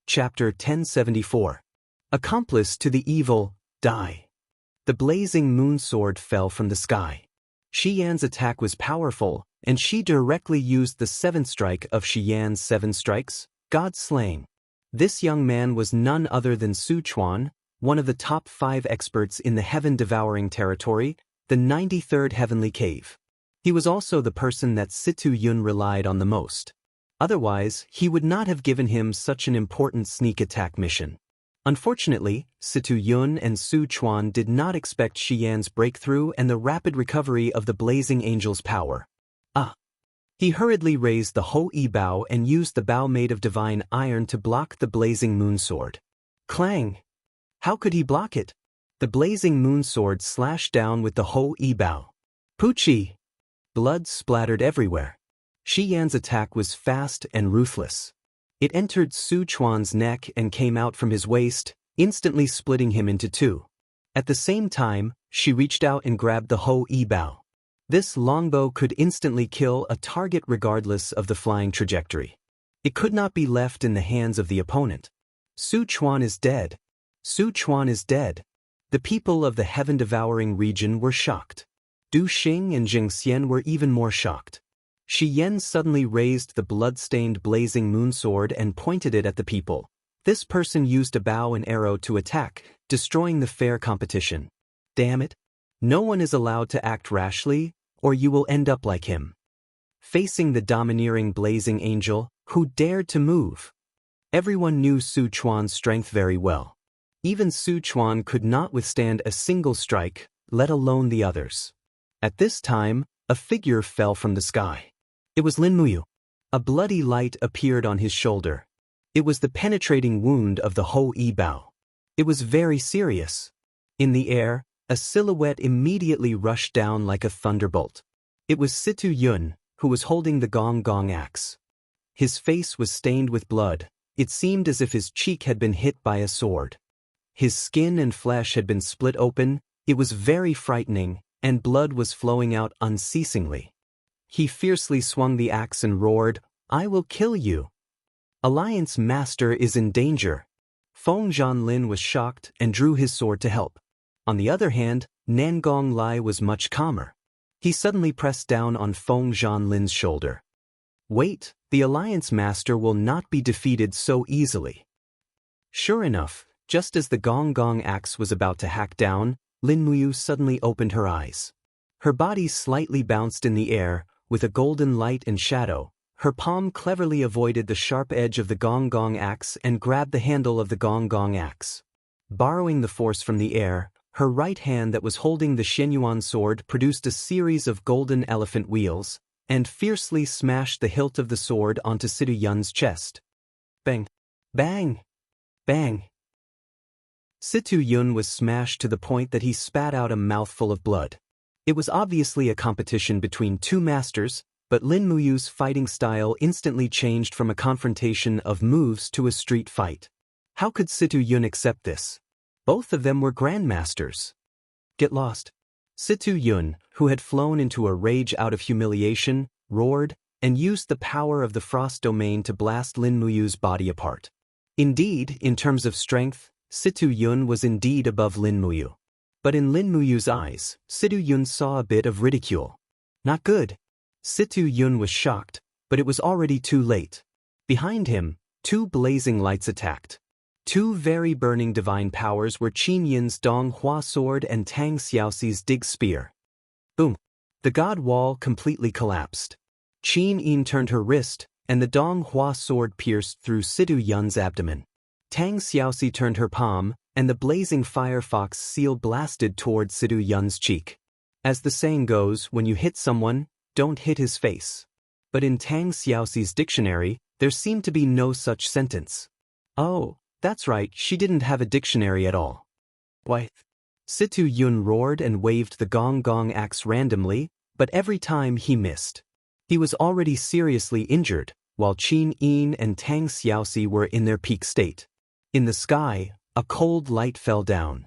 Chapter 1074. Accomplice to the evil, die. The blazing moon sword fell from the sky. Xian's attack was powerful, and she directly used the seventh strike of Xian's 7 strikes, God Slaying. This young man was none other than Su Chuan, one of the top 5 experts in the heaven-devouring territory, the 93rd Heavenly Cave. He was also the person that Situ Yun relied on the most. Otherwise, he would not have given him such an important sneak attack mission. Unfortunately, Situ Yun and Su Chuan did not expect Xian's breakthrough and the rapid recovery of the Blazing Angel's power. He hurriedly raised the Ho-E bow and used the bow made of divine iron to block the blazing moon sword. Clang! How could he block it? The blazing moon sword slashed down with the Ho-E bow. Poochie! Blood splattered everywhere. Xian's attack was fast and ruthless. It entered Su Chuan's neck and came out from his waist, instantly splitting him into 2. At the same time, she reached out and grabbed the Ho-E bow. This longbow could instantly kill a target regardless of the flying trajectory. It could not be left in the hands of the opponent. Su Chuan is dead. Su Chuan is dead. The people of the heaven-devouring region were shocked. Du Xing and Xianxia were even more shocked. Xian suddenly raised the blood-stained blazing moon sword and pointed it at the people. This person used a bow and arrow to attack, destroying the fair competition. Damn it! No one is allowed to act rashly, or you will end up like him. Facing the domineering blazing angel, who dared to move? Everyone knew Su Chuan's strength very well. Even Su Chuan could not withstand a single strike, let alone the others. At this time, a figure fell from the sky. It was Lin Muyu. A bloody light appeared on his shoulder. It was the penetrating wound of the Ho-E bow. It was very serious. In the air, a silhouette immediately rushed down like a thunderbolt. It was Situ Yun, who was holding the gong gong axe. His face was stained with blood. It seemed as if his cheek had been hit by a sword. His skin and flesh had been split open. It was very frightening, and blood was flowing out unceasingly. He fiercely swung the axe and roared, "I will kill you! Alliance Master is in danger." Feng Zhanlin was shocked and drew his sword to help. On the other hand, Nangong Lai was much calmer. He suddenly pressed down on Feng Zhanlin's shoulder. "Wait, the Alliance Master will not be defeated so easily." Sure enough, just as the gong gong axe was about to hack down, Lin Muyu suddenly opened her eyes. Her body slightly bounced in the air, with a golden light and shadow. Her palm cleverly avoided the sharp edge of the gong gong axe and grabbed the handle of the gong gong axe. Borrowing the force from the air, her right hand that was holding the Shenyuan sword produced a series of golden elephant wheels, and fiercely smashed the hilt of the sword onto Situ Yun's chest. Bang! Bang! Bang! Situ Yun was smashed to the point that he spat out a mouthful of blood. It was obviously a competition between 2 masters, but Lin Muyu's fighting style instantly changed from a confrontation of moves to a street fight. How could Situ Yun accept this? Both of them were grandmasters. Get lost. Situ Yun, who had flown into a rage out of humiliation, roared, and used the power of the frost domain to blast Lin Muyu's body apart. Indeed, in terms of strength, Situ Yun was indeed above Lin Muyu. But in Lin Muyu's eyes, Situ Yun saw a bit of ridicule. Not good. Situ Yun was shocked, but it was already too late. Behind him, 2 blazing lights attacked. 2 very burning divine powers were Qin Yin's Dong Hua sword and Tang Xiaoxi's Dig spear. Boom! The god wall completely collapsed. Qin Yin turned her wrist, and the Dong Hua sword pierced through Situ Yun's abdomen. Tang Xiaoxi turned her palm, and the blazing firefox seal blasted toward Situ Yun's cheek. As the saying goes, when you hit someone, don't hit his face. But in Tang Xiaoxi's dictionary, there seemed to be no such sentence. Oh, that's right, she didn't have a dictionary at all. Why? Situ Yun roared and waved the gong gong axe randomly, but every time he missed. He was already seriously injured, while Qin Yin and Tang Xiaoxi were in their peak state. In the sky, a cold light fell down.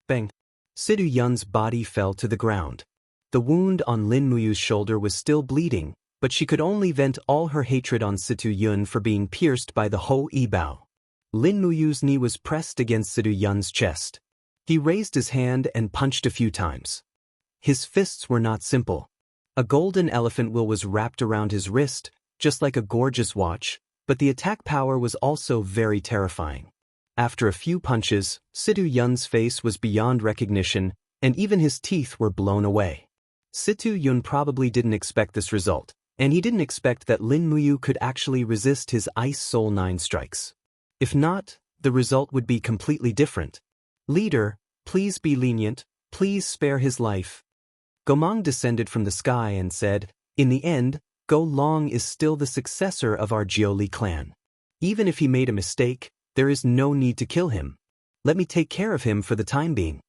Bang! Situ Yun's body fell to the ground. The wound on Lin Muyu's shoulder was still bleeding, but she could only vent all her hatred on Situ Yun for being pierced by the Ho-E bow. Lin Muyu's knee was pressed against Situ Yun's chest. He raised his hand and punched a few times. His fists were not simple. A golden elephant will was wrapped around his wrist, just like a gorgeous watch, but the attack power was also very terrifying. After a few punches, Situ Yun's face was beyond recognition, and even his teeth were blown away. Situ Yun probably didn't expect this result, and he didn't expect that Lin Muyu could actually resist his Ice Soul 9 strikes. If not, the result would be completely different. Leader, please be lenient, please spare his life. Gomang descended from the sky and said, in the end, Go Long is still the successor of our Jiuli clan. Even if he made a mistake, there is no need to kill him. Let me take care of him for the time being.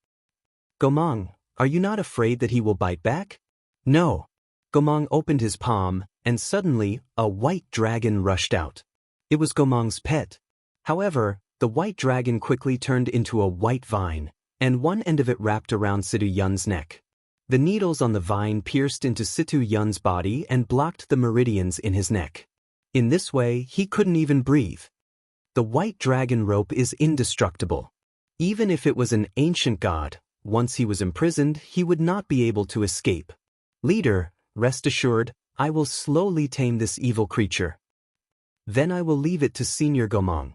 Gomang, are you not afraid that he will bite back? No. Gomang opened his palm, and suddenly, a white dragon rushed out. It was Gomang's pet. However, the white dragon quickly turned into a white vine, and one end of it wrapped around Situ Yun's neck. The needles on the vine pierced into Situ Yun's body and blocked the meridians in his neck. In this way, he couldn't even breathe. The white dragon rope is indestructible. Even if it was an ancient god, once he was imprisoned, he would not be able to escape. Leader, rest assured, I will slowly tame this evil creature. Then I will leave it to Senior Gomang.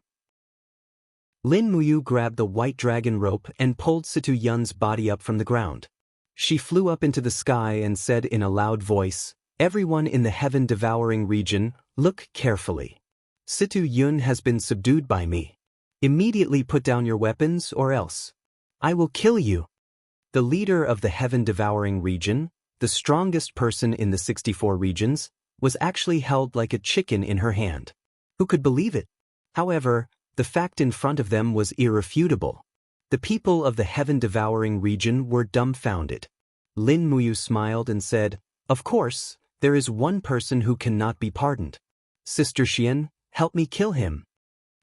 Lin Muyu grabbed the white dragon rope and pulled Situ Yun's body up from the ground. She flew up into the sky and said in a loud voice, Everyone in the heaven-devouring region, look carefully. Situ Yun has been subdued by me. Immediately put down your weapons or else I will kill you. The leader of the heaven-devouring region, the strongest person in the 64 regions, was actually held like a chicken in her hand. Who could believe it? However, the fact in front of them was irrefutable. The people of the heaven-devouring region were dumbfounded. Lin Muyu smiled and said, Of course, there is one person who cannot be pardoned. Sister Xian, help me kill him.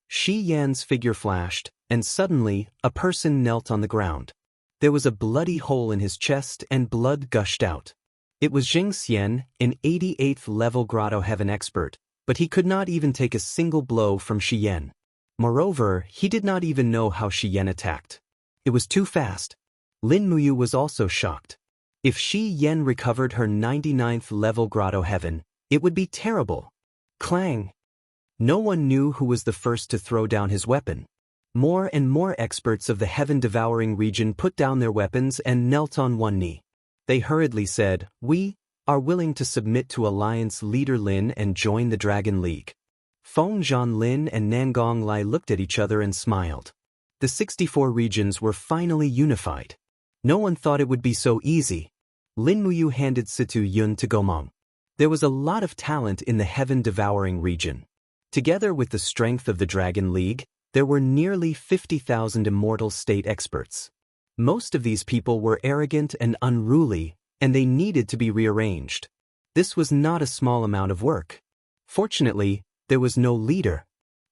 Shi Yan's figure flashed, and suddenly, a person knelt on the ground. There was a bloody hole in his chest and blood gushed out. It was Xianxia, an 88th level Grotto Heaven expert, but he could not even take a single blow from Shi Yan. Moreover, he did not even know how Shi Yan attacked. It was too fast. Lin Muyu was also shocked. If Shi Yan recovered her 99th level Grotto Heaven, it would be terrible. Clang! No one knew who was the first to throw down his weapon. More and more experts of the heaven-devouring region put down their weapons and knelt on one knee. They hurriedly said, We are willing to submit to Alliance Leader Lin and join the Dragon League. Feng Zhan Lin and Nangong Lai looked at each other and smiled. The 64 regions were finally unified. No one thought it would be so easy. Lin Muyu handed Situ Yun to Gomang. There was a lot of talent in the heaven-devouring region. Together with the strength of the Dragon League, there were nearly 50,000 immortal state experts. Most of these people were arrogant and unruly, and they needed to be rearranged. This was not a small amount of work. Fortunately, there was no leader.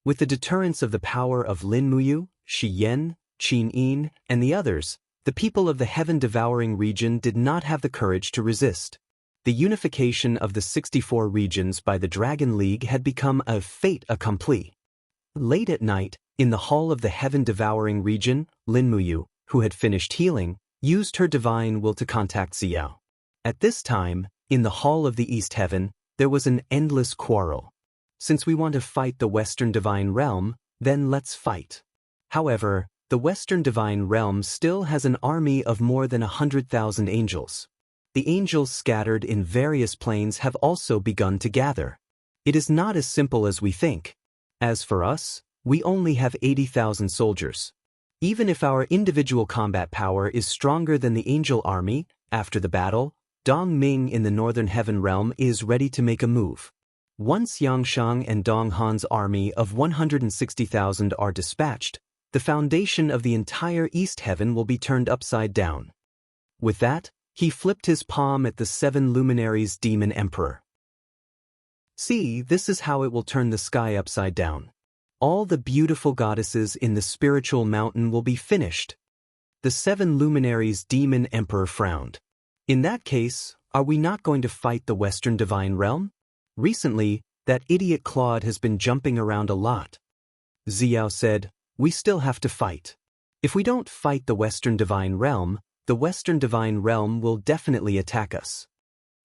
With the deterrence of the power of Lin Muyu, Shi Yan, Qin Yin, and the others, the people of the heaven-devouring region did not have the courage to resist. The unification of the 64 regions by the Dragon League had become a fait accompli. Late at night, in the hall of the heaven-devouring region, Lin Muyu, who had finished healing, used her divine will to contact Xiao. At this time, in the hall of the East Heaven, there was an endless quarrel. Since we want to fight the Western Divine Realm, then let's fight. However, the Western Divine Realm still has an army of more than 100,000 angels. The angels scattered in various planes have also begun to gather. It is not as simple as we think. As for us, we only have 80,000 soldiers. Even if our individual combat power is stronger than the angel army, after the battle, Dong Ming in the Northern Heaven Realm is ready to make a move. Once Xianxia and Dong Han's army of 160,000 are dispatched, the foundation of the entire East Heaven will be turned upside down. With that, he flipped his palm at the 7 luminaries demon emperor. See, this is how it will turn the sky upside down. All the beautiful goddesses in the spiritual mountain will be finished. The 7 luminaries demon emperor frowned. In that case, are we not going to fight the Western Divine Realm? Recently, that idiot Claude has been jumping around a lot. Xiao said, we still have to fight. If we don't fight the Western Divine Realm, the Western Divine Realm will definitely attack us.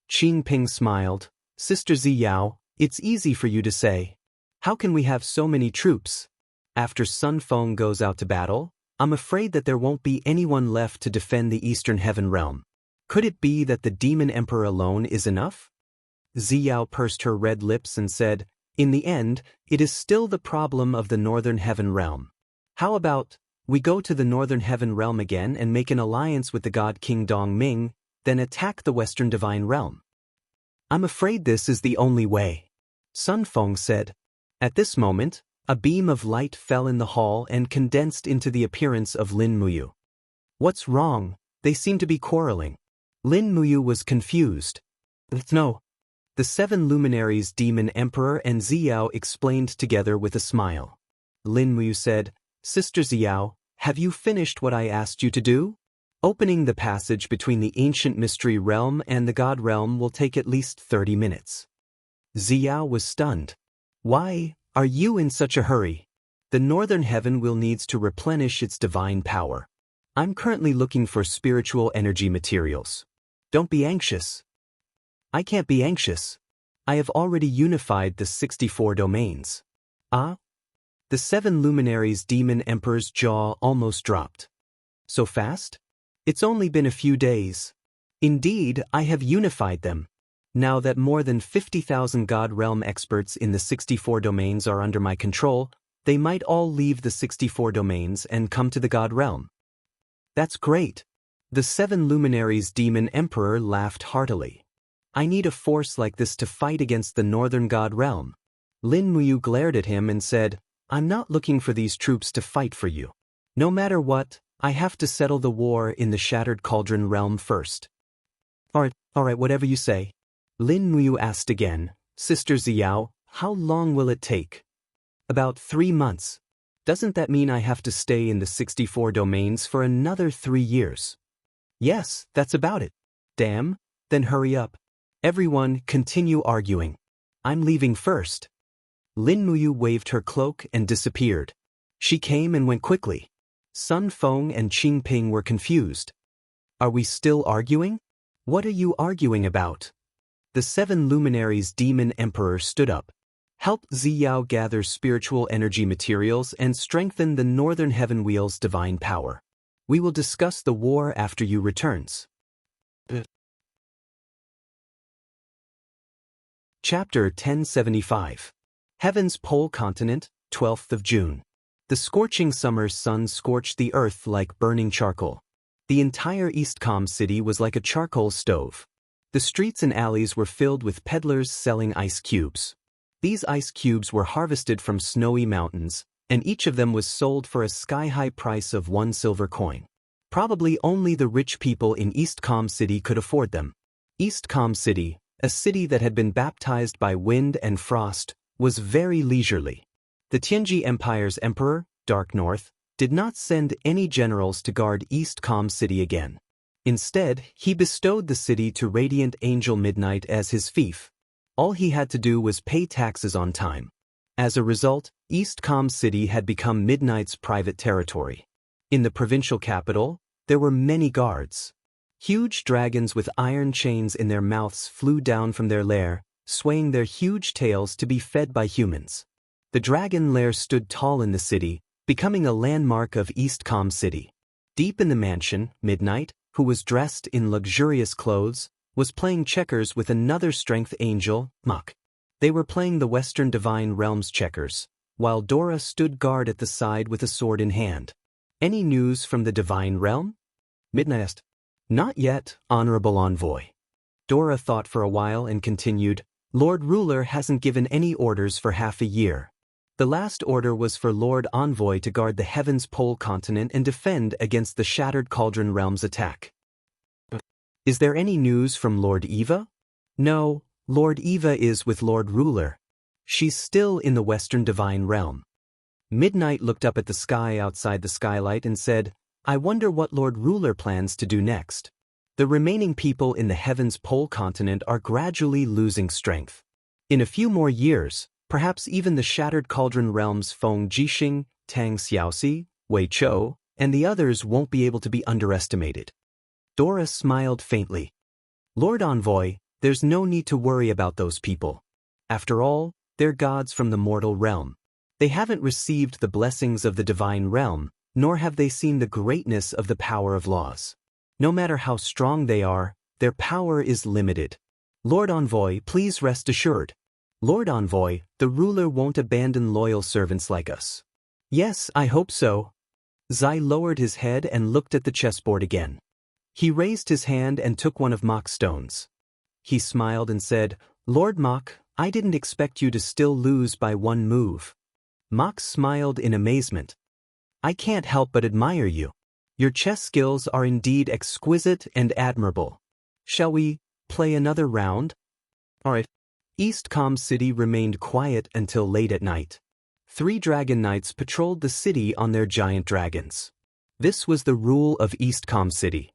Qingping smiled. Sister Xiao, it's easy for you to say. How can we have so many troops? After Sun Feng goes out to battle, I'm afraid that there won't be anyone left to defend the Eastern Heaven Realm. Could it be that the Demon Emperor alone is enough? Xiao pursed her red lips and said, in the end, it is still the problem of the Northern Heaven Realm. How about, we go to the Northern Heaven Realm again and make an alliance with the god King Dongming, then attack the Western Divine Realm? I'm afraid this is the only way. Sun Feng said. At this moment, a beam of light fell in the hall and condensed into the appearance of Lin Muyu. What's wrong? They seem to be quarreling. Lin Muyu was confused. No. The 7 luminaries Demon Emperor and Xiao explained together with a smile. Lin Muyu said, Sister Xiao, have you finished what I asked you to do? Opening the passage between the ancient mystery realm and the god realm will take at least 30 minutes. Xiao was stunned. Why are you in such a hurry? The Northern Heaven will needs to replenish its divine power. I'm currently looking for spiritual energy materials. Don't be anxious. I can't be anxious. I have already unified the 64 domains. Ah? The 7 luminaries Demon Emperor's jaw almost dropped. So fast? It's only been a few days. Indeed, I have unified them. Now that more than 50,000 God Realm experts in the 64 domains are under my control, they might all leave the 64 domains and come to the God Realm. That's great. The 7 luminaries Demon Emperor laughed heartily. I need a force like this to fight against the Northern God Realm. Lin Muyu glared at him and said, I'm not looking for these troops to fight for you. No matter what, I have to settle the war in the Shattered Cauldron Realm first. Alright, whatever you say. Lin Muyu asked again, Sister Xiao, how long will it take? About 3 months. Doesn't that mean I have to stay in the 64 domains for another 3 years? Yes, that's about it. Damn, then hurry up. Everyone, continue arguing. I'm leaving first. Lin Muyu waved her cloak and disappeared. She came and went quickly. Sun Feng and Qingping were confused. Are we still arguing? What are you arguing about? The 7 luminaries Demon Emperor stood up. Help Xiao gather spiritual energy materials and strengthen the Northern Heaven Wheel's divine power. We will discuss the war after you returns. Chapter 1075. Heaven's Pole Continent, 12th of June. The scorching summer sun scorched the earth like burning charcoal. The entire Eastcom city was like a charcoal stove. The streets and alleys were filled with peddlers selling ice cubes. These ice cubes were harvested from snowy mountains, and each of them was sold for a sky-high price of 1 silver coin. Probably only the rich people in Eastcom City could afford them. Eastcom City, a city that had been baptized by wind and frost, was very leisurely. The Tianji Empire's emperor, Dark North, did not send any generals to guard Eastcom City again. Instead, he bestowed the city to Radiant Angel Midnight as his fief. All he had to do was pay taxes on time. As a result, Eastcom City had become Midnight's private territory. In the provincial capital, there were many guards. Huge dragons with iron chains in their mouths flew down from their lair, swaying their huge tails to be fed by humans. The dragon lair stood tall in the city, becoming a landmark of Eastcom City. Deep in the mansion, Midnight, who was dressed in luxurious clothes, was playing checkers with another strength angel, Mach. They were playing the Western Divine Realms checkers, while Dora stood guard at the side with a sword in hand. Any news from the Divine Realm? Midnight asked. Not yet, Honorable Envoy. Dora thought for a while and continued, Lord Ruler hasn't given any orders for half a year. The last order was for Lord Envoy to guard the Heaven's Pole Continent and defend against the Shattered Cauldron Realm's attack. Is there any news from Lord Eva? No, Lord Eva is with Lord Ruler. She's still in the Western Divine Realm. Midnight looked up at the sky outside the skylight and said, I wonder what Lord Ruler plans to do next. The remaining people in the Heaven's Pole Continent are gradually losing strength. In a few more years, Perhaps even the Shattered Cauldron Realm's Feng Jixing, Tang Xiaoxi, Wei Chou, and the others won't be able to be underestimated. Dora smiled faintly. Lord Envoy, there's no need to worry about those people. After all, they're gods from the mortal realm. They haven't received the blessings of the divine realm, nor have they seen the greatness of the power of laws. No matter how strong they are, their power is limited. Lord Envoy, please rest assured. Lord Envoy, the ruler won't abandon loyal servants like us. Yes, I hope so. Zai lowered his head and looked at the chessboard again. He raised his hand and took one of Mach's stones. He smiled and said, Lord Mach, I didn't expect you to still lose by one move. Mach smiled in amazement. I can't help but admire you. Your chess skills are indeed exquisite and admirable. Shall we play another round? Alright. Eastcom City remained quiet until late at night. 3 dragon knights patrolled the city on their giant dragons. This was the rule of Eastcom City.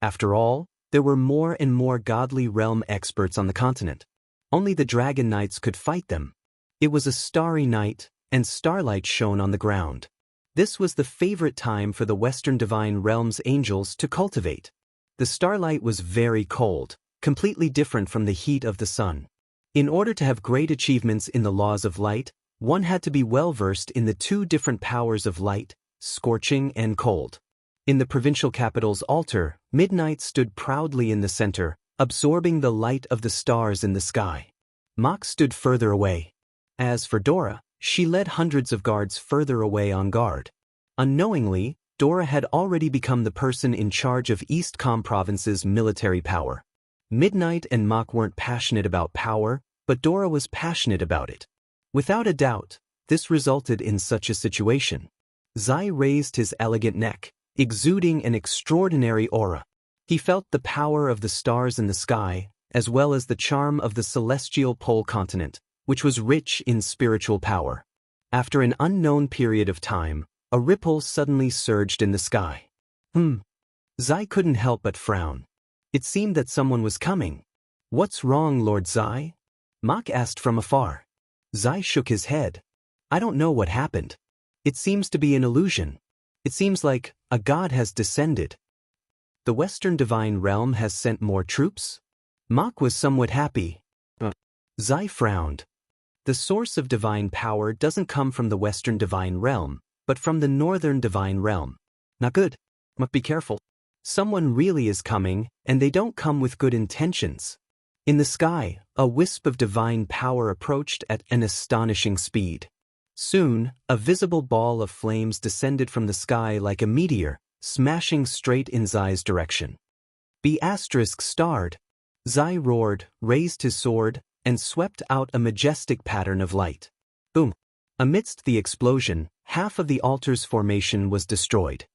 After all, there were more and more godly realm experts on the continent. Only the dragon knights could fight them. It was a starry night, and starlight shone on the ground. This was the favorite time for the Western Divine Realm's angels to cultivate. The starlight was very cold, completely different from the heat of the sun. In order to have great achievements in the laws of light, one had to be well versed in the 2 different powers of light, scorching and cold. In the provincial capital's altar, Midnight stood proudly in the center, absorbing the light of the stars in the sky. Mach stood further away. As for Dora, she led hundreds of guards further away on guard. Unknowingly, Dora had already become the person in charge of Eastcom Province's military power. Midnight and Mach weren't passionate about power, but Dora was passionate about it. Without a doubt, this resulted in such a situation. Zai raised his elegant neck, exuding an extraordinary aura. He felt the power of the stars in the sky, as well as the charm of the celestial pole continent, which was rich in spiritual power. After an unknown period of time, a ripple suddenly surged in the sky. Zai couldn't help but frown. It seemed that someone was coming. What's wrong, Lord Zai? Mach asked from afar. Zai shook his head. I don't know what happened. It seems to be an illusion. It seems like a god has descended. The Western Divine Realm has sent more troops? Mach was somewhat happy. Zai frowned. The source of divine power doesn't come from the Western Divine Realm, but from the Northern Divine Realm. Not good. Must be careful. Someone really is coming, and they don't come with good intentions. In the sky, a wisp of divine power approached at an astonishing speed. Soon, a visible ball of flames descended from the sky like a meteor, smashing straight in Zai's direction. Be *starred. Zai roared, raised his sword, and swept out a majestic pattern of light. Boom! Amidst the explosion, half of the altar's formation was destroyed.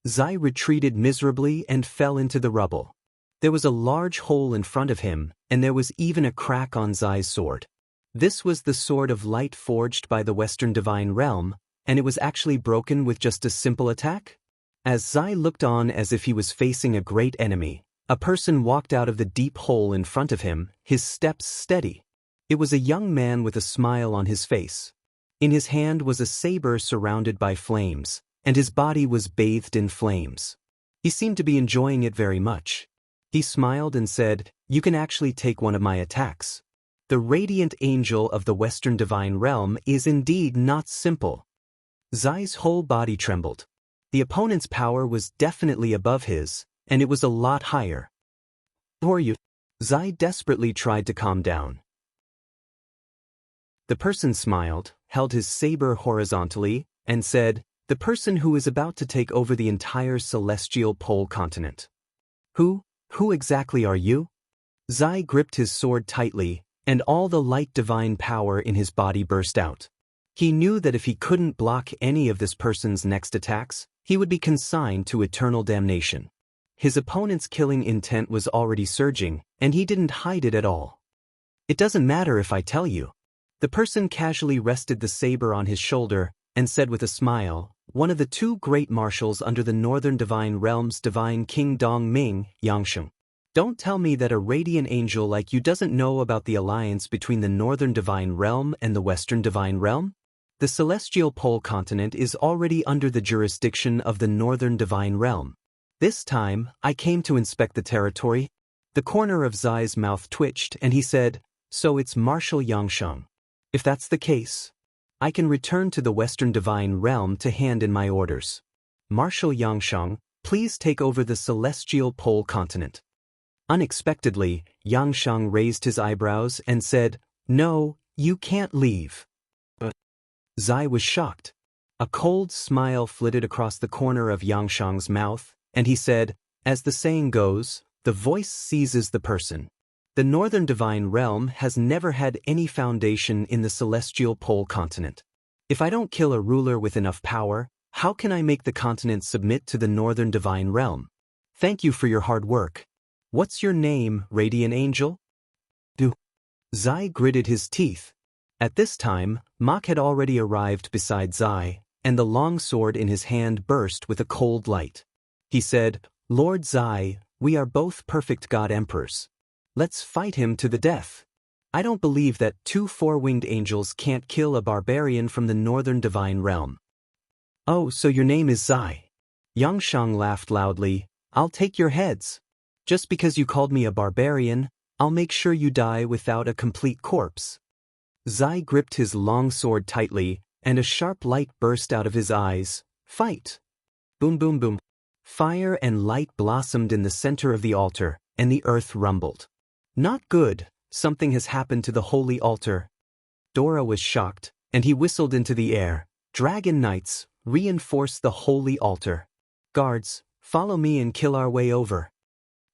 Zai retreated miserably and fell into the rubble. There was a large hole in front of him, and there was even a crack on Zai's sword. This was the sword of light forged by the Western Divine Realm, and it was actually broken with just a simple attack? As Zai looked on as if he was facing a great enemy, a person walked out of the deep hole in front of him, his steps steady. It was a young man with a smile on his face. In his hand was a saber surrounded by flames, and his body was bathed in flames. He seemed to be enjoying it very much. He smiled and said, "You can actually take one of my attacks. The radiant angel of the Western Divine Realm is indeed not simple." Zai's whole body trembled. The opponent's power was definitely above his, and it was a lot higher. "Who are you?" Zai desperately tried to calm down. The person smiled, held his saber horizontally, and said, "The person who is about to take over the entire celestial pole continent." Who exactly are you?" Zai gripped his sword tightly, and all the light divine power in his body burst out. He knew that if he couldn't block any of this person's next attacks, he would be consigned to eternal damnation. His opponent's killing intent was already surging, and he didn't hide it at all. "It doesn't matter if I tell you." The person casually rested the saber on his shoulder and said with a smile, "One of the 2 great marshals under the Northern Divine Realm's Divine King Dongming, Xianxia." Don't tell me that a radiant angel like you doesn't know about the alliance between the Northern Divine Realm and the Western Divine Realm? The Celestial Pole continent is already under the jurisdiction of the Northern Divine Realm. This time, I came to inspect the territory. The corner of Zai's mouth twitched and he said, "So it's Marshal Xianxia. If that's the case, I can return to the Western Divine Realm to hand in my orders. Marshal Xianxia, please take over the Celestial Pole continent." Unexpectedly, Xianxia raised his eyebrows and said, "No, you can't leave." Zai was shocked. A cold smile flitted across the corner of Xianxia's mouth, and he said, "As the saying goes, the voice seizes the person. The Northern Divine Realm has never had any foundation in the Celestial Pole continent. If I don't kill a ruler with enough power, how can I make the continent submit to the Northern Divine Realm? Thank you for your hard work. What's your name, Radiant Angel?" Zai gritted his teeth. At this time, Mach had already arrived beside Zai, and the long sword in his hand burst with a cold light. He said, "Lord Zai, we are both perfect God Emperors. Let's fight him to the death. I don't believe that two four-winged angels can't kill a barbarian from the Northern Divine Realm." "Oh, so your name is Zai?" Xianxia laughed loudly. "I'll take your heads. Just because you called me a barbarian, I'll make sure you die without a complete corpse." Zai gripped his long sword tightly, and a sharp light burst out of his eyes. "Fight!" Boom boom boom. Fire and light blossomed in the center of the altar, and the earth rumbled. "Not good, something has happened to the holy altar." Dora was shocked, and he whistled into the air. "Dragon Knights, reinforce the holy altar. Guards, follow me and kill our way over."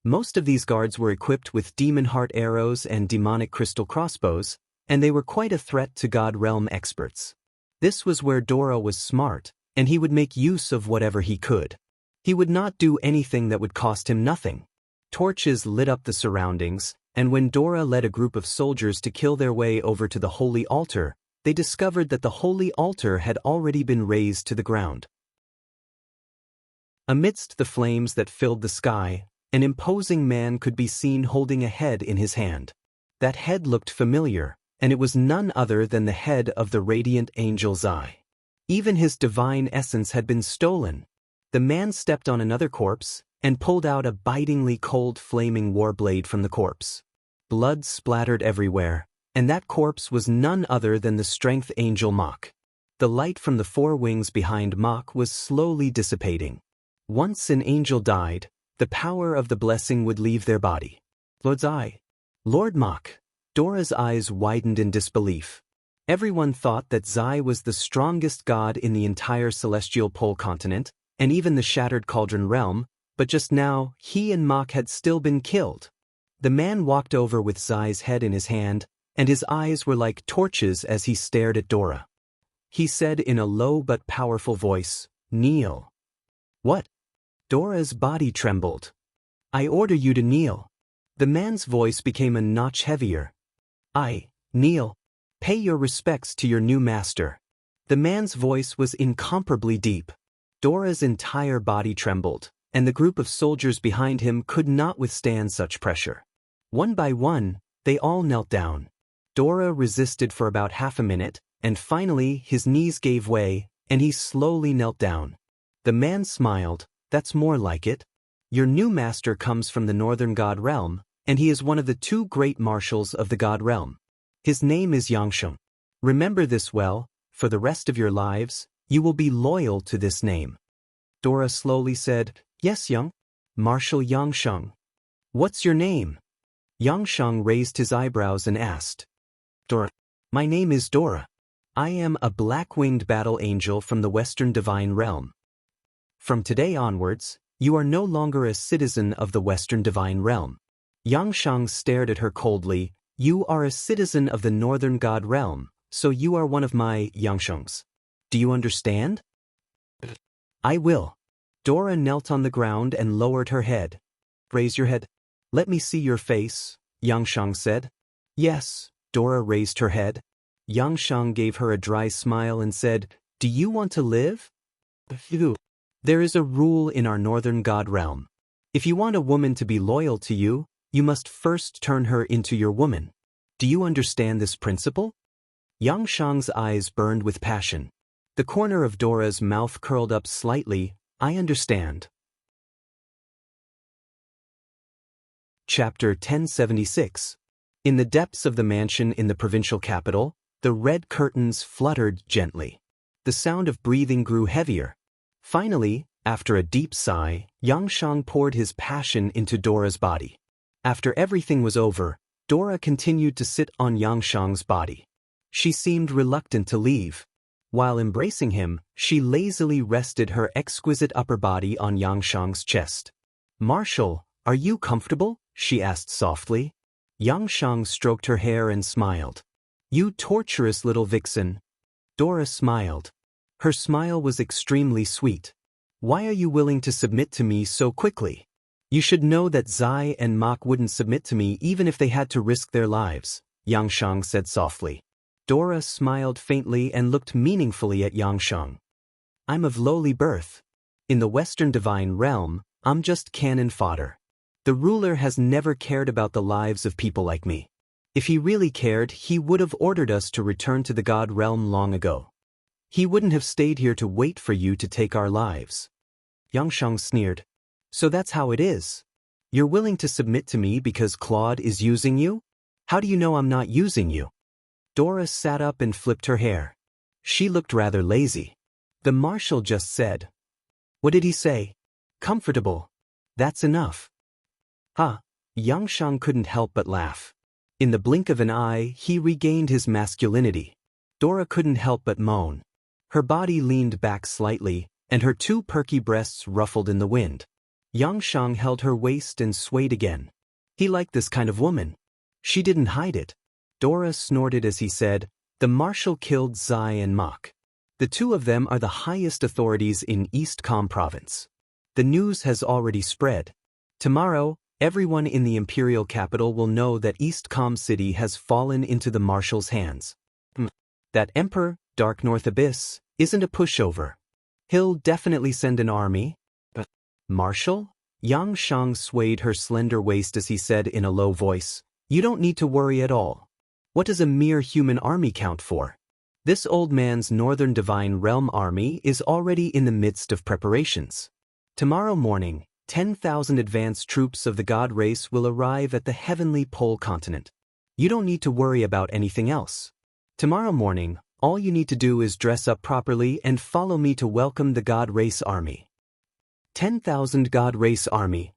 Most of these guards were equipped with demon heart arrows and demonic crystal crossbows, and they were quite a threat to God Realm experts. This was where Dora was smart, and he would make use of whatever he could. He would not do anything that would cost him nothing. Torches lit up the surroundings, and when Dora led a group of soldiers to kill their way over to the holy altar, they discovered that the holy altar had already been razed to the ground. Amidst the flames that filled the sky, an imposing man could be seen holding a head in his hand. That head looked familiar, and it was none other than the head of the radiant angel Zai. Even his divine essence had been stolen. The man stepped on another corpse and pulled out a bitingly cold flaming war blade from the corpse. Blood splattered everywhere, and that corpse was none other than the strength angel Mach. The light from the four wings behind Mach was slowly dissipating. Once an angel died, the power of the blessing would leave their body. "Lord Zai." "Lord Mach." Dora's eyes widened in disbelief. Everyone thought that Zai was the strongest god in the entire Celestial Pole continent, and even the Shattered Cauldron realm, but just now, he and Mach had still been killed. The man walked over with Zai's head in his hand, and his eyes were like torches as he stared at Dora. He said in a low but powerful voice, "Kneel." "What?" Dora's body trembled. "I order you to kneel." The man's voice became a notch heavier. "I kneel. Pay your respects to your new master." The man's voice was incomparably deep. Dora's entire body trembled, and the group of soldiers behind him could not withstand such pressure. One by one, they all knelt down. Dora resisted for about half a minute, and finally his knees gave way, and he slowly knelt down. The man smiled. "That's more like it. Your new master comes from the Northern God Realm, and he is one of the two great marshals of the God Realm. His name is Xianxia. Remember this well, for the rest of your lives, you will be loyal to this name." Dora slowly said, "Yes, young. Marshal Xianxia." "What's your name?" Xianxia raised his eyebrows and asked. "Dora. My name is Dora. I am a black-winged battle angel from the Western Divine Realm. From today onwards, you are no longer a citizen of the Western Divine Realm." Xianxia stared at her coldly. "You are a citizen of the Northern God Realm, so you are one of my Xianxias. Do you understand?" "I will." Dora knelt on the ground and lowered her head. "Raise your head. Let me see your face," Xianxia said. "Yes." Dora raised her head. Xianxia gave her a dry smile and said, "Do you want to live?" "There is a rule in our Northern God Realm. If you want a woman to be loyal to you, you must first turn her into your woman. Do you understand this principle? Xianxia's eyes burned with passion. The corner of Dora's mouth curled up slightly. I understand. Chapter 1076. In the depths of the mansion in the provincial capital, the red curtains fluttered gently. The sound of breathing grew heavier. Finally, after a deep sigh, Xianxia poured his passion into Dora's body. After everything was over, Dora continued to sit on Xianxia's body. She seemed reluctant to leave. While embracing him, she lazily rested her exquisite upper body on Xianxia's chest. "Marshal, are you comfortable?" she asked softly. Xianxia stroked her hair and smiled. "You torturous little vixen." Dora smiled. Her smile was extremely sweet. "Why are you willing to submit to me so quickly? You should know that Zai and Mok wouldn't submit to me even if they had to risk their lives," Xianxia said softly. Dora smiled faintly and looked meaningfully at Xianxia. "I'm of lowly birth. In the Western Divine Realm, I'm just cannon fodder. The ruler has never cared about the lives of people like me. If he really cared, he would have ordered us to return to the God realm long ago. He wouldn't have stayed here to wait for you to take our lives." Xianxia sneered. "So that's how it is? You're willing to submit to me because Claude is using you? How do you know I'm not using you?" Dora sat up and flipped her hair. She looked rather lazy. "The marshal just said." "What did he say?" "Comfortable. That's enough." "Huh." Xianxia couldn't help but laugh. In the blink of an eye, he regained his masculinity. Dora couldn't help but moan. Her body leaned back slightly, and her two perky breasts ruffled in the wind. Xianxia held her waist and swayed again. He liked this kind of woman. She didn't hide it. Dora snorted as he said, "The marshal killed Zai and Mok. The two of them are the highest authorities in East Com province. The news has already spread. Tomorrow, everyone in the imperial capital will know that East Com City has fallen into the marshal's hands. That Emperor, Dark North Abyss, isn't a pushover. He'll definitely send an army." "But, Marshal?" Xianxia swayed her slender waist as he said in a low voice, "You don't need to worry at all. What does a mere human army count for? This old man's Northern Divine Realm army is already in the midst of preparations. Tomorrow morning, 10,000 advanced troops of the God race will arrive at the heavenly pole continent. You don't need to worry about anything else. Tomorrow morning, all you need to do is dress up properly and follow me to welcome the God race army." 10,000 God race army.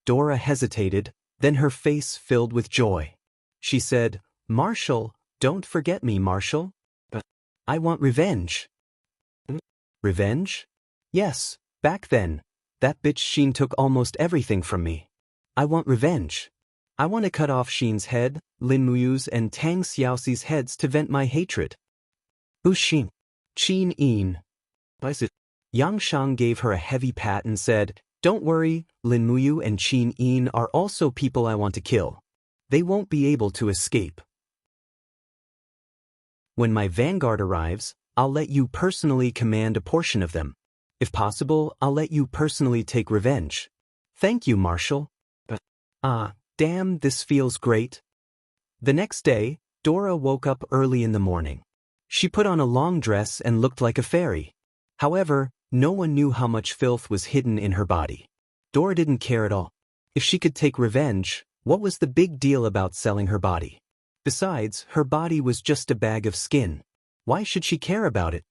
Dora hesitated, then her face filled with joy. She said, "Marshal, don't forget me, Marshal." "But I want revenge." "Revenge?" "Yes, back then. That bitch Xin took almost everything from me. I want revenge. I want to cut off Xin's head, Lin Muyu's and Tang Xiaoxi's heads to vent my hatred." "Who's Xin?" "Qin Yin." Xianxia gave her a heavy pat and said, "Don't worry, Lin Muyu and Qin Yin are also people I want to kill. They won't be able to escape. When my vanguard arrives, I'll let you personally command a portion of them. If possible, I'll let you personally take revenge." "Thank you, Marshal." "But, damn, this feels great." The next day, Dora woke up early in the morning. She put on a long dress and looked like a fairy. However, no one knew how much filth was hidden in her body. Dora didn't care at all. If she could take revenge, what was the big deal about selling her body? Besides, her body was just a bag of skin. Why should she care about it?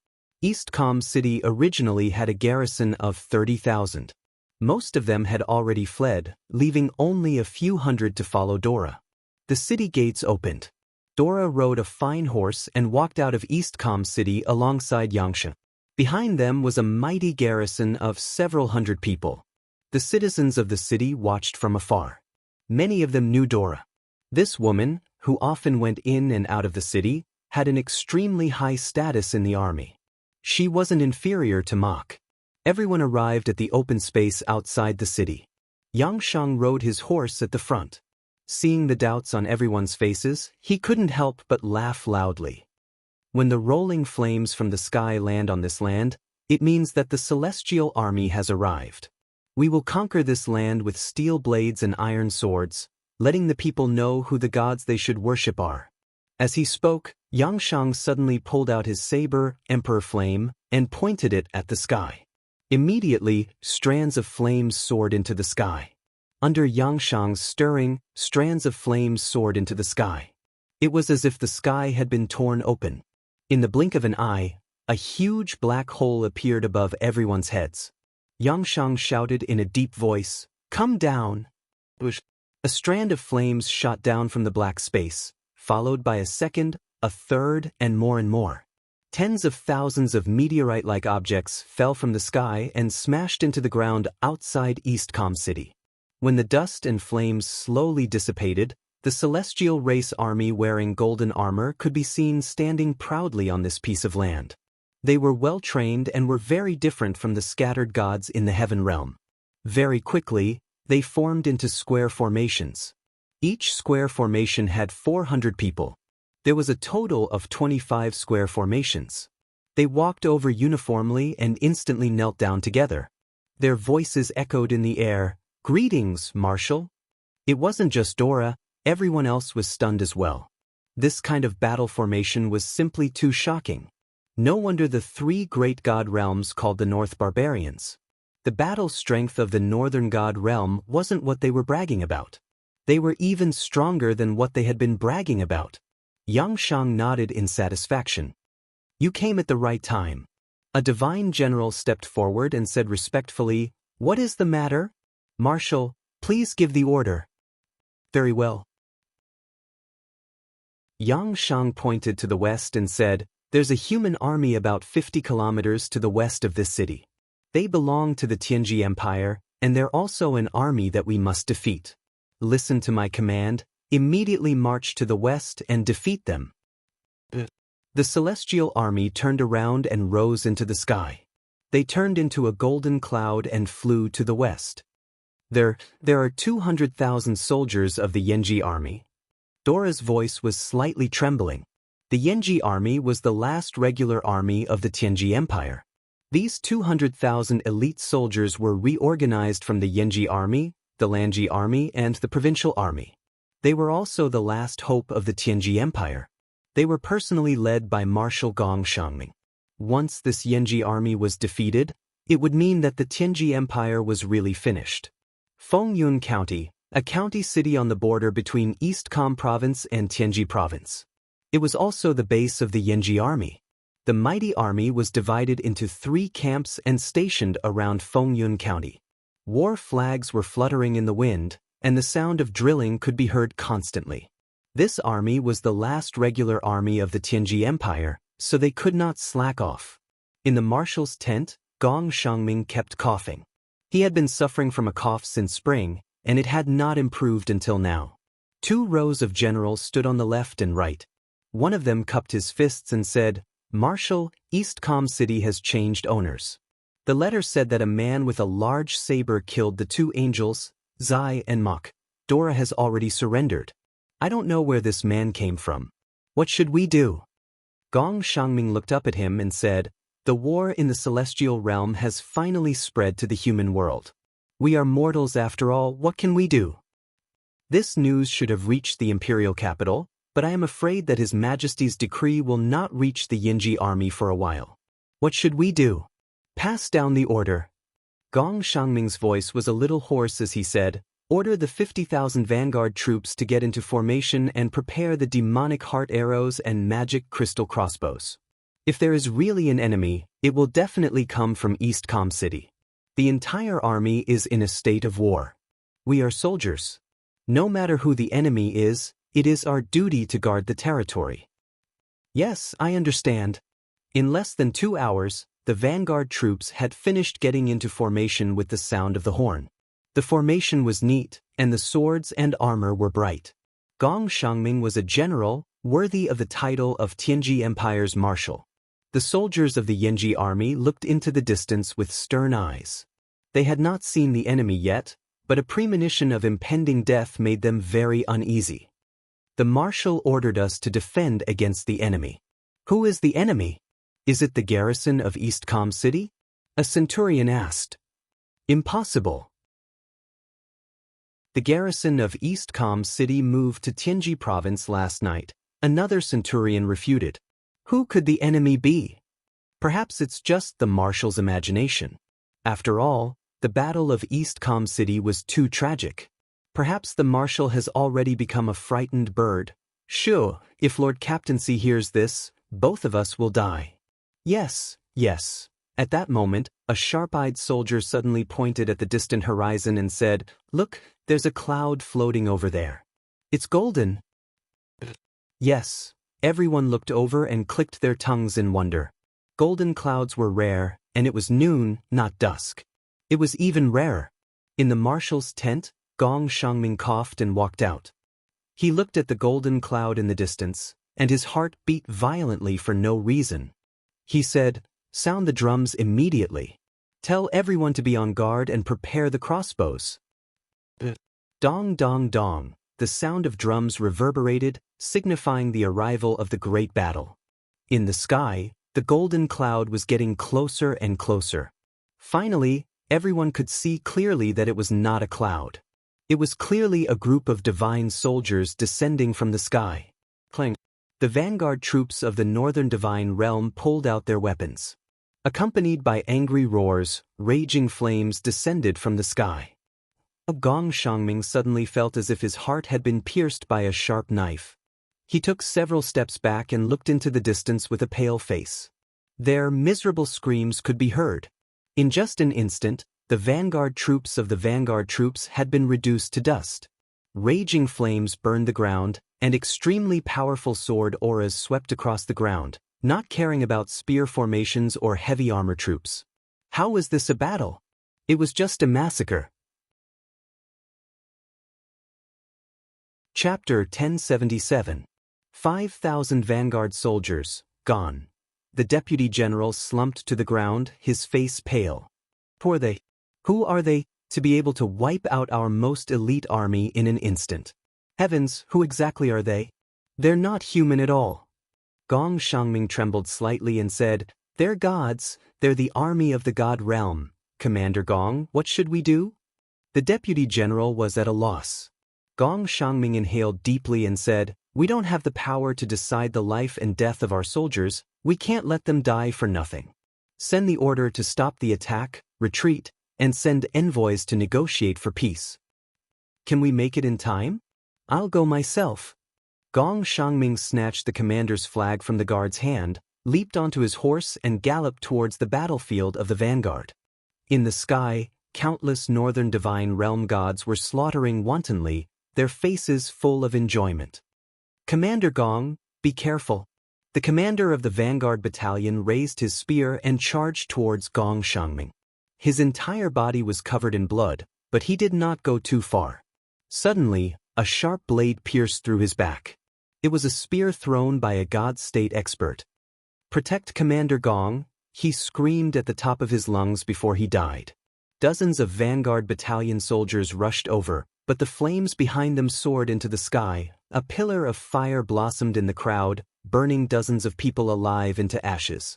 East Com City originally had a garrison of 30,000. Most of them had already fled, leaving only a few hundred to follow Dora. The city gates opened. Dora rode a fine horse and walked out of East Com City alongside Xianxia. Behind them was a mighty garrison of several hundred people. The citizens of the city watched from afar. Many of them knew Dora. This woman, who often went in and out of the city, had an extremely high status in the army. She wasn't inferior to Mok. Everyone arrived at the open space outside the city. Xianxia rode his horse at the front. Seeing the doubts on everyone's faces, he couldn't help but laugh loudly. When the rolling flames from the sky land on this land, it means that the celestial army has arrived. We will conquer this land with steel blades and iron swords, letting the people know who the gods they should worship are. As he spoke, Xianxia suddenly pulled out his saber, Emperor Flame, and pointed it at the sky. Immediately, strands of flames soared into the sky. Under Xianxia's stirring, strands of flames soared into the sky. It was as if the sky had been torn open. In the blink of an eye, a huge black hole appeared above everyone's heads. Xianxia shouted in a deep voice, "Come down!" A strand of flames shot down from the black space, followed by a second, a third, and more. Tens of thousands of meteorite-like objects fell from the sky and smashed into the ground outside Eastcom City. When the dust and flames slowly dissipated, the celestial race army wearing golden armor could be seen standing proudly on this piece of land. They were well-trained and were very different from the scattered gods in the heaven realm. Very quickly, they formed into square formations. Each square formation had 400 people. There was a total of 25 square formations. They walked over uniformly and instantly knelt down together. Their voices echoed in the air, "Greetings, Marshal." It wasn't just Dora, everyone else was stunned as well. This kind of battle formation was simply too shocking. No wonder the three great god realms called the North Barbarians. The battle strength of the Northern god realm wasn't what they were bragging about. They were even stronger than what they had been bragging about. Xianxia nodded in satisfaction. "You came at the right time." A divine general stepped forward and said respectfully, "What is the matter? Marshal, please give the order." "Very well." Xianxia pointed to the west and said, "There's a human army about 50 kilometers to the west of this city. They belong to the Tianji Empire, and they're also an army that we must defeat. Listen to my command, immediately march to the west and defeat them." The celestial army turned around and rose into the sky. They turned into a golden cloud and flew to the west. There are 200,000 soldiers of the Yenji army. Dora's voice was slightly trembling. The Yenji army was the last regular army of the Tianji Empire. These 200,000 elite soldiers were reorganized from the Yenji army, the Lanji army, and the provincial army. They were also the last hope of the Tianji Empire. They were personally led by Marshal Gong Xiangming. Once this Yenji army was defeated, it would mean that the Tianji Empire was really finished. Fengyun County, a county city on the border between Eastcom Province and Tianji Province. It was also the base of the Yenji army. The mighty army was divided into 3 camps and stationed around Fengyun County. War flags were fluttering in the wind, and the sound of drilling could be heard constantly. This army was the last regular army of the Tianji Empire, so they could not slack off. In the marshal's tent, Gong Xiangming kept coughing. He had been suffering from a cough since spring, and it had not improved until now. 2 rows of generals stood on the left and right. One of them cupped his fists and said, "Marshal, Eastcom City has changed owners." The letter said that a man with a large saber killed the 2 angels, Zai and Mok. Dora has already surrendered. I don't know where this man came from. What should we do? Gong Xiangming looked up at him and said, "The war in the celestial realm has finally spread to the human world. We are mortals after all, what can we do?" This news should have reached the imperial capital, but I am afraid that His Majesty's decree will not reach the Yenji army for a while. What should we do? Pass down the order. Gong Xiangming's voice was a little hoarse as he said, "Order the 50,000 vanguard troops to get into formation and prepare the demonic heart arrows and magic crystal crossbows. If there is really an enemy, it will definitely come from Eastcom City. The entire army is in a state of war. We are soldiers. No matter who the enemy is, it is our duty to guard the territory." "Yes, I understand." In less than 2 hours, the vanguard troops had finished getting into formation with the sound of the horn. The formation was neat, and the swords and armor were bright. Gong Xiangming was a general, worthy of the title of Tianji Empire's marshal. The soldiers of the Yenji army looked into the distance with stern eyes. They had not seen the enemy yet, but a premonition of impending death made them very uneasy. "The marshal ordered us to defend against the enemy." "Who is the enemy? Is it the garrison of Eastcom City?" a centurion asked. "Impossible. The garrison of East Com City moved to Tianji province last night, another centurion refuted. Who could the enemy be? Perhaps it's just the marshal's imagination. After all, the Battle of East Com City was too tragic. Perhaps the marshal has already become a frightened bird. Sure, if Lord Captaincy hears this, both of us will die. Yes, yes. At that moment, a sharp-eyed soldier suddenly pointed at the distant horizon and said, "Look, there's a cloud floating over there. It's golden." Yes, everyone looked over and clicked their tongues in wonder. Golden clouds were rare, and it was noon, not dusk. It was even rarer. In the marshal's tent, Gong Xiangming coughed and walked out. He looked at the golden cloud in the distance, and his heart beat violently for no reason. He said, "Sound the drums immediately. Tell everyone to be on guard and prepare the crossbows." Dong dong dong, the sound of drums reverberated, signifying the arrival of the great battle. In the sky, the golden cloud was getting closer and closer. Finally, everyone could see clearly that it was not a cloud. It was clearly a group of divine soldiers descending from the sky. Clang. The vanguard troops of the northern divine realm pulled out their weapons. Accompanied by angry roars, raging flames descended from the sky. Gong Xiangming suddenly felt as if his heart had been pierced by a sharp knife. He took several steps back and looked into the distance with a pale face. Their miserable screams could be heard. In just an instant, the vanguard troops of the vanguard troops had been reduced to dust. Raging flames burned the ground, and extremely powerful sword auras swept across the ground, not caring about spear formations or heavy armor troops. How was this a battle? It was just a massacre. Chapter 1077. 5,000 vanguard soldiers, gone. The deputy general slumped to the ground, his face pale. Who are they? Who are they, to be able to wipe out our most elite army in an instant? Heavens, who exactly are they? They're not human at all. Gong Xiangming trembled slightly and said, "They're gods, they're the army of the god realm. Commander Gong, what should we do?" The deputy general was at a loss. Gong Xiangming inhaled deeply and said, "We don't have the power to decide the life and death of our soldiers. We can't let them die for nothing. Send the order to stop the attack, retreat, and send envoys to negotiate for peace." "Can we make it in time? I'll go myself." Gong Xiangming snatched the commander's flag from the guard's hand, leaped onto his horse and galloped towards the battlefield of the vanguard. In the sky, countless northern divine realm gods were slaughtering wantonly, their faces full of enjoyment. "Commander Gong, be careful." The commander of the vanguard battalion raised his spear and charged towards Gong Xiangming. His entire body was covered in blood, but he did not go too far. Suddenly, a sharp blade pierced through his back. It was a spear thrown by a god state expert. "Protect Commander Gong," he screamed at the top of his lungs before he died. Dozens of vanguard battalion soldiers rushed over, but the flames behind them soared into the sky. A pillar of fire blossomed in the crowd, burning dozens of people alive into ashes.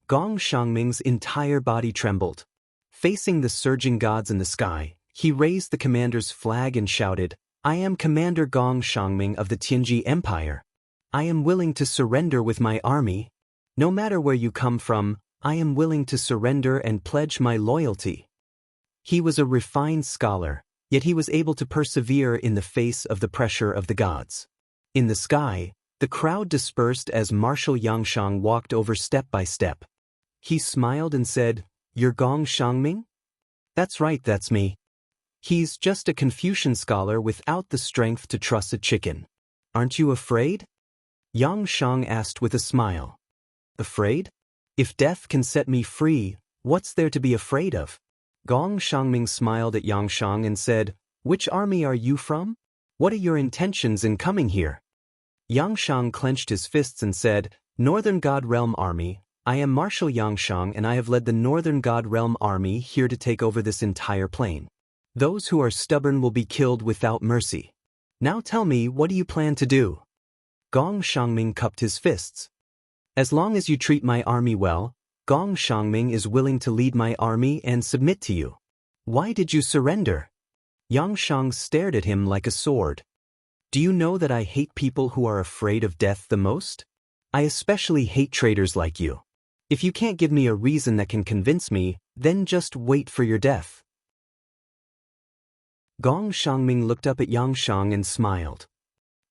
Gong Xiangming's entire body trembled. Facing the surging gods in the sky, he raised the commander's flag and shouted, "I am Commander Gong Xiangming of the Tianji Empire. I am willing to surrender with my army. No matter where you come from, I am willing to surrender and pledge my loyalty." He was a refined scholar, yet he was able to persevere in the face of the pressure of the gods. In the sky, the crowd dispersed as Marshal Yangshang walked over step by step. He smiled and said, "You're Gong Xiangming?" "That's right, that's me." "He's just a Confucian scholar without the strength to truss a chicken. Aren't you afraid?" Yangshang asked with a smile. "Afraid? If death can set me free, what's there to be afraid of?" Gong Xiangming smiled at Yangshang and said, "Which army are you from? What are your intentions in coming here?" Yangshang clenched his fists and said, "Northern God Realm Army, I am Marshal Yangshang and I have led the Northern God Realm Army here to take over this entire plain. Those who are stubborn will be killed without mercy. Now tell me, what do you plan to do?" Gong Xiangming cupped his fists. "As long as you treat my army well, Gong Xiangming is willing to lead my army and submit to you. Why did you surrender?" Xianxia stared at him like a sword. Do you know that I hate people who are afraid of death the most? I especially hate traitors like you. If you can't give me a reason that can convince me, then just wait for your death. Gong Xiangming looked up at Xianxia and smiled.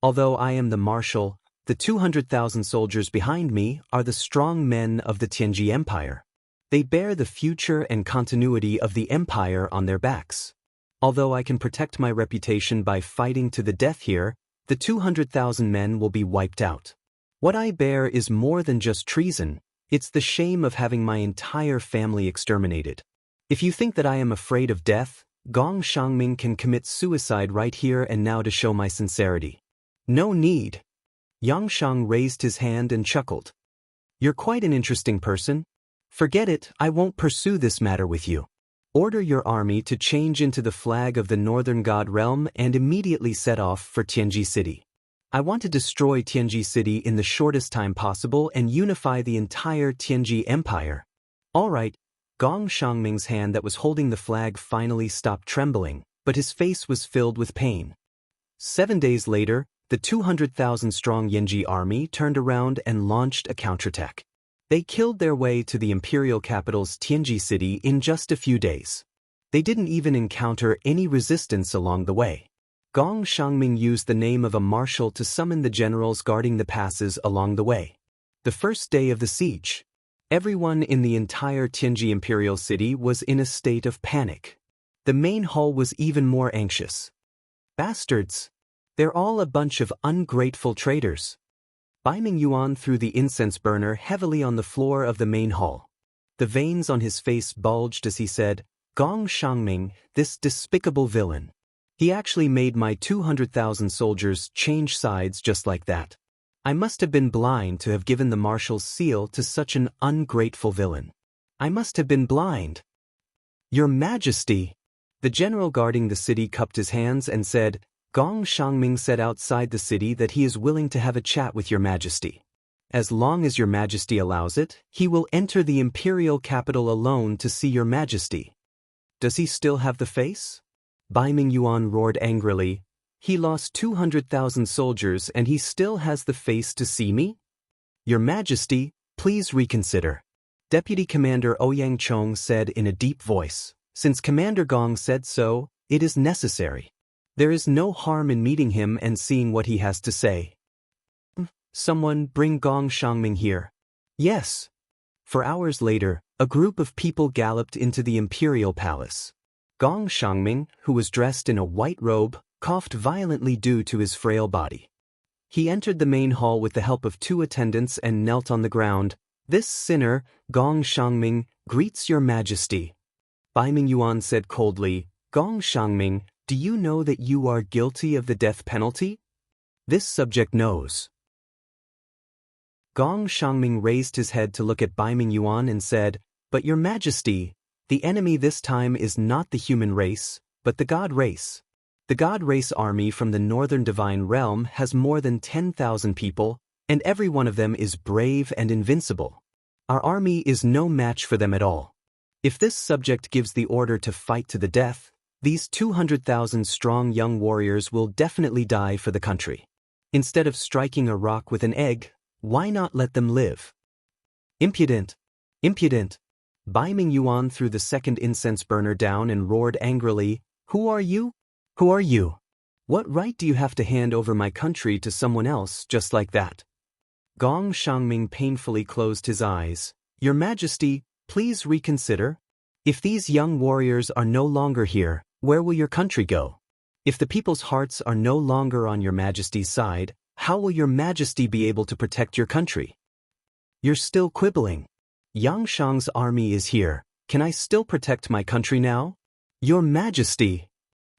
Although I am the marshal, the 200,000 soldiers behind me are the strong men of the Tianji Empire. They bear the future and continuity of the empire on their backs. Although I can protect my reputation by fighting to the death here, the 200,000 men will be wiped out. What I bear is more than just treason, it's the shame of having my entire family exterminated. If you think that I am afraid of death, Gong Xiangming can commit suicide right here and now to show my sincerity. No need. Xianxia raised his hand and chuckled. You're quite an interesting person. Forget it, I won't pursue this matter with you. Order your army to change into the flag of the Northern God Realm and immediately set off for Tianji City. I want to destroy Tianji City in the shortest time possible and unify the entire Tianji Empire. All right. Gong Xiangming's hand that was holding the flag finally stopped trembling, but his face was filled with pain. 7 days later, the 200,000-strong Yanji army turned around and launched a counterattack. They killed their way to the imperial capital's Tianji City in just a few days. They didn't even encounter any resistance along the way. Gong Xiangming used the name of a marshal to summon the generals guarding the passes along the way. The first day of the siege, everyone in the entire Tianji imperial city was in a state of panic. The main hall was even more anxious. Bastards! They're all a bunch of ungrateful traitors. Bai Mingyuan threw the incense burner heavily on the floor of the main hall. The veins on his face bulged as he said, Gong Xiangming, this despicable villain. He actually made my 200,000 soldiers change sides just like that. I must have been blind to have given the marshal's seal to such an ungrateful villain. I must have been blind. Your Majesty! The general guarding the city cupped his hands and said, Gong Xiangming said outside the city that he is willing to have a chat with your Majesty. As long as your Majesty allows it, he will enter the imperial capital alone to see your Majesty. Does he still have the face? Bai Mingyuan roared angrily. He lost 200,000 soldiers and he still has the face to see me? Your Majesty, please reconsider. Deputy Commander Ouyang Chong said in a deep voice. Since Commander Gong said so, it is necessary. There is no harm in meeting him and seeing what he has to say. Someone bring Gong Xiangming here. Yes. For hours later, a group of people galloped into the imperial palace. Gong Xiangming, who was dressed in a white robe, coughed violently due to his frail body. He entered the main hall with the help of 2 attendants and knelt on the ground. This sinner, Gong Xiangming, greets your Majesty. Bai Mingyuan said coldly, Gong Xiangming, do you know that you are guilty of the death penalty? This subject knows. Gong Xiangming raised his head to look at Bai Mingyuan and said, But your Majesty, the enemy this time is not the human race, but the God race. The God race army from the Northern Divine Realm has more than 10,000 people, and every one of them is brave and invincible. Our army is no match for them at all. If this subject gives the order to fight to the death, these 200,000 strong young warriors will definitely die for the country. Instead of striking a rock with an egg, why not let them live? Impudent! Impudent! Bai Mingyuan threw the second incense burner down and roared angrily, Who are you? Who are you? What right do you have to hand over my country to someone else just like that? Gong Xiangming painfully closed his eyes. Your Majesty, please reconsider. If these young warriors are no longer here, where will your country go? If the people's hearts are no longer on your Majesty's side, how will your Majesty be able to protect your country? You're still quibbling. Xianxia's army is here. Can I still protect my country now? Your Majesty!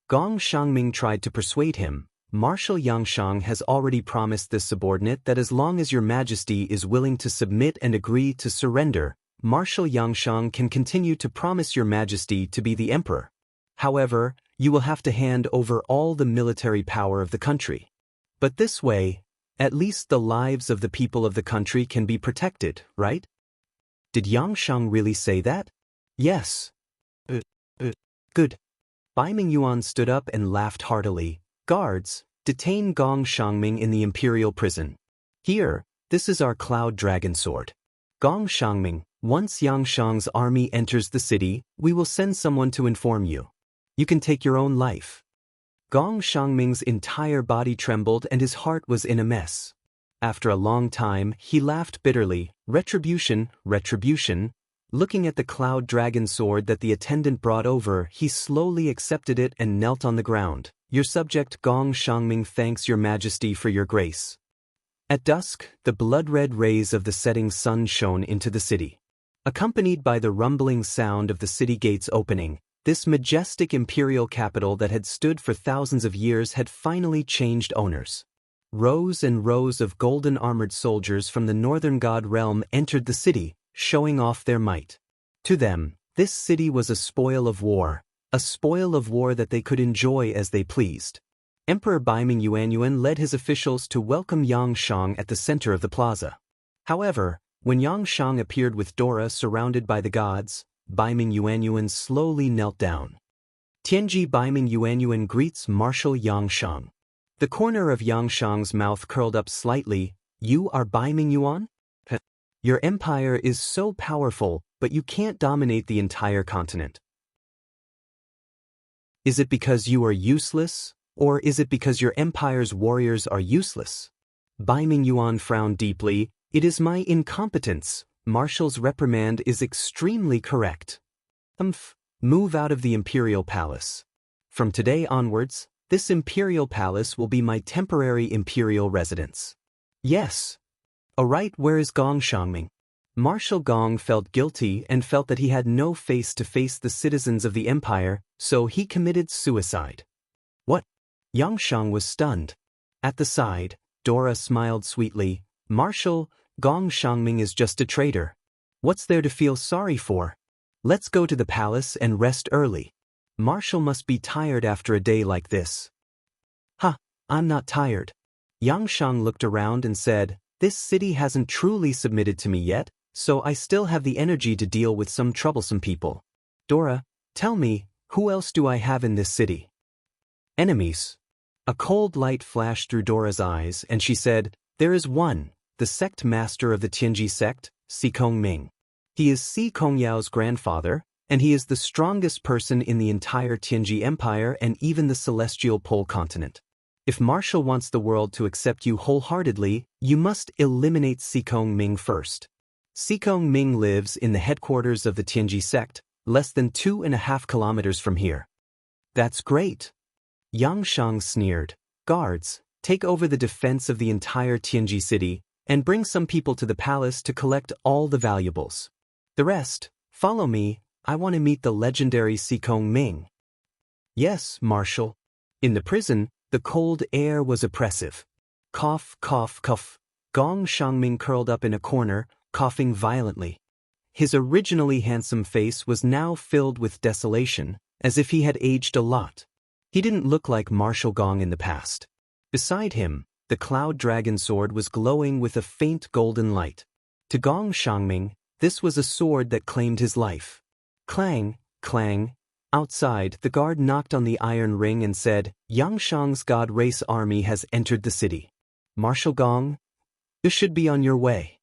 Gong Xiangming tried to persuade him. Marshal Xianxia has already promised this subordinate that as long as your Majesty is willing to submit and agree to surrender, Marshal Xianxia can continue to promise your Majesty to be the emperor. However, you will have to hand over all the military power of the country. But this way, at least the lives of the people of the country can be protected, right? Did Xianxia really say that? Yes. Good. Bai Mingyuan stood up and laughed heartily. Guards, detain Gong Shangming in the imperial prison. Here, this is our cloud dragon sword. Gong Shangming, once Xianxia's army enters the city, we will send someone to inform you. You can take your own life. Gong Shangming's entire body trembled and his heart was in a mess. After a long time, he laughed bitterly. Retribution, retribution. Looking at the cloud dragon sword that the attendant brought over, he slowly accepted it and knelt on the ground. Your subject Gong Shangming thanks your majesty for your grace. At dusk, the blood-red rays of the setting sun shone into the city. Accompanied by the rumbling sound of the city gates opening, this majestic imperial capital that had stood for thousands of years had finally changed owners. Rows and rows of golden-armored soldiers from the northern god realm entered the city, showing off their might. To them, this city was a spoil of war that they could enjoy as they pleased. Emperor Bai Mingyuan led his officials to welcome Yang Shang at the center of the plaza. However, when Yang Shang appeared with Dora surrounded by the gods, Bai Mingyuan slowly knelt down. Tianji Bai Mingyuan greets Marshal Yang Shang. The corner of Yang Shang's mouth curled up slightly. You are Bai Mingyuan? Your empire is so powerful, but you can't dominate the entire continent. Is it because you are useless, or is it because your empire's warriors are useless? Bai Mingyuan frowned deeply. It is my incompetence. Marshal's reprimand is extremely correct. Move out of the imperial palace. From today onwards, this imperial palace will be my temporary imperial residence. Yes. Alright, where is Gong Shangming? Marshal Gong felt guilty and felt that he had no face to face the citizens of the empire, so he committed suicide. What? Yang Shang was stunned. At the side, Dora smiled sweetly. Marshal, Gong Shangming is just a traitor. What's there to feel sorry for? Let's go to the palace and rest early. Marshal must be tired after a day like this. I'm not tired. Yang Shang looked around and said, this city hasn't truly submitted to me yet, so I still have the energy to deal with some troublesome people. Dora, tell me, who else do I have in this city? Enemies. A cold light flashed through Dora's eyes and she said, there is one, the sect master of the Tianji sect, Si Kongming. He is Si Kongyao's grandfather, and he is the strongest person in the entire Tianji Empire and even the celestial pole continent. If Marshal wants the world to accept you wholeheartedly, you must eliminate Si Kongming first. Si Kongming lives in the headquarters of the Tianji sect, less than 2.5 kilometers from here. That's great. Yang Shang sneered. Guards, take over the defense of the entire Tianji city, and bring some people to the palace to collect all the valuables. The rest, follow me, I want to meet the legendary Si Kongming. Yes, Marshal. In the prison, the cold air was oppressive. Cough, cough, cough. Gong Shangming curled up in a corner, coughing violently. His originally handsome face was now filled with desolation, as if he had aged a lot. He didn't look like Marshal Gong in the past. Beside him, the cloud dragon sword was glowing with a faint golden light. To Gong Shangming, this was a sword that claimed his life. Clang, clang. Outside, the guard knocked on the iron ring and said, Yang Shang's god race army has entered the city. Marshal Gong, you should be on your way.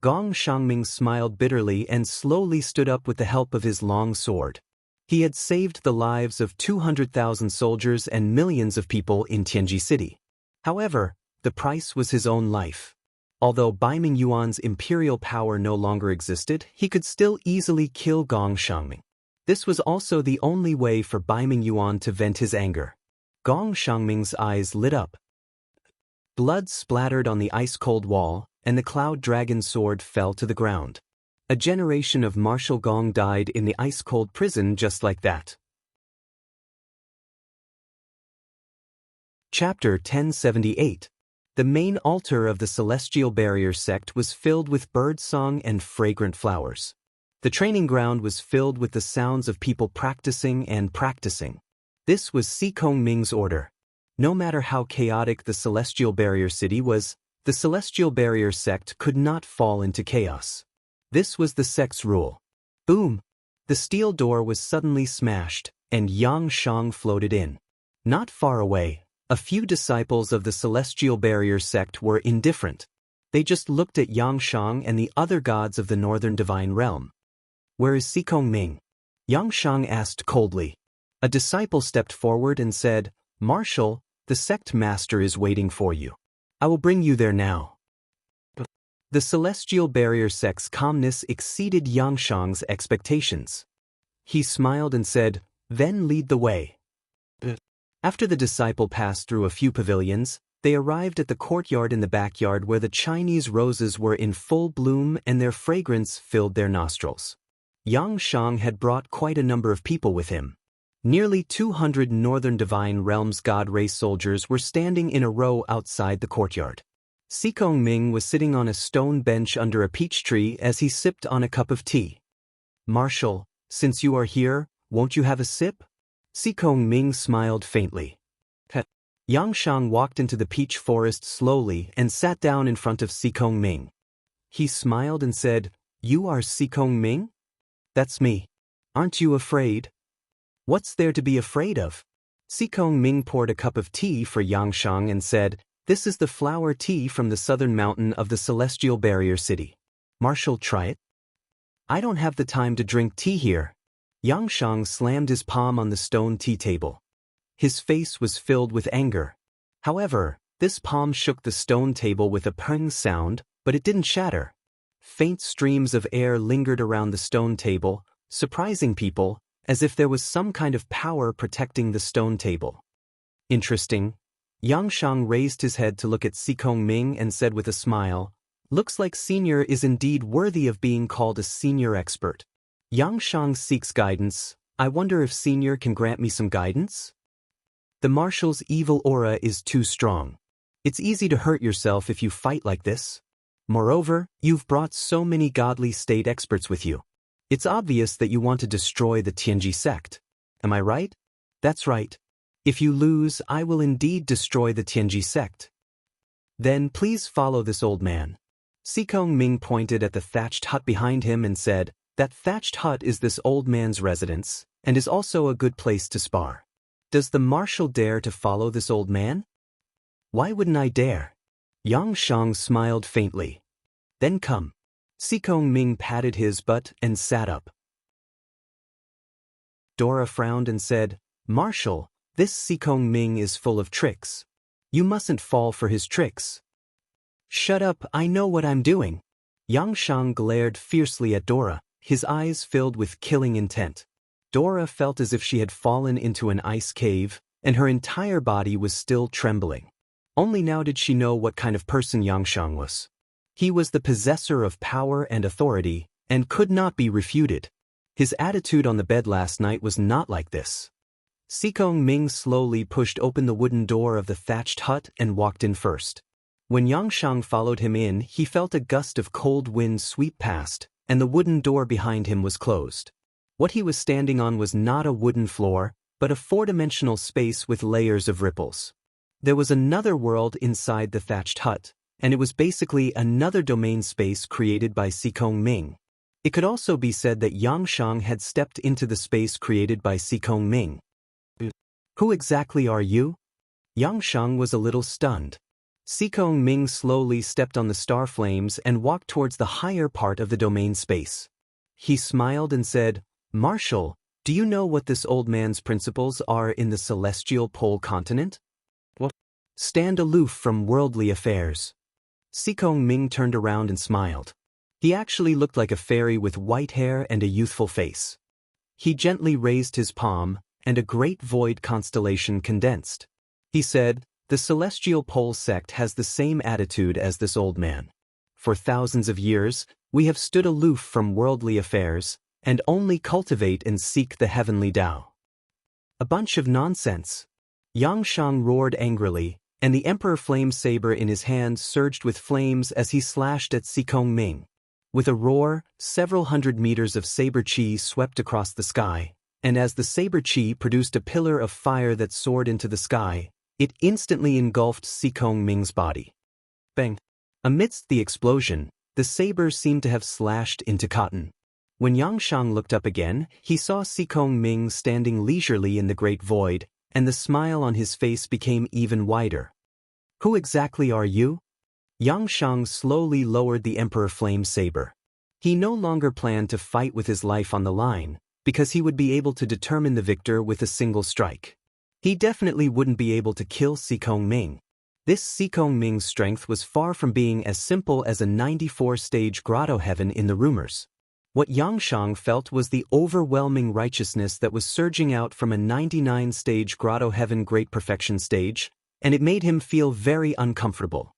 Gong Shangming smiled bitterly and slowly stood up with the help of his long sword. He had saved the lives of 200,000 soldiers and millions of people in Tianji City. However, the price was his own life. Although Bai Mingyuan's imperial power no longer existed, he could still easily kill Gong Shangming. This was also the only way for Bai Mingyuan to vent his anger. Gong Shangming's eyes lit up. Blood splattered on the ice-cold wall, and the cloud dragon sword fell to the ground. A generation of Marshal Gong died in the ice-cold prison just like that. Chapter 1078. The main altar of the Celestial Barrier sect was filled with birdsong and fragrant flowers. The training ground was filled with the sounds of people practicing and practicing. This was Si Kongming's order. No matter how chaotic the Celestial Barrier City was, the Celestial Barrier sect could not fall into chaos. This was the sect's rule. Boom! The steel door was suddenly smashed, and Xianxia floated in. Not far away, a few disciples of the Celestial Barrier sect were indifferent. They just looked at Xianxia and the other gods of the Northern Divine Realm. "Where is Ming?" Xianxia asked coldly. A disciple stepped forward and said, "Marshal, the sect master is waiting for you. I will bring you there now." The Celestial Barrier sect's calmness exceeded Xianxia's expectations. He smiled and said, "Then lead the way." After the disciple passed through a few pavilions, they arrived at the courtyard in the backyard where the Chinese roses were in full bloom and their fragrance filled their nostrils. Xianxia had brought quite a number of people with him. Nearly 200 Northern Divine Realms God race soldiers were standing in a row outside the courtyard. Ming was sitting on a stone bench under a peach tree as he sipped on a cup of tea. "Marshal, since you are here, won't you have a sip?" Ming smiled faintly. Xianxia walked into the peach forest slowly and sat down in front of Ming. He smiled and said, "You are Ming?" "That's me. Aren't you afraid?" "What's there to be afraid of?" Ming poured a cup of tea for Xianxia and said, "This is the flower tea from the southern mountain of the Celestial Barrier City. Marshal, try it." "I don't have the time to drink tea here." Xianxia slammed his palm on the stone tea table. His face was filled with anger. However, this palm shook the stone table with a pung sound, but it didn't shatter. Faint streams of air lingered around the stone table, surprising people, as if there was some kind of power protecting the stone table. "Interesting." Xianxia raised his head to look at Ming and said with a smile, "Looks like Senior is indeed worthy of being called a senior expert. Xianxia seeks guidance. I wonder if Senior can grant me some guidance?" "The Marshal's evil aura is too strong. It's easy to hurt yourself if you fight like this. Moreover, you've brought so many godly state experts with you. It's obvious that you want to destroy the Tianji sect. Am I right?" "That's right. If you lose, I will indeed destroy the Tianji sect." "Then please follow this old man." Ming pointed at the thatched hut behind him and said, "That thatched hut is this old man's residence, and is also a good place to spar. Does the Marshal dare to follow this old man?" "Why wouldn't I dare?" Xianxia smiled faintly. "Then come." Ming patted his butt and sat up. Dora frowned and said, "Marshal, this Ming is full of tricks. You mustn't fall for his tricks." "Shut up, I know what I'm doing." Xianxia glared fiercely at Dora, his eyes filled with killing intent. Dora felt as if she had fallen into an ice cave, and her entire body was still trembling. Only now did she know what kind of person Xianxia was. He was the possessor of power and authority, and could not be refuted. His attitude on the bed last night was not like this. Ming slowly pushed open the wooden door of the thatched hut and walked in first. When Xianxia followed him in, he felt a gust of cold wind sweep past, and the wooden door behind him was closed. What he was standing on was not a wooden floor, but a four-dimensional space with layers of ripples. There was another world inside the thatched hut, and it was basically another domain space created by Ming. It could also be said that Xianxia had stepped into the space created by Ming. "Who exactly are you?" Xianxia was a little stunned. Ming slowly stepped on the star flames and walked towards the higher part of the domain space. He smiled and said, "Marshal, do you know what this old man's principles are in the celestial pole continent?" "What?" "Stand aloof from worldly affairs." Ming turned around and smiled. He actually looked like a fairy with white hair and a youthful face. He gently raised his palm, and a great void constellation condensed. He said, "The Celestial Pole sect has the same attitude as this old man. For thousands of years, we have stood aloof from worldly affairs, and only cultivate and seek the heavenly Tao." "A bunch of nonsense." Xianxia roared angrily, and the Emperor Flame Saber in his hand surged with flames as he slashed at Ming. With a roar, several hundred meters of saber chi swept across the sky, and as the saber chi produced a pillar of fire that soared into the sky, it instantly engulfed Ming's body. Bang! Amidst the explosion, the saber seemed to have slashed into cotton. When Yangshang looked up again, he saw Sikong Ming standing leisurely in the great void, and the smile on his face became even wider. Who exactly are you? Yangshang slowly lowered the Emperor Flame Saber. He no longer planned to fight with his life on the line, because he would be able to determine the victor with a single strike. He definitely wouldn't be able to kill Sikong Ming. This Sikong Ming's strength was far from being as simple as a 94-stage grotto heaven in the rumors. What Yangshang felt was the overwhelming righteousness that was surging out from a 99-stage grotto heaven great perfection stage, and it made him feel very uncomfortable.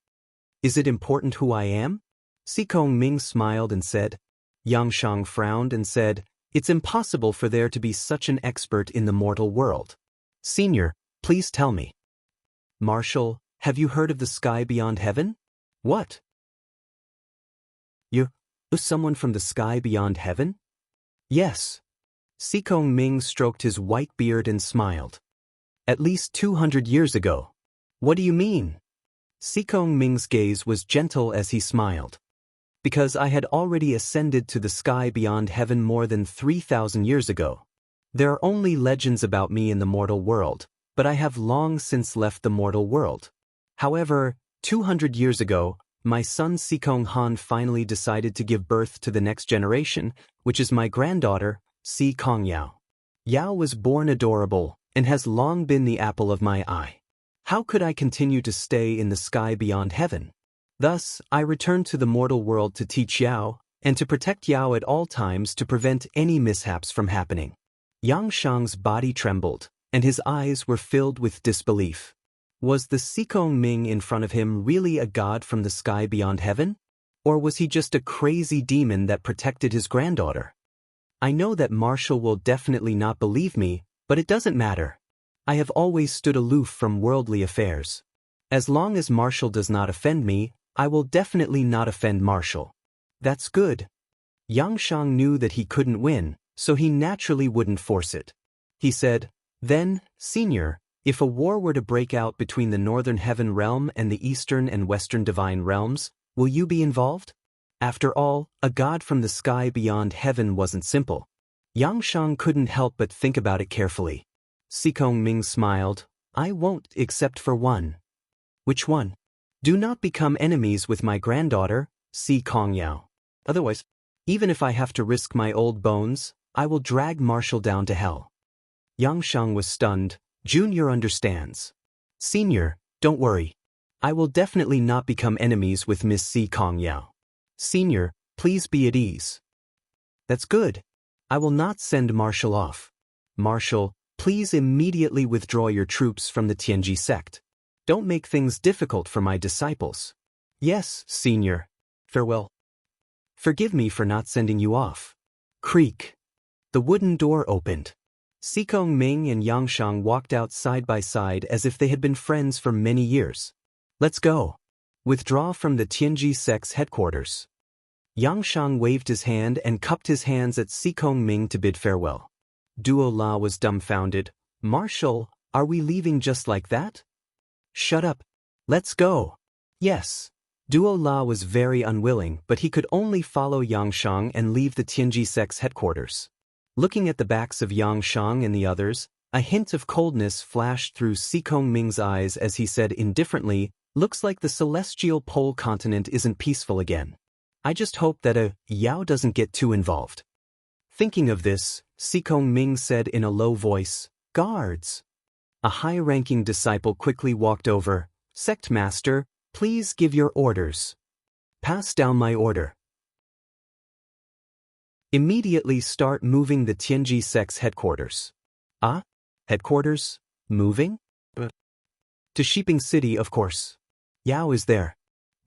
Is it important who I am? Sikong Ming smiled and said. Yangshang frowned and said, it's impossible for there to be such an expert in the mortal world. Senior, please tell me. Marshal, have you heard of the sky beyond heaven? What? You? Someone from the sky beyond heaven? Yes. Sikong Ming stroked his white beard and smiled. At least 200 years ago. What do you mean? Sikong Ming's gaze was gentle as he smiled. Because I had already ascended to the sky beyond heaven more than 3,000 years ago. There are only legends about me in the mortal world, but I have long since left the mortal world. However, 200 years ago, my son Sikong Han finally decided to give birth to the next generation, which is my granddaughter, Sikong Yao. Yao was born adorable and has long been the apple of my eye. How could I continue to stay in the sky beyond heaven? Thus, I returned to the mortal world to teach Yao, and to protect Yao at all times to prevent any mishaps from happening. Yangshang's body trembled, and his eyes were filled with disbelief. Was the Sikong Ming in front of him really a god from the sky beyond heaven? Or was he just a crazy demon that protected his granddaughter? I know that Marshal will definitely not believe me, but it doesn't matter. I have always stood aloof from worldly affairs. As long as Marshal does not offend me, I will definitely not offend Marshal. That's good. Yangshang knew that he couldn't win, so he naturally wouldn't force it. He said, then, Senior, if a war were to break out between the Northern Heaven Realm and the Eastern and Western Divine Realms, will you be involved? After all, a god from the sky beyond heaven wasn't simple. Yangshang couldn't help but think about it carefully. Sikong Ming smiled. I won't except for one. Which one? Do not become enemies with my granddaughter, Sikong Yao. Otherwise, even if I have to risk my old bones, I will drag Marshal down to hell. Yangshang was stunned. Junior understands. Senior, don't worry. I will definitely not become enemies with Miss Sikong Yao. Senior, please be at ease. That's good. I will not send Marshal off. Marshal, please immediately withdraw your troops from the Tianji sect. Don't make things difficult for my disciples. Yes, Senior. Farewell. Forgive me for not sending you off. Creak. The wooden door opened. Sikong Ming and Yangshang walked out side by side as if they had been friends for many years. Let's go. Withdraw from the Tianji sect's headquarters. Yangshang waved his hand and cupped his hands at Sikong Ming to bid farewell. Duo La was dumbfounded. Marshal, are we leaving just like that? Shut up. Let's go. Yes. Duo La was very unwilling, but he could only follow Yangshang and leave the Tianji sect's headquarters. Looking at the backs of Yangshang and the others, a hint of coldness flashed through Sikong Ming's eyes as he said indifferently, looks like the celestial pole continent isn't peaceful again. I just hope that Yao doesn't get too involved. Thinking of this, Sikong Ming said in a low voice, Guards. A high-ranking disciple quickly walked over. Sect Master, please give your orders. Pass down my order. Immediately start moving the Tianji sect's headquarters. Ah? Headquarters? Moving? To Shiping City, of course. Yao is there.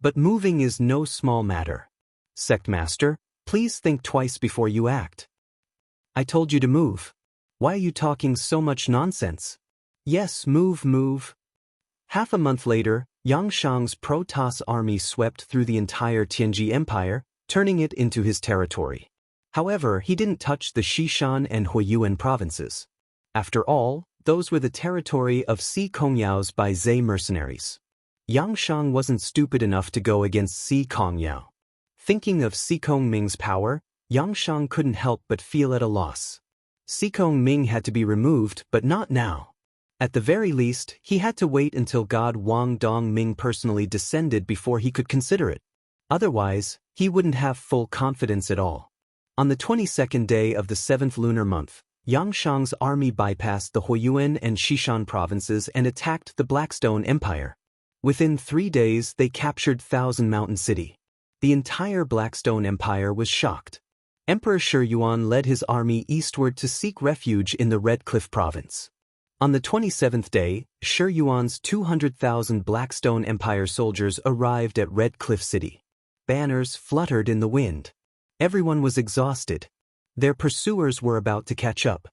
But moving is no small matter. Sect Master, please think twice before you act. I told you to move. Why are you talking so much nonsense? Yes, move. Half a month later, Yangshang's Protoss army swept through the entire Tianji Empire, turning it into his territory. However, he didn't touch the Xishan and Huiyuan provinces. After all, those were the territory of Sikong Yao's Baizhe mercenaries. Yangshang wasn't stupid enough to go against Sikong Yao. Thinking of Sikong Ming's power, Xianxia couldn't help but feel at a loss. Sikong Ming had to be removed, but not now. At the very least, he had to wait until God Wang Dong Ming personally descended before he could consider it. Otherwise, he wouldn't have full confidence at all. On the 22nd day of the 7th lunar month, Yangshang's army bypassed the Huiyuan and Xishan provinces and attacked the Blackstone Empire. Within 3 days, they captured Thousand Mountain City. The entire Blackstone Empire was shocked. Emperor Shi Yuan led his army eastward to seek refuge in the Red Cliff province. On the 27th day, Shi Yuan's 200,000 Blackstone Empire soldiers arrived at Red Cliff City. Banners fluttered in the wind. Everyone was exhausted. Their pursuers were about to catch up.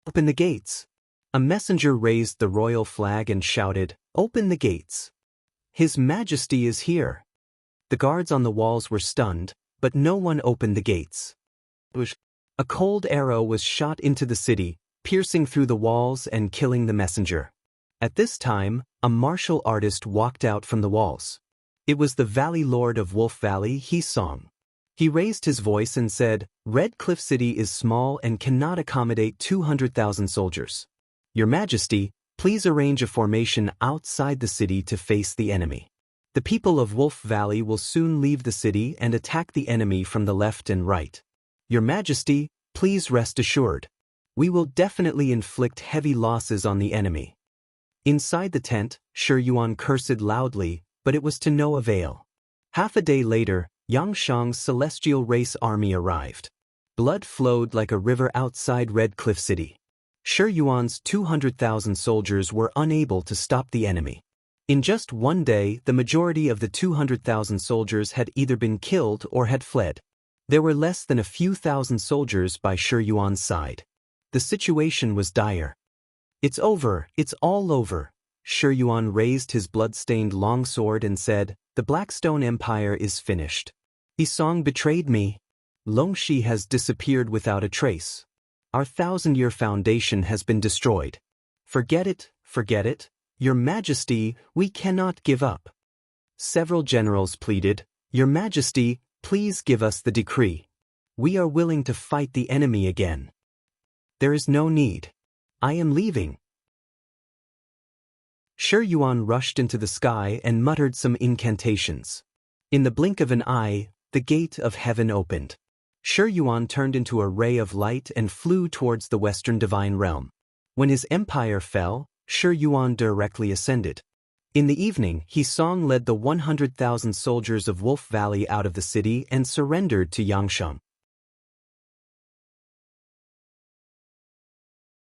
"Open the gates!" A messenger raised the royal flag and shouted, "Open the gates! His Majesty is here!" The guards on the walls were stunned, but no one opened the gates. A cold arrow was shot into the city, piercing through the walls and killing the messenger. At this time, a martial artist walked out from the walls. It was the Valley Lord of Wolf Valley, Song. He raised his voice and said, "Red Cliff City is small and cannot accommodate 200,000 soldiers. Your Majesty, please arrange a formation outside the city to face the enemy. The people of Wolf Valley will soon leave the city and attack the enemy from the left and right. Your Majesty, please rest assured. We will definitely inflict heavy losses on the enemy." Inside the tent, Shi Yuan cursed loudly, but it was to no avail. Half a day later, Yangshang's celestial race army arrived. Blood flowed like a river outside Red Cliff City. Shi Yuan's 200,000 soldiers were unable to stop the enemy. In just one day, the majority of the 200,000 soldiers had either been killed or had fled. There were less than a few thousand soldiers by Shi Yuan's side. The situation was dire. "It's over, it's all over." Shi Yuan raised his blood-stained longsword and said, "The Blackstone Empire is finished. Song betrayed me. Longxi has disappeared without a trace. Our 1,000-year foundation has been destroyed. Forget it, Your Majesty, we cannot give up." Several generals pleaded, "Your Majesty, please give us the decree. We are willing to fight the enemy again." "There is no need. I am leaving." Shi Yuan rushed into the sky and muttered some incantations. In the blink of an eye, the gate of heaven opened. Shi Yuan turned into a ray of light and flew towards the western divine realm. When his empire fell, Shi Yuan directly ascended. In the evening, Song led the 100,000 soldiers of Wolf Valley out of the city and surrendered to Yangshang.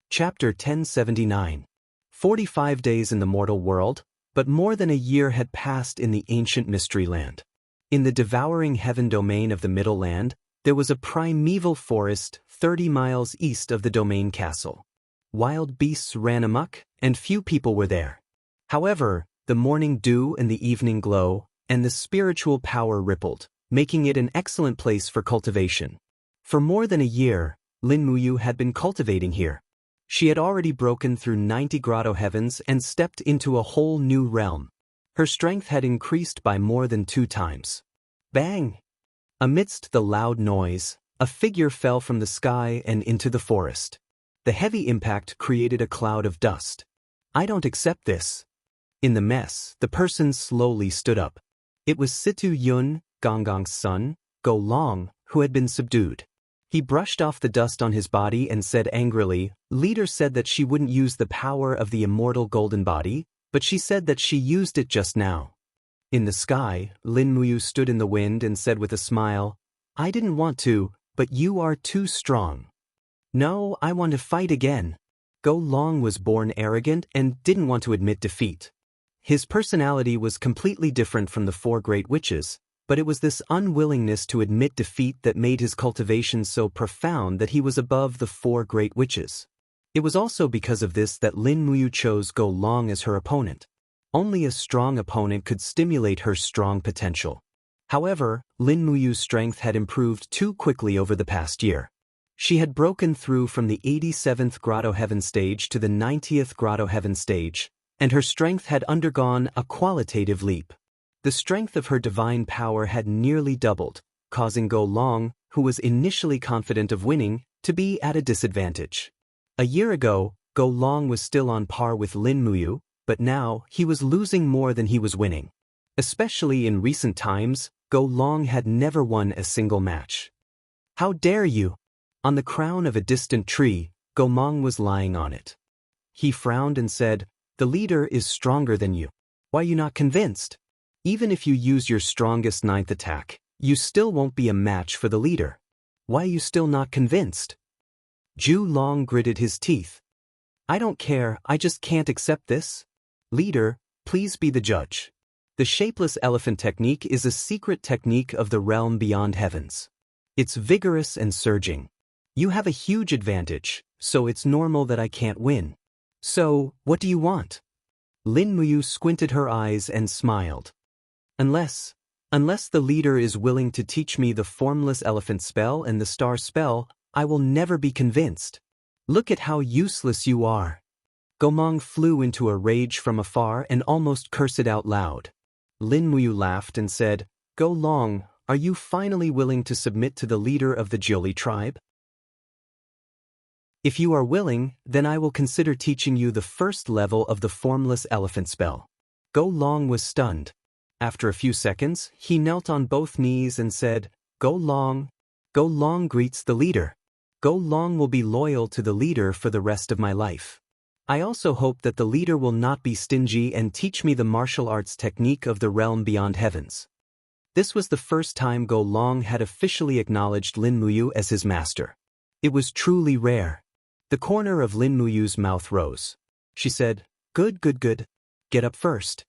Chapter 1079. 45 days in the mortal world, but more than a year had passed in the ancient mystery land. In the devouring heaven domain of the Middle Land, there was a primeval forest 30 miles east of the domain castle. Wild beasts ran amok, and few people were there. However, the morning dew and the evening glow, and the spiritual power rippled, making it an excellent place for cultivation. For more than a year, Lin Muyu had been cultivating here. She had already broken through 90 grotto heavens and stepped into a whole new realm. Her strength had increased by more than 2 times. Bang! Amidst the loud noise, a figure fell from the sky and into the forest. The heavy impact created a cloud of dust. "I don't accept this." In the mess, the person slowly stood up. It was Situ Yun, Gonggong's son, Go Long, who had been subdued. He brushed off the dust on his body and said angrily, "Leader said that she wouldn't use the power of the immortal golden body, but she said that she used it just now." In the sky, Lin Muyu stood in the wind and said with a smile, "I didn't want to, but you are too strong." "No, I want to fight again." Go Long was born arrogant and didn't want to admit defeat. His personality was completely different from the 4 great witches, but it was this unwillingness to admit defeat that made his cultivation so profound that he was above the 4 great witches. It was also because of this that Lin Muyu chose Go Long as her opponent. Only a strong opponent could stimulate her strong potential. However, Lin Muyu's strength had improved too quickly over the past year. She had broken through from the 87th Grotto Heaven stage to the 90th Grotto Heaven stage, and her strength had undergone a qualitative leap. The strength of her divine power had nearly doubled, causing Go Long, who was initially confident of winning, to be at a disadvantage. A year ago, Go Long was still on par with Lin Muyu, but now he was losing more than he was winning. Especially in recent times, Go Long had never won a single match. "How dare you!" On the crown of a distant tree, Go Mong was lying on it. He frowned and said, "The leader is stronger than you. Why are you not convinced? Even if you use your strongest ninth attack, you still won't be a match for the leader. Why are you still not convinced?" Zhu Long gritted his teeth. "I don't care, I just can't accept this. Leader, please be the judge. The shapeless elephant technique is a secret technique of the realm beyond heavens. It's vigorous and surging. You have a huge advantage, so it's normal that I can't win. So, what do you want?" Lin Muyu squinted her eyes and smiled. Unless the leader is willing to teach me the formless elephant spell and the star spell, I will never be convinced. Look at how useless you are." Gomong flew into a rage from afar and almost cursed out loud. Lin Muyu laughed and said, "Go Long, are you finally willing to submit to the leader of the Jiuli tribe? If you are willing, then I will consider teaching you the first level of the formless elephant spell." Go Long was stunned. After a few seconds, he knelt on both knees and said, Go Long greets the leader. Go Long will be loyal to the leader for the rest of my life. I also hope that the leader will not be stingy and teach me the martial arts technique of the realm beyond heavens." This was the first time Go Long had officially acknowledged Lin Muyu as his master. It was truly rare. The corner of Lin Muyu's mouth rose. She said, Good. Get up first."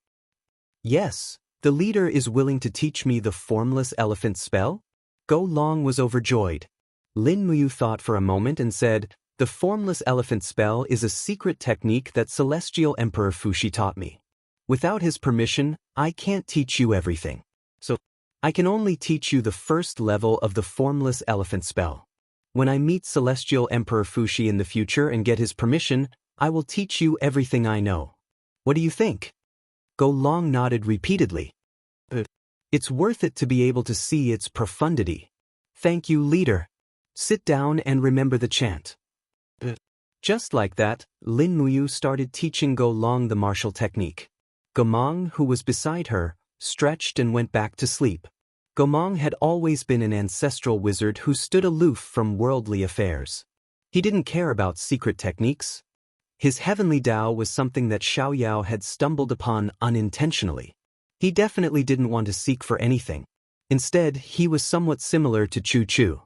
"Yes, the leader is willing to teach me the formless elephant spell?" Go Long was overjoyed. Lin Muyu thought for a moment and said, "The formless elephant spell is a secret technique that Celestial Emperor Fuxi taught me. Without his permission, I can't teach you everything. So, I can only teach you the first level of the formless elephant spell. When I meet Celestial Emperor Fuxi in the future and get his permission, I will teach you everything I know. What do you think?" Go Long nodded repeatedly. It's worth it to be able to see its profundity. Thank you, leader. Sit down and remember the chant." Just like that, Lin Muyu started teaching Go Long the martial technique. Gomong, who was beside her, stretched and went back to sleep. Gomong had always been an ancestral wizard who stood aloof from worldly affairs. He didn't care about secret techniques. His heavenly Tao was something that Xiaoyao had stumbled upon unintentionally. He definitely didn't want to seek for anything. Instead, he was somewhat similar to Chu Chu.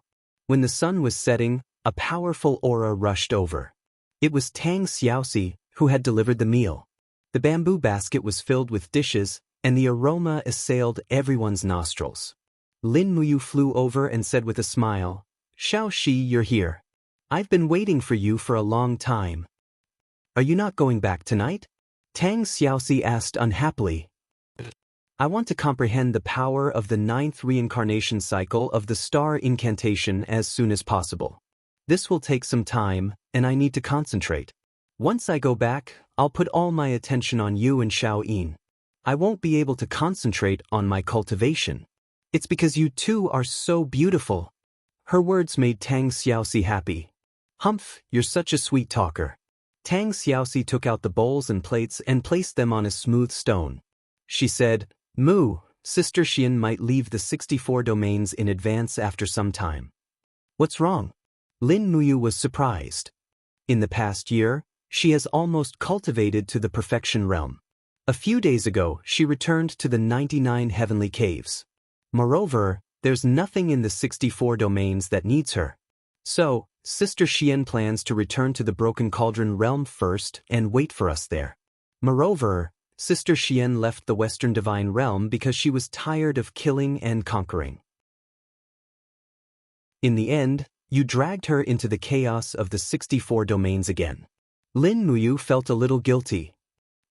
When the sun was setting, a powerful aura rushed over. It was Tang Xiaoxi who had delivered the meal. The bamboo basket was filled with dishes, and the aroma assailed everyone's nostrils. Lin Muyu flew over and said with a smile, "Xiaoxi, you're here. I've been waiting for you for a long time. Are you not going back tonight?" Tang Xiaoxi asked unhappily. "I want to comprehend the power of the 9th reincarnation cycle of the star incantation as soon as possible. This will take some time, and I need to concentrate. Once I go back, I'll put all my attention on you and Xiao Yin. I won't be able to concentrate on my cultivation. It's because you two are so beautiful." Her words made Tang Xiaoxi happy. "Humph, you're such a sweet talker." Tang Xiaoxi took out the bowls and plates and placed them on a smooth stone. She said, "Mu, Sister Xian might leave the 64 domains in advance after some time." "What's wrong?" Lin Muyu was surprised. In the past year, she has almost cultivated to the perfection realm. A few days ago, she returned to the 99 heavenly caves. Moreover, there's nothing in the 64 domains that needs her. So, Sister Xian plans to return to the Broken Cauldron realm first and wait for us there. Moreover, Sister Xian left the Western Divine Realm because she was tired of killing and conquering. In the end, you dragged her into the chaos of the 64 domains again. Lin Muyu felt a little guilty.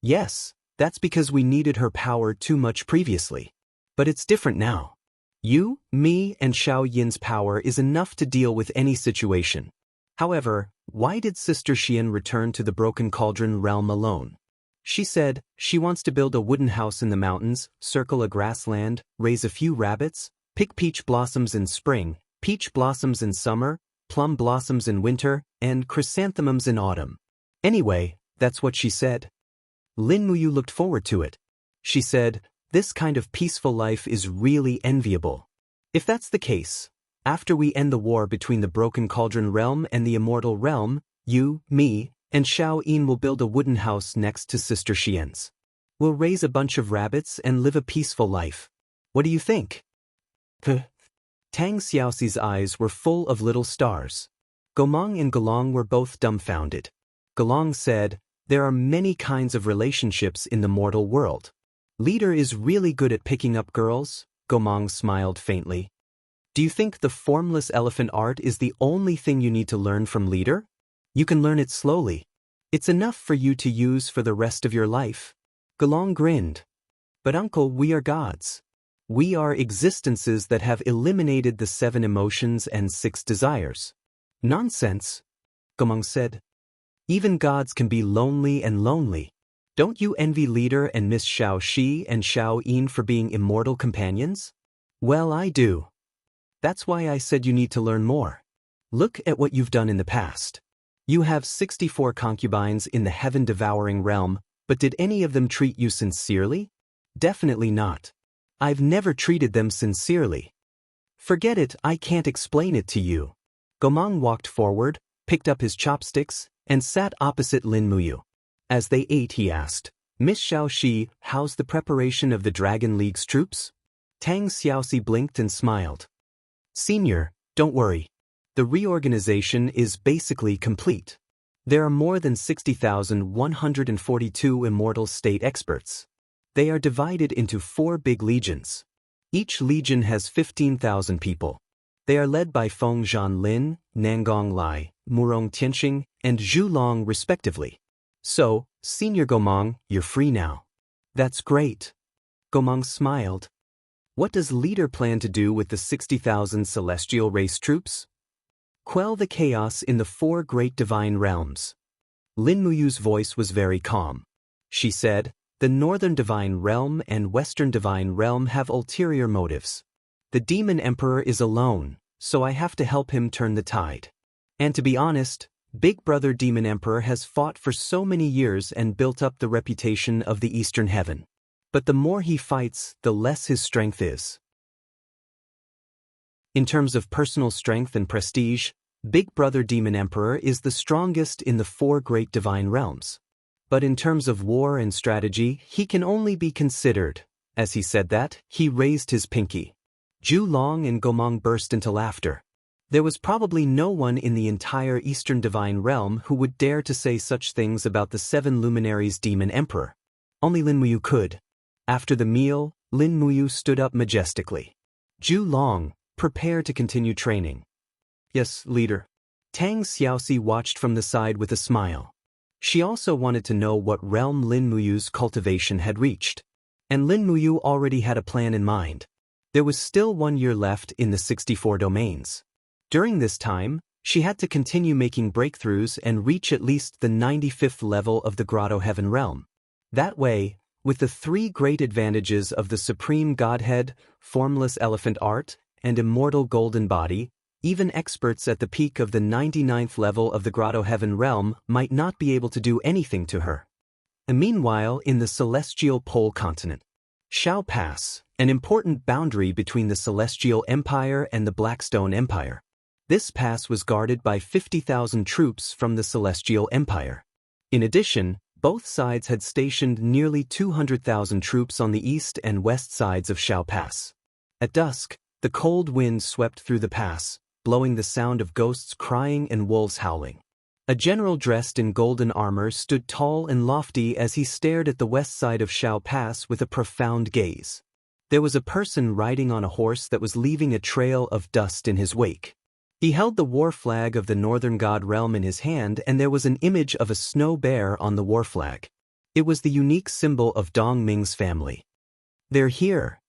Yes, that's because we needed her power too much previously. But it's different now. You, me, and Xiao Yin's power is enough to deal with any situation. However, why did Sister Xian return to the Broken Cauldron realm alone? She said she wants to build a wooden house in the mountains, circle a grassland, raise a few rabbits, pick peach blossoms in spring, peach blossoms in summer, plum blossoms in winter, and chrysanthemums in autumn. Anyway, that's what she said. Lin Muyu looked forward to it. She said, "This kind of peaceful life is really enviable. If that's the case, after we end the war between the Broken Cauldron Realm and the Immortal Realm, you, me, and Xiao Yin will build a wooden house next to Sister Xian's. We'll raise a bunch of rabbits and live a peaceful life. What do you think?" Tang Xiaoxi's eyes were full of little stars. Gomang and Gelong were both dumbfounded. Gelong said, "There are many kinds of relationships in the mortal world. Leader is really good at picking up girls." Gomang smiled faintly. "Do you think the formless elephant art is the only thing you need to learn from Leader? You can learn it slowly. It's enough for you to use for the rest of your life." Gelong grinned. "But uncle, we are gods. We are existences that have eliminated the 7 emotions and 6 desires." "Nonsense," Gomang said. "Even gods can be lonely and lonely. Don't you envy Leader and Miss Xiao Shi and Xiao Yin for being immortal companions?" "Well, I do. That's why I said you need to learn more. Look at what you've done in the past. You have 64 concubines in the heaven-devouring realm, but did any of them treat you sincerely? Definitely not. I've never treated them sincerely." "Forget it, I can't explain it to you." Gomang walked forward, picked up his chopsticks, and sat opposite Lin Muyu. As they ate, he asked, "Miss Xiaoxi, how's the preparation of the Dragon League's troops?" Tang Xiaoxi blinked and smiled. "Senior, don't worry. The reorganization is basically complete. There are more than 60,142 immortal state experts. They are divided into 4 big legions. Each legion has 15,000 people. They are led by Feng Zhanlin, Nangong Lai, Murong Tianxing, and Zhu Long respectively. So, Senior Gomang, you're free now." "That's great." Gomang smiled. "What does Leader plan to do with the 60,000 celestial race troops?" "Quell the chaos in the 4 great divine realms." Lin Muyu's voice was very calm. She said, "The Northern Divine Realm and Western Divine Realm have ulterior motives. The Demon Emperor is alone, so I have to help him turn the tide. And to be honest, Big Brother Demon Emperor has fought for so many years and built up the reputation of the Eastern Heaven. But the more he fights, the less his strength is. In terms of personal strength and prestige, Big Brother Demon Emperor is the strongest in the 4 great divine realms. But in terms of war and strategy, he can only be considered." As he said that, he raised his pinky. Zhu Long and Gomang burst into laughter. There was probably no one in the entire Eastern Divine Realm who would dare to say such things about the 7 luminaries Demon Emperor. Only Lin Muyu could. After the meal, Lin Muyu stood up majestically. "Zhu Long, prepare to continue training." "Yes, Leader." Tang Xiaoxi watched from the side with a smile. She also wanted to know what realm Lin Muyu's cultivation had reached. And Lin Muyu already had a plan in mind. There was still 1 year left in the 64 domains. During this time, she had to continue making breakthroughs and reach at least the 95th level of the Grotto Heaven realm. That way, with the 3 great advantages of the Supreme Godhead, Formless Elephant Art, and Immortal Golden Body, even experts at the peak of the 99th level of the Grotto Heaven realm might not be able to do anything to her. And meanwhile, in the Celestial Pole Continent, Xiao Pass, an important boundary between the Celestial Empire and the Blackstone Empire. This pass was guarded by 50,000 troops from the Celestial Empire. In addition, both sides had stationed nearly 200,000 troops on the east and west sides of Xiao Pass. At dusk, the cold wind swept through the pass, blowing the sound of ghosts crying and wolves howling. A general dressed in golden armor stood tall and lofty as he stared at the west side of Xiao Pass with a profound gaze. There was a person riding on a horse that was leaving a trail of dust in his wake. He held the war flag of the Northern God Realm in his hand, and there was an image of a snow bear on the war flag. It was the unique symbol of Dong Ming's family. "They're here,"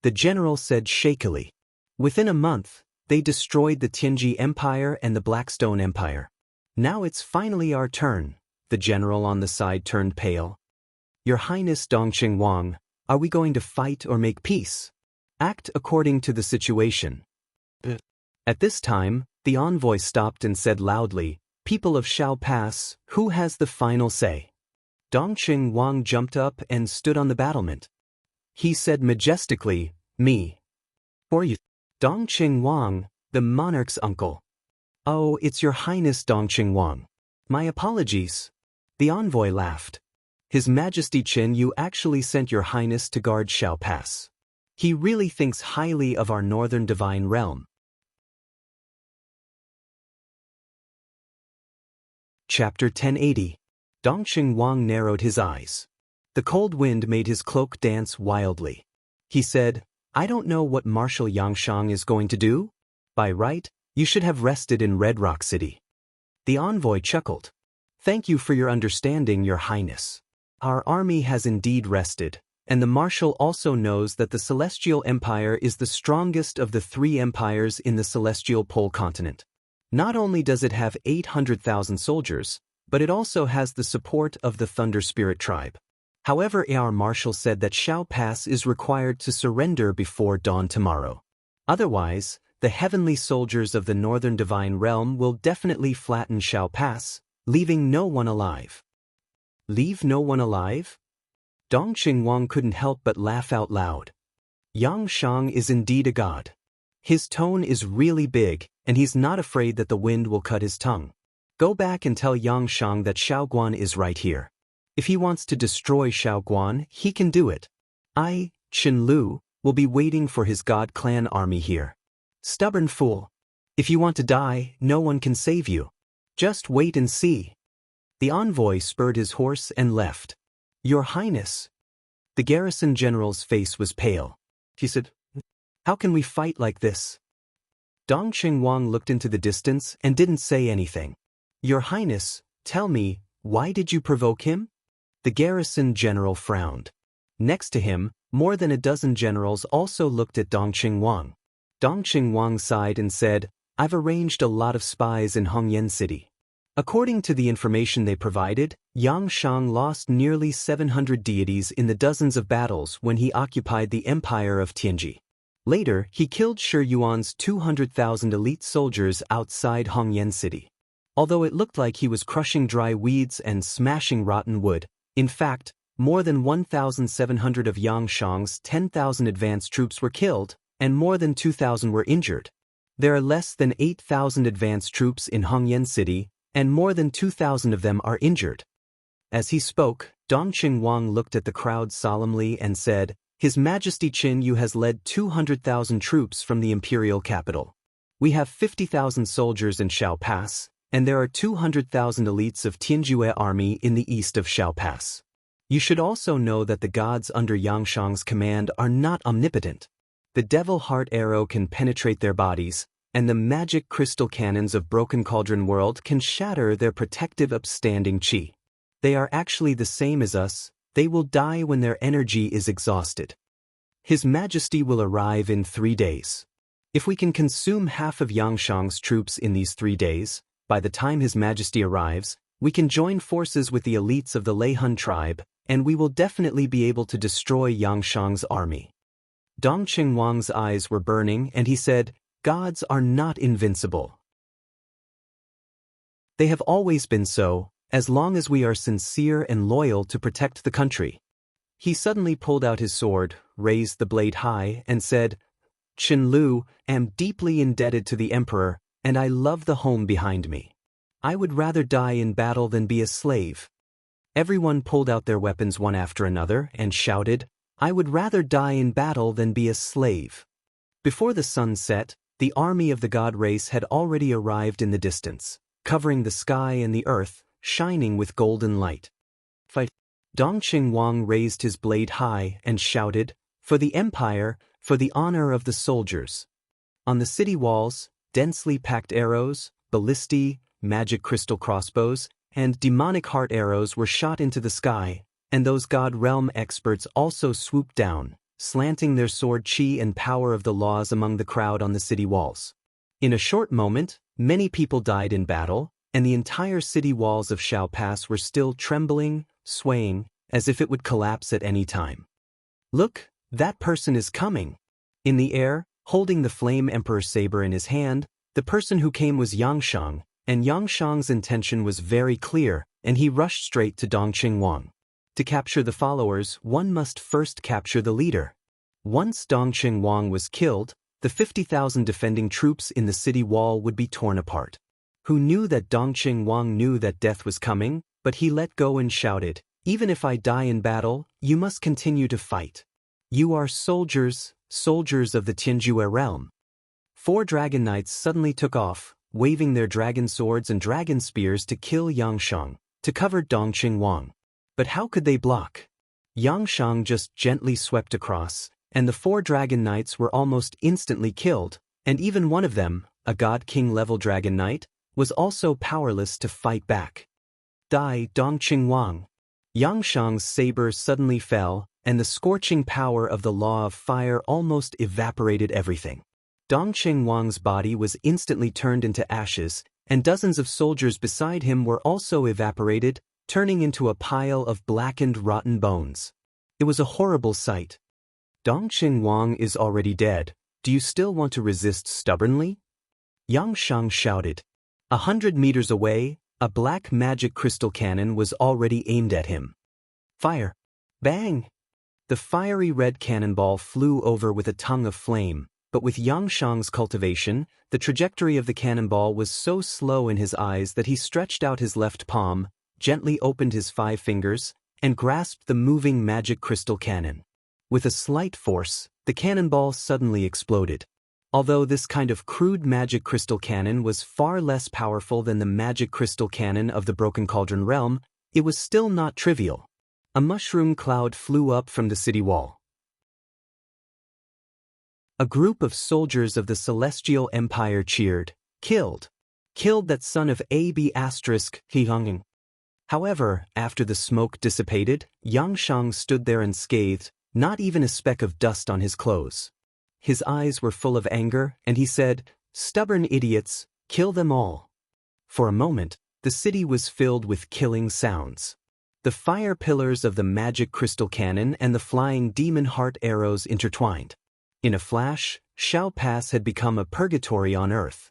the general said shakily. "Within a month, they destroyed the Tianji Empire and the Blackstone Empire. Now it's finally our turn." The general on the side turned pale. "Your Highness Dongqing Wang, are we going to fight or make peace? Act according to the situation." At this time, the envoy stopped and said loudly, "People of Shao Pass, who has the final say?" Dongqing Wang jumped up and stood on the battlement. He said majestically, "Me." "For you." Dongqing Wang, the monarch's uncle. "Oh, it's your highness Dongqing Wang. My apologies." The envoy laughed. "His Majesty Qin Yu actually sent your highness to guard Shao Pass. He really thinks highly of our northern divine realm." Chapter 1080. Dongqing Wang narrowed his eyes. The cold wind made his cloak dance wildly. He said, "I don't know what Marshal Xianxia is going to do. By right, you should have rested in Red Rock City." The envoy chuckled. "Thank you for your understanding, your highness. Our army has indeed rested, and the marshal also knows that the Celestial Empire is the strongest of the 3 empires in the Celestial Pole continent. Not only does it have 800,000 soldiers, but it also has the support of the Thunder Spirit tribe. However, our marshal said that Shao Pass is required to surrender before dawn tomorrow. Otherwise, the heavenly soldiers of the Northern Divine Realm will definitely flatten Shao Pass, leaving no one alive." "Leave no one alive?" Dongqing Wang couldn't help but laugh out loud. Xianxia is indeed a god. His tone is really big, and he's not afraid that the wind will cut his tongue. Go back and tell Xianxia that Shaoguan is right here. If he wants to destroy Shaoguan, he can do it. I, Qin Lu, will be waiting for his god clan army here. Stubborn fool. If you want to die, no one can save you. Just wait and see." The envoy spurred his horse and left. "Your Highness." The garrison general's face was pale. He said, "How can we fight like this?" Dongqing Wang looked into the distance and didn't say anything. "Your Highness, tell me, why did you provoke him?" The garrison general frowned. Next to him, more than a dozen generals also looked at Dongqing Wang. Dongqing Wang sighed and said, "I've arranged a lot of spies in Hongyan City. According to the information they provided, Xianxia lost nearly 700 deities in the dozens of battles when he occupied the empire of Tianji. Later, he killed Shi Yuan's 200,000 elite soldiers outside Hongyan City. Although it looked like he was crushing dry weeds and smashing rotten wood, in fact, more than 1,700 of Xianxia's 10,000 advanced troops were killed, and more than 2,000 were injured. There are less than 8,000 advanced troops in Hongyan City, and more than 2,000 of them are injured." As he spoke, Dongqing Wang looked at the crowd solemnly and said, "His Majesty Qin Yu has led 200,000 troops from the imperial capital. We have 50,000 soldiers in Shao Pass, and there are 200,000 elites of Tianjue army in the east of Shao Pass. You should also know that the gods under Xianxia's command are not omnipotent. The devil heart arrow can penetrate their bodies, and the magic crystal cannons of Broken Cauldron World can shatter their protective upstanding chi. They are actually the same as us. They will die when their energy is exhausted. His Majesty will arrive in 3 days. If we can consume half of Xianxia's troops in these 3 days, by the time His Majesty arrives, we can join forces with the elites of the Leihun tribe, and we will definitely be able to destroy Xianxia's army." Dongqing Wang's eyes were burning, and he said, "Gods are not invincible. They have always been so, as long as we are sincere and loyal to protect the country." He suddenly pulled out his sword, raised the blade high, and said, "Qin Lu, am deeply indebted to the Emperor, and I love the home behind me. I would rather die in battle than be a slave." Everyone pulled out their weapons one after another and shouted, "I would rather die in battle than be a slave." Before the sun set, the army of the god race had already arrived in the distance, covering the sky and the earth, shining with golden light. "Fight!" Dongqing Wang raised his blade high and shouted, "For the Empire, for the honor of the soldiers." On the city walls, densely packed arrows, ballistae, magic crystal crossbows, and demonic heart arrows were shot into the sky, and those god realm experts also swooped down, slanting their sword chi and power of the laws among the crowd on the city walls. In a short moment, many people died in battle, and the entire city walls of Shao Pass were still trembling, swaying, as if it would collapse at any time. "Look, that person is coming!" In the air, holding the Flame Emperor saber in his hand, The person who came was Xianxia, and Xianxia's intention was very clear, and he rushed straight to Dongqing Wang. To capture the followers, one must first capture the leader. Once Dongqing Wang was killed, the 50,000 defending troops in the city wall would be torn apart. Who knew that Dongqing Wang knew that death was coming, but he let go and shouted, "Even if I die in battle, you must continue to fight. You are soldiers, soldiers of the Tianjue realm." 4 dragon knights suddenly took off, waving their dragon swords and dragon spears to kill Xianxia, to cover Dongqing Wang. But how could they block? Xianxia just gently swept across, and the 4 dragon knights were almost instantly killed, and even one of them, a God King level dragon knight, was also powerless to fight back. Die, Dongqing Wang. Xianxia's saber suddenly fell, and the scorching power of the law of fire almost evaporated everything. Dongqing Wang's body was instantly turned into ashes, and dozens of soldiers beside him were also evaporated, turning into a pile of blackened rotten bones. It was a horrible sight. Dongqing Wang is already dead. Do you still want to resist stubbornly? Xianxia shouted. 100 meters away, a black magic crystal cannon was already aimed at him. Fire! Bang! The fiery red cannonball flew over with a tongue of flame, but with Xianxia's cultivation, the trajectory of the cannonball was so slow in his eyes that he stretched out his left palm, gently opened his 5 fingers, and grasped the moving magic crystal cannon. With a slight force, the cannonball suddenly exploded. Although this kind of crude magic crystal cannon was far less powerful than the magic crystal cannon of the Broken Cauldron realm, it was still not trivial. A mushroom cloud flew up from the city wall. A group of soldiers of the Celestial Empire cheered, "Killed! Killed that son of AB***, Xianxia." However, after the smoke dissipated, Xianxia stood there unscathed, not even a speck of dust on his clothes. His eyes were full of anger, and he said, "Stubborn idiots, kill them all." For a moment, the city was filled with killing sounds. The fire pillars of the magic crystal cannon and the flying demon heart arrows intertwined. In a flash, Xiao Pass had become a purgatory on earth.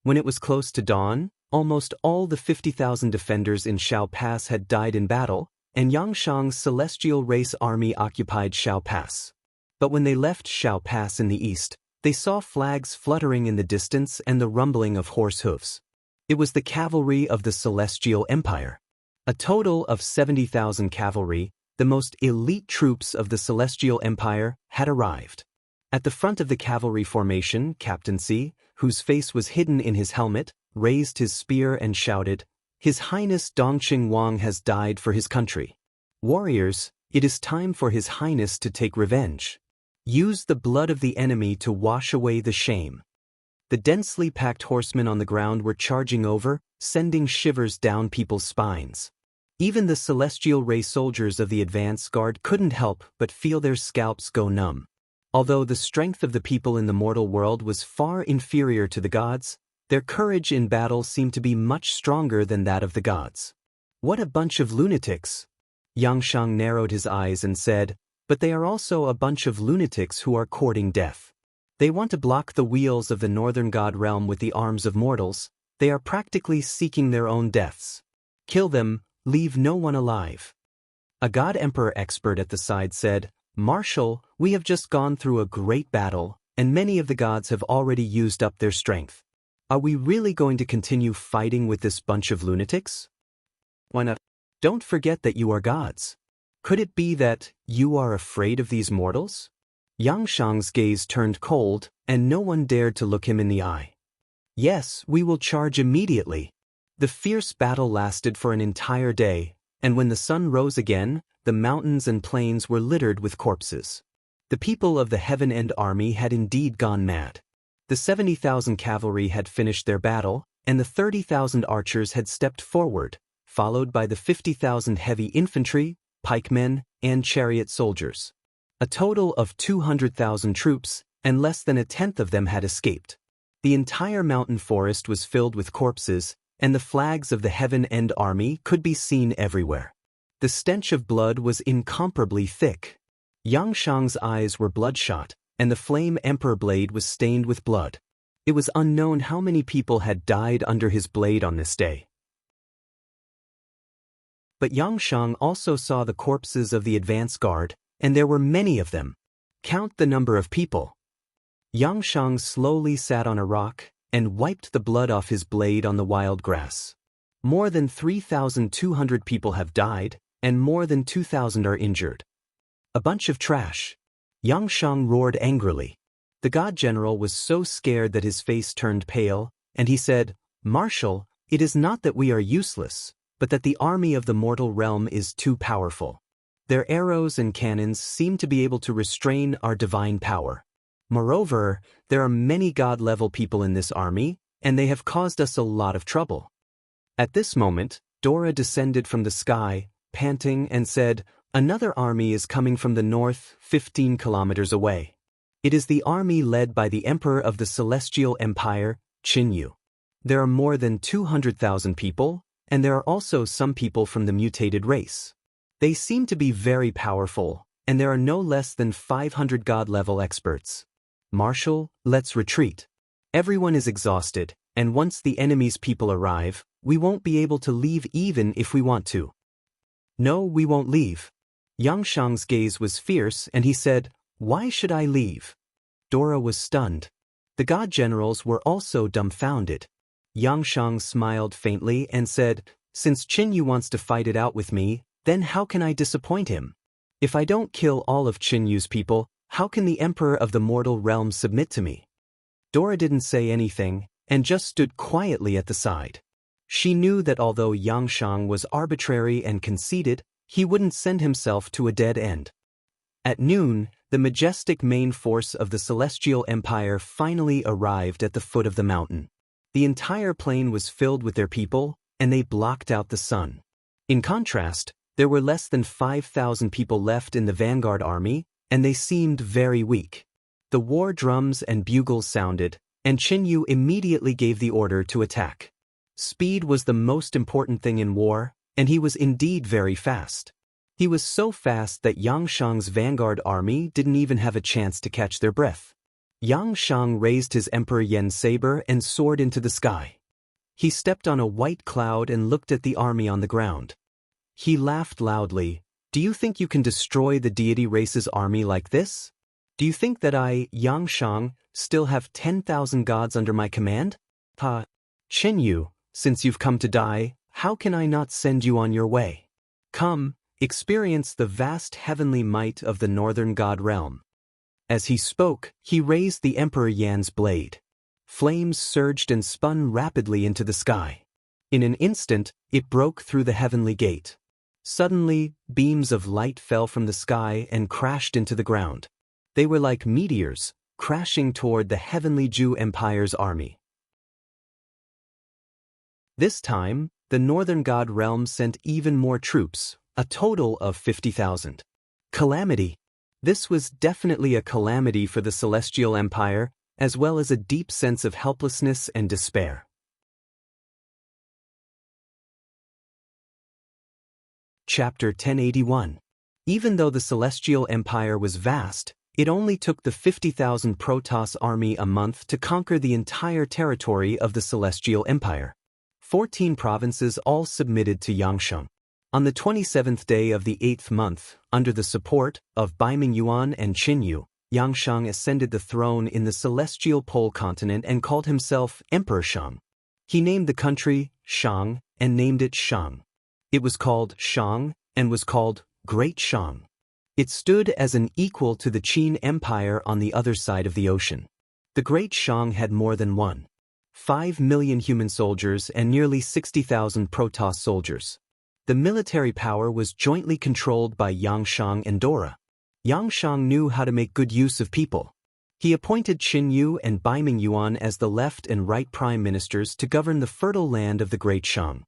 When it was close to dawn, almost all the 50,000 defenders in Xiao Pass had died in battle, and Xianxia's celestial race army occupied Xiao Pass. But when they left Xiao Pass in the east, they saw flags fluttering in the distance and the rumbling of horse hooves. It was the cavalry of the Celestial Empire. A total of 70,000 cavalry, the most elite troops of the Celestial Empire, had arrived. At the front of the cavalry formation, Captain C, whose face was hidden in his helmet, raised his spear and shouted, "His Highness Dongqing Wang has died for his country. Warriors, it is time for His Highness to take revenge. Use the blood of the enemy to wash away the shame." The densely packed horsemen on the ground were charging over, sending shivers down people's spines. Even the celestial ray soldiers of the advance guard couldn't help but feel their scalps go numb. Although the strength of the people in the mortal world was far inferior to the gods, their courage in battle seemed to be much stronger than that of the gods. What a bunch of lunatics! Xianxia narrowed his eyes and said, "But they are also a bunch of lunatics who are courting death. They want to block the wheels of the northern god realm with the arms of mortals. They are practically seeking their own deaths. Kill them, leave no one alive." A god emperor expert at the side said, "Marshal, we have just gone through a great battle, and many of the gods have already used up their strength. Are we really going to continue fighting with this bunch of lunatics? Why not? Don't forget that you are gods. Could it be that you are afraid of these mortals?" Xianxia's gaze turned cold, and no one dared to look him in the eye. "Yes, we will charge immediately." The fierce battle lasted for an entire day, and when the sun rose again, the mountains and plains were littered with corpses. The people of the Heaven End army had indeed gone mad. The 70,000 cavalry had finished their battle, and the 30,000 archers had stepped forward, followed by the 50,000 heavy infantry, pikemen, and chariot soldiers. A total of 200,000 troops, and less than a tenth of them had escaped. The entire mountain forest was filled with corpses, and the flags of the Heaven End army could be seen everywhere. The stench of blood was incomparably thick. Xianxia's eyes were bloodshot, and the flame emperor blade was stained with blood. It was unknown how many people had died under his blade on this day. But Xianxia also saw the corpses of the advance guard, and there were many of them. Count the number of people. Xianxia slowly sat on a rock and wiped the blood off his blade on the wild grass. More than 3,200 people have died, and more than 2,000 are injured. A bunch of trash. Xianxia roared angrily. The god general was so scared that his face turned pale, and he said, "Marshal, it is not that we are useless, but that the army of the mortal realm is too powerful. Their arrows and cannons seem to be able to restrain our divine power. Moreover, there are many god-level people in this army, and they have caused us a lot of trouble." At this moment, Dora descended from the sky, panting, and said, "Another army is coming from the north, 15 kilometers away. It is the army led by the Emperor of the Celestial Empire, Qinyu. There are more than 200,000 people, and there are also some people from the mutated race. They seem to be very powerful, and there are no less than 500 god-level experts. Marshal, let's retreat. Everyone is exhausted, and once the enemy's people arrive, we won't be able to leave even if we want to." "No, we won't leave." Xianxia's gaze was fierce, and he said, "Why should I leave?" Dora was stunned. The god generals were also dumbfounded. Xianxia smiled faintly and said, "Since Qinyu wants to fight it out with me, then how can I disappoint him? If I don't kill all of Qinyu's people, how can the Emperor of the mortal realm submit to me?" Dora didn't say anything, and just stood quietly at the side. She knew that although Xianxia was arbitrary and conceited, he wouldn't send himself to a dead end. At noon, the majestic main force of the Celestial Empire finally arrived at the foot of the mountain. The entire plain was filled with their people, and they blocked out the sun. In contrast, there were less than 5,000 people left in the vanguard army, and they seemed very weak. The war drums and bugles sounded, and Qinyu immediately gave the order to attack. Speed was the most important thing in war, and he was indeed very fast. He was so fast that Xianxia's vanguard army didn't even have a chance to catch their breath. Xianxia raised his Emperor Yen saber and soared into the sky. He stepped on a white cloud and looked at the army on the ground. He laughed loudly. "Do you think you can destroy the deity race's army like this? Do you think that I, Xianxia, still have 10,000 gods under my command? Qinyu, since you've come to die, how can I not send you on your way? Come, experience the vast heavenly might of the northern god realm." As he spoke, he raised the Emperor Yan's blade. Flames surged and spun rapidly into the sky. In an instant, it broke through the heavenly gate. Suddenly, beams of light fell from the sky and crashed into the ground. They were like meteors, crashing toward the heavenly Jew Empire's army. This time, the northern god realm sent even more troops, a total of 50,000. Calamity. This was definitely a calamity for the Celestial Empire, as well as a deep sense of helplessness and despair. Chapter 1081. Even though the Celestial Empire was vast, it only took the 50,000 Protoss army a month to conquer the entire territory of the Celestial Empire. 14 provinces all submitted to Xianxia. On the 27th day of the 8th month, under the support of Baiming Yuan and Qinyu, Xianxia ascended the throne in the Celestial Pole continent and called himself Emperor Shang. He named the country Shang and named it Shang. It was called Shang and was called Great Shang. It stood as an equal to the Qin Empire on the other side of the ocean. The Great Shang had more than 1.5 million human soldiers and nearly 60,000 Protoss soldiers. The military power was jointly controlled by Xianxia and Dora. Xianxia knew how to make good use of people. He appointed Qinyu and Baiming Yuan as the left and right prime ministers to govern the fertile land of the Great Shang.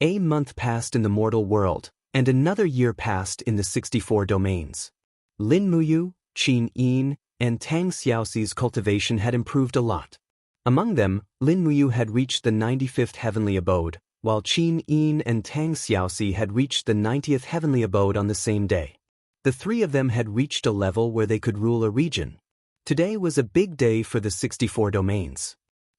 A month passed in the mortal world, and another year passed in the 64 domains. Lin Muyu, Qin Yin, and Tang Xiaoxi's cultivation had improved a lot. Among them, Lin Muyu had reached the 95th heavenly abode, while Qin Yin and Tang Xiaoxi had reached the 90th heavenly abode on the same day. The three of them had reached a level where they could rule a region. Today was a big day for the 64 domains.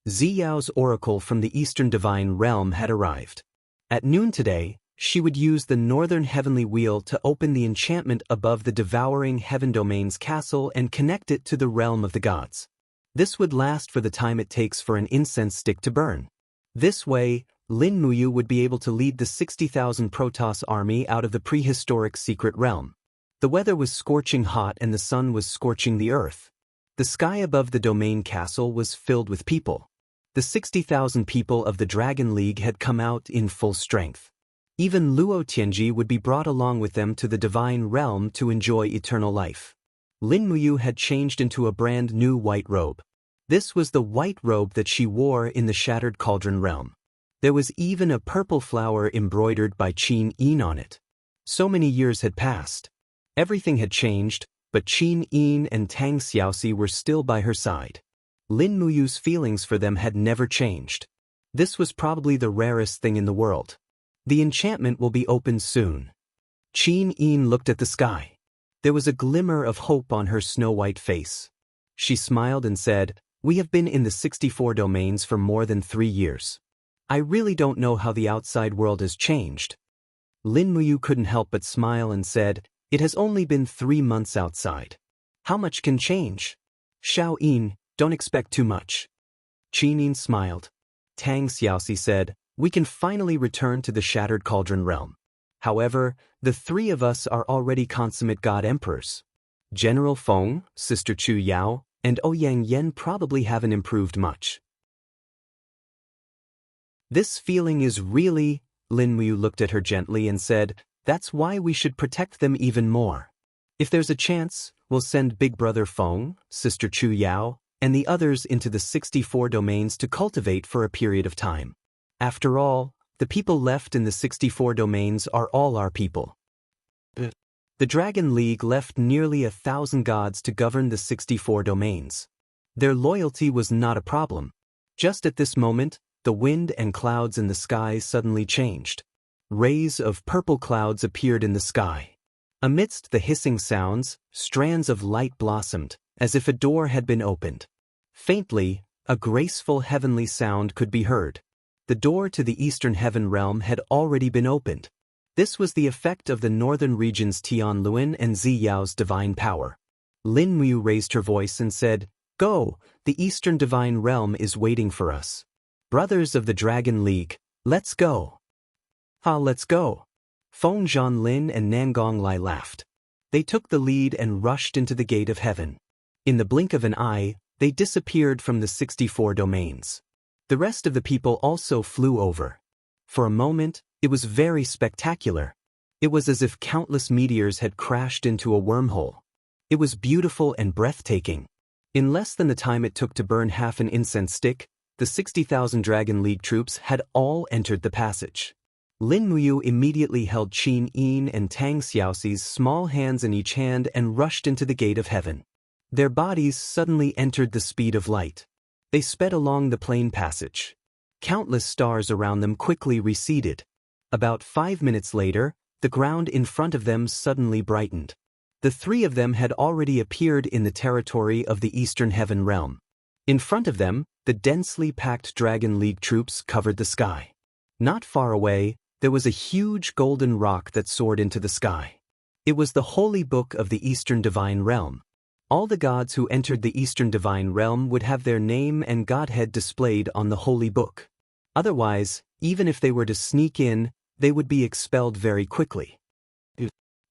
Ziyao's oracle from the Eastern Divine Realm had arrived. At noon today, she would use the Northern Heavenly Wheel to open the enchantment above the Devouring Heaven Domain's castle and connect it to the realm of the gods. This would last for the time it takes for an incense stick to burn. This way, Lin Muyu would be able to lead the 60,000 Protoss army out of the prehistoric secret realm. The weather was scorching hot and the sun was scorching the earth. The sky above the domain castle was filled with people. The 60,000 people of the Dragon League had come out in full strength. Even Luo Tianji would be brought along with them to the divine realm to enjoy eternal life. Lin Muyu had changed into a brand new white robe. This was the white robe that she wore in the Shattered Cauldron realm. There was even a purple flower embroidered by Qin Yin on it. So many years had passed. Everything had changed, but Qin Yin and Tang Xiaoxi were still by her side. Lin Muyu's feelings for them had never changed. This was probably the rarest thing in the world. The enchantment will be opened soon. Qin Yin looked at the sky. There was a glimmer of hope on her snow-white face. She smiled and said, "We have been in the 64 domains for more than 3 years. I really don't know how the outside world has changed." Lin Muyu couldn't help but smile and said, "It has only been 3 months outside. How much can change?" "Xiao Yin, don't expect too much." Qin Yin smiled. Tang Xiaoxi said, "We can finally return to the Shattered Cauldron realm. However, the 3 of us are already consummate god emperors. General Feng, Sister Chu Yao, and Ouyang Yan probably haven't improved much." "This feeling is really," Lin Muyu looked at her gently and said, "that's why we should protect them even more. If there's a chance, we'll send Big Brother Feng, Sister Chu Yao, and the others into the 64 domains to cultivate for a period of time. After all, the people left in the 64 domains are all our people." The Dragon League left nearly 1,000 gods to govern the 64 domains. Their loyalty was not a problem. Just at this moment, the wind and clouds in the sky suddenly changed. Rays of purple clouds appeared in the sky. Amidst the hissing sounds, strands of light blossomed, as if a door had been opened. Faintly, a graceful heavenly sound could be heard. The door to the Eastern Heaven realm had already been opened. This was the effect of the northern region's Tianluan and Ziyao's divine power. Lin Muyu raised her voice and said, "Go, the Eastern Divine Realm is waiting for us. Brothers of the Dragon League, let's go." Let's go." Feng Zhanlin and Nangong Lai laughed. They took the lead and rushed into the gate of heaven. In the blink of an eye, they disappeared from the 64 domains. The rest of the people also flew over. For a moment, it was very spectacular. It was as if countless meteors had crashed into a wormhole. It was beautiful and breathtaking. In less than the time it took to burn half an incense stick, the 60,000 Dragon League troops had all entered the passage. Lin Muyu immediately held Qin Yin and Tang Xiaoxi's small hands in each hand and rushed into the gate of heaven. Their bodies suddenly entered the speed of light. They sped along the plain passage. Countless stars around them quickly receded. About 5 minutes later, the ground in front of them suddenly brightened. The 3 of them had already appeared in the territory of the Eastern Heaven realm. In front of them, the densely packed Dragon League troops covered the sky. Not far away, there was a huge golden rock that soared into the sky. It was the holy book of the Eastern Divine Realm. All the gods who entered the Eastern Divine Realm would have their name and godhead displayed on the holy book. Otherwise, even if they were to sneak in, they would be expelled very quickly.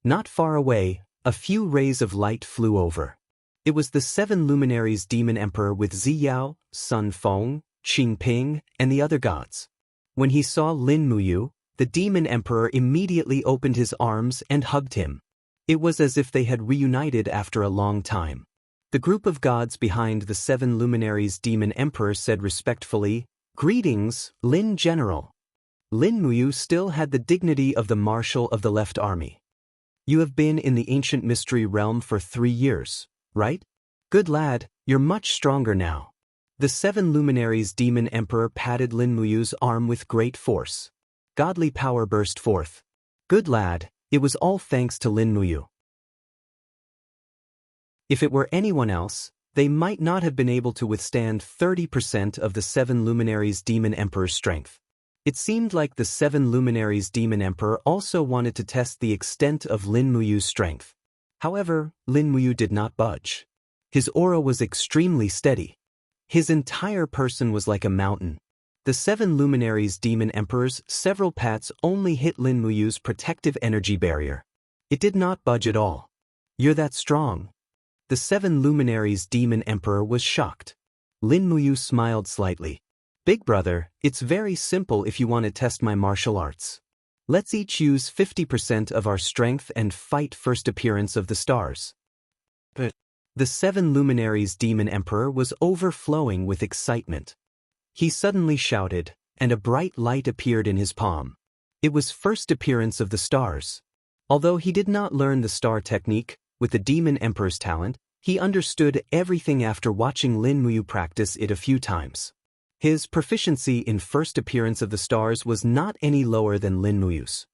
Not far away, a few rays of light flew over. It was the 7 luminaries Demon Emperor with Ziyao, Sun Feng, Qingping, and the other gods. When he saw Lin Muyu, the Demon Emperor immediately opened his arms and hugged him. It was as if they had reunited after a long time. The group of gods behind the 7 luminaries Demon Emperor said respectfully, "Greetings, Lin General." Lin Muyu still had the dignity of the Marshal of the Left Army. "You have been in the ancient mystery realm for 3 years, right? Good lad, you're much stronger now." The 7 luminaries Demon Emperor patted Lin Muyu's arm with great force. Godly power burst forth. "Good lad, it was all thanks to Lin Muyu." If it were anyone else, they might not have been able to withstand 30% of the 7 luminaries Demon Emperor's strength. It seemed like the 7 luminaries Demon Emperor also wanted to test the extent of Lin Muyu's strength. However, Lin Muyu did not budge. His aura was extremely steady. His entire person was like a mountain. The 7 luminaries Demon Emperor's several pats only hit Lin Muyu's protective energy barrier. It did not budge at all. "You're that strong?" The 7 luminaries Demon Emperor was shocked. Lin Muyu smiled slightly. "Big brother, it's very simple if you want to test my martial arts. Let's each use 50% of our strength and fight first appearance of the stars." But the 7 luminaries Demon Emperor was overflowing with excitement. He suddenly shouted, and a bright light appeared in his palm. It was first appearance of the stars. Although he did not learn the star technique, with the Demon Emperor's talent, he understood everything after watching Lin Muyu practice it a few times. His proficiency in first appearance of the stars was not any lower than Lin Muyu's.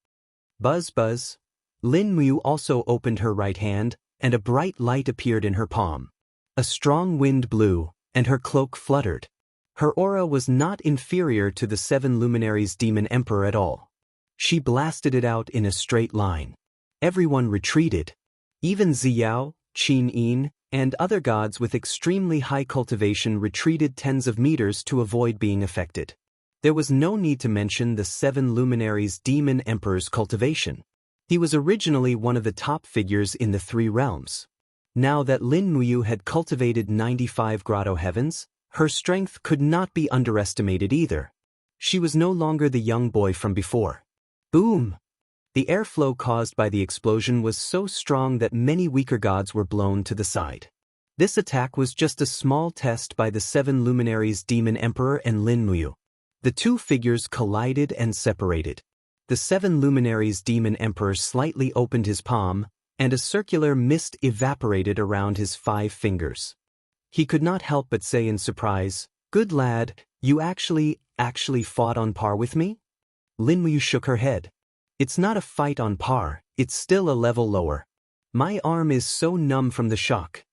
Buzz buzz. Lin Muyu also opened her right hand, and a bright light appeared in her palm. A strong wind blew, and her cloak fluttered. Her aura was not inferior to the 7 luminaries Demon Emperor at all. She blasted it out in a straight line. Everyone retreated. Even Xiao, Qin Yin, and other gods with extremely high cultivation retreated tens of meters to avoid being affected. There was no need to mention the 7 luminaries Demon Emperor's cultivation. He was originally one of the top figures in the 3 realms. Now that Lin Muyu had cultivated 95 grotto heavens, her strength could not be underestimated either. She was no longer the young boy from before. Boom! The airflow caused by the explosion was so strong that many weaker gods were blown to the side. This attack was just a small test by the 7 luminaries Demon Emperor and Lin Muyu. The 2 figures collided and separated. The 7 luminaries Demon Emperor slightly opened his palm, and a circular mist evaporated around his 5 fingers. He could not help but say in surprise, "Good lad, you actually fought on par with me?" Lin Muyu shook her head. "It's not a fight on par, it's still a level lower. My arm is so numb from the shock."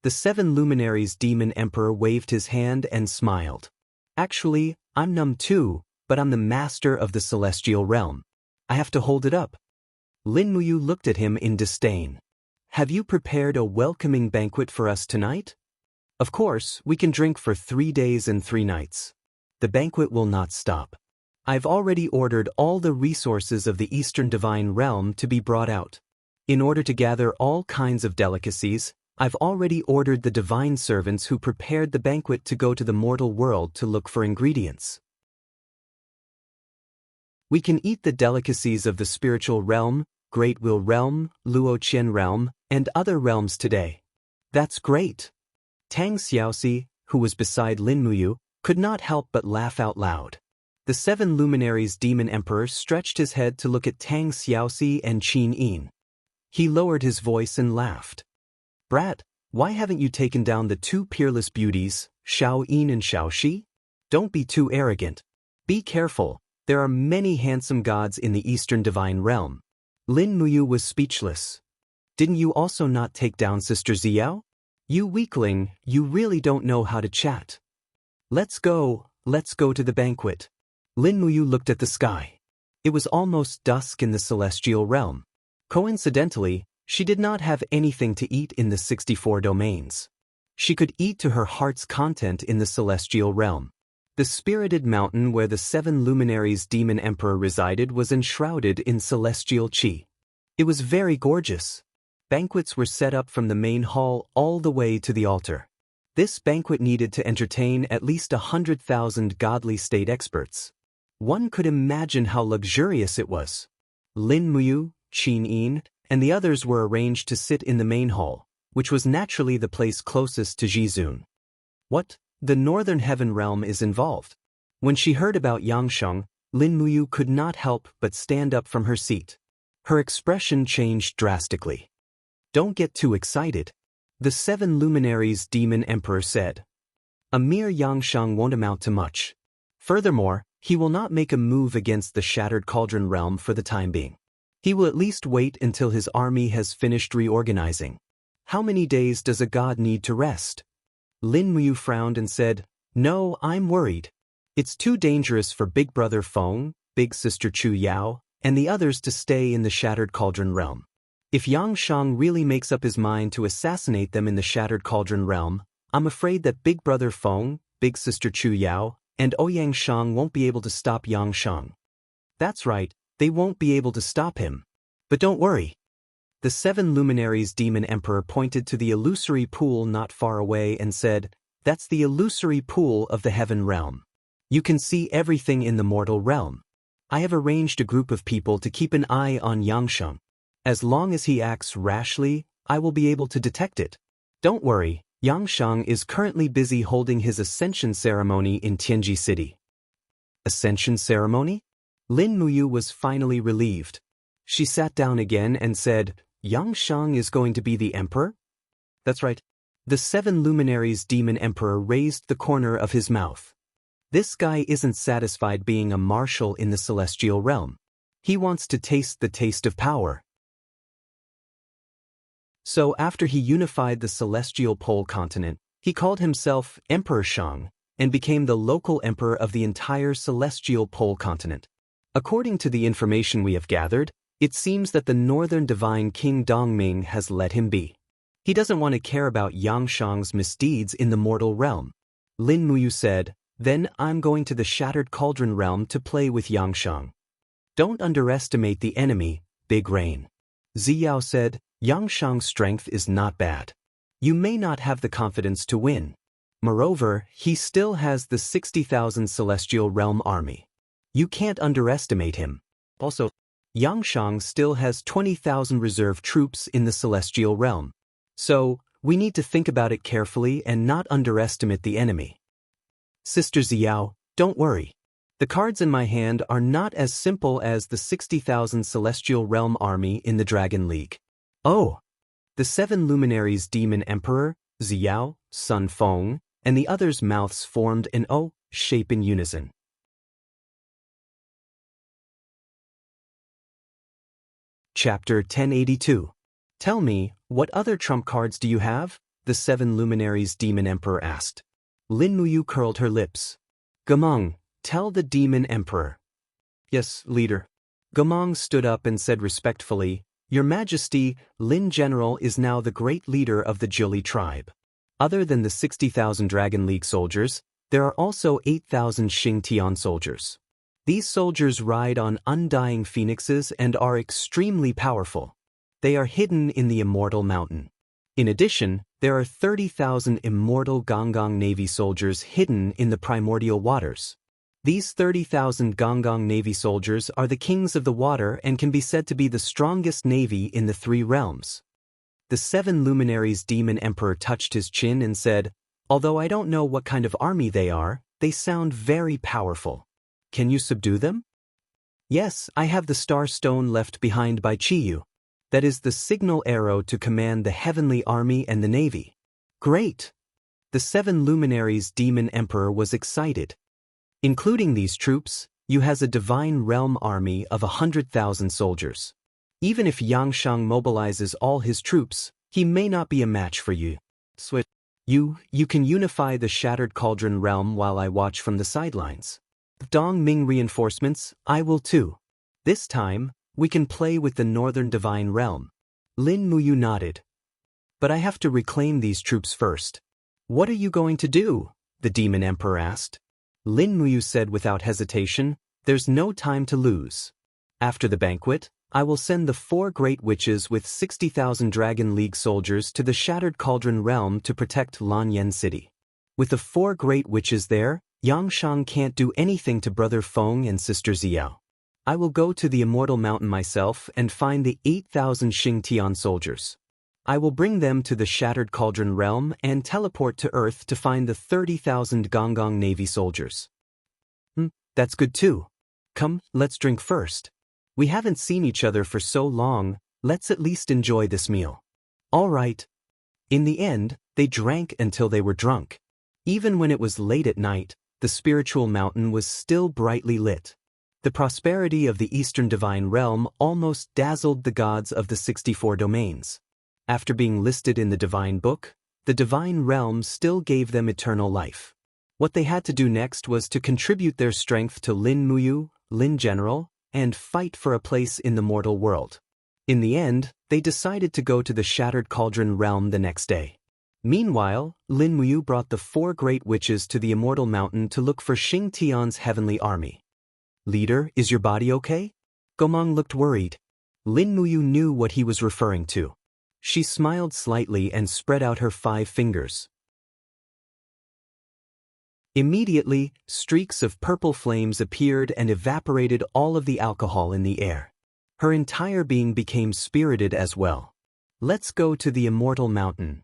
The 7 luminaries Demon Emperor waved his hand and smiled. "Actually, I'm numb too, but I'm the master of the celestial realm. I have to hold it up." Lin Muyu looked at him in disdain. "Have you prepared a welcoming banquet for us tonight? Of course, we can drink for 3 days and 3 nights. The banquet will not stop. I've already ordered all the resources of the Eastern Divine Realm to be brought out. In order to gather all kinds of delicacies, I've already ordered the divine servants who prepared the banquet to go to the mortal world to look for ingredients. We can eat the delicacies of the spiritual realm, Great Will Realm, Luoqian Realm, and other realms today." "That's great." Tang Xiaoxi, who was beside Lin Muyu, could not help but laugh out loud. The 7 luminaries Demon Emperor stretched his head to look at Tang Xiaoxi and Qin Yin. He lowered his voice and laughed. "Brat, why haven't you taken down the 2 peerless beauties, Xiao Yin and Xiao Shi? Don't be too arrogant. Be careful, there are many handsome gods in the Eastern Divine Realm." Lin Muyu was speechless. "Didn't you also not take down Sister Xiao? You weakling, you really don't know how to chat. Let's go to the banquet." Lin Muyu looked at the sky. It was almost dusk in the celestial realm. Coincidentally, she did not have anything to eat in the 64 domains. She could eat to her heart's content in the celestial realm. The spirited mountain where the 7 luminaries Demon Emperor resided was enshrouded in celestial qi. It was very gorgeous. Banquets were set up from the main hall all the way to the altar. This banquet needed to entertain at least 100,000 godly state experts. One could imagine how luxurious it was. Lin Muyu, Qin Yin, and the others were arranged to sit in the main hall, which was naturally the place closest to Jizun. What? The Northern Heaven Realm is involved. When she heard about Xianxia, Lin Muyu could not help but stand up from her seat. Her expression changed drastically. "Don't get too excited," the 7 luminaries Demon Emperor said. "A mere Xianxia won't amount to much. Furthermore, he will not make a move against the Shattered Cauldron Realm for the time being. He will at least wait until his army has finished reorganizing. How many days does a god need to rest? Lin Muyu frowned and said, "No, I'm worried. It's too dangerous for Big Brother Feng, Big Sister Chu Yao, and the others to stay in the Shattered Cauldron Realm. If Yangshang really makes up his mind to assassinate them in the Shattered Cauldron Realm, I'm afraid that Big Brother Feng, Big Sister Chu Yao, and Ouyangshang won't be able to stop Yangshang." "That's right, they won't be able to stop him. But don't worry." The 7 luminaries Demon Emperor pointed to the illusory pool not far away and said, "That's the illusory pool of the Heaven Realm. You can see everything in the mortal realm. I have arranged a group of people to keep an eye on Yangsheng. As long as he acts rashly, I will be able to detect it. Don't worry, Yangsheng is currently busy holding his ascension ceremony in Tianji City." "Ascension ceremony?" Lin Muyu was finally relieved. She sat down again and said, "Yangsheng is going to be the emperor?" "That's right." The 7 luminaries Demon Emperor raised the corner of his mouth. This guy isn't satisfied being a marshal in the celestial realm. He wants to taste the taste of power. So after he unified the celestial pole continent, he called himself Emperor Shang and became the local emperor of the entire celestial pole continent. According to the information we have gathered, it seems that the northern divine King Dongming has let him be. He doesn't want to care about Yangshang's misdeeds in the mortal realm. Lin Muyu said, "Then I'm going to the Shattered Cauldron Realm to play with Yangshang." "Don't underestimate the enemy, Big Rain." Ziyao said, "Yangshang's strength is not bad. You may not have the confidence to win. Moreover, he still has the 60,000 Celestial Realm army. You can't underestimate him. Also, Yangshang still has 20,000 reserve troops in the Celestial Realm. So, we need to think about it carefully and not underestimate the enemy." "Sister Ziyao, don't worry. The cards in my hand are not as simple as the 60,000 Celestial Realm army in the Dragon League." "Oh!" The 7 luminaries Demon Emperor, Ziyao, Sun Feng, and the others' mouths formed an O shape in unison. Chapter 1082. "Tell me, what other trump cards do you have?" the 7 luminaries Demon Emperor asked. Lin Muyu curled her lips. "Gamong, tell the Demon Emperor." "Yes, leader." Gamong stood up and said respectfully, "Your Majesty, Lin General is now the great leader of the Zhili tribe. Other than the 60,000 Dragon League soldiers, there are also 8,000 Xingtian soldiers. These soldiers ride on undying phoenixes and are extremely powerful. They are hidden in the Immortal Mountain. In addition, there are 30,000 immortal Gonggong Navy soldiers hidden in the primordial waters. These 30,000 Gonggong Navy soldiers are the kings of the water and can be said to be the strongest navy in the 3 realms." The 7 luminaries Demon Emperor touched his chin and said, "Although I don't know what kind of army they are, they sound very powerful. Can you subdue them?" "Yes, I have the star stone left behind by Chiyu. That is the signal arrow to command the heavenly army and the navy." "Great!" The 7 luminaries Demon Emperor was excited. "Including these troops, you has a divine realm army of 100,000 soldiers. Even if Yangshang mobilizes all his troops, he may not be a match for you. Switch. You can unify the Shattered Cauldron Realm while I watch from the sidelines. Dongming reinforcements, I will too. This time, we can play with the Northern Divine Realm." Lin Muyu nodded. "But I have to reclaim these troops first." "What are you going to do?" the Demon Emperor asked. Lin Muyu said without hesitation, "There's no time to lose. After the banquet, I will send the 4 great witches with 60,000 Dragon League soldiers to the Shattered Cauldron Realm to protect Lanyan City. With the 4 great witches there, Yangshang can't do anything to Brother Feng and Sister Ziyao. I will go to the Immortal Mountain myself and find the 8,000 Xingtian soldiers. I will bring them to the Shattered Cauldron Realm and teleport to Earth to find the 30,000 Gonggong Navy soldiers." That's good too. Come, let's drink first. We haven't seen each other for so long, let's at least enjoy this meal." "All right." In the end, they drank until they were drunk. Even when it was late at night, the spiritual mountain was still brightly lit. The prosperity of the Eastern Divine Realm almost dazzled the gods of the 64 domains. After being listed in the Divine Book, the divine realm still gave them eternal life. What they had to do next was to contribute their strength to Lin Muyu, Lin General, and fight for a place in the mortal world. In the end, they decided to go to the Shattered Cauldron realm the next day. Meanwhile, Lin Muyu brought the 4 great witches to the Immortal Mountain to look for Xing Tian's heavenly army. "Leader, is your body okay?" Gomang looked worried. Lin Muyu knew what he was referring to. She smiled slightly and spread out her 5 fingers. Immediately, streaks of purple flames appeared and evaporated all of the alcohol in the air. Her entire being became spirited as well. "Let's go to the Immortal Mountain."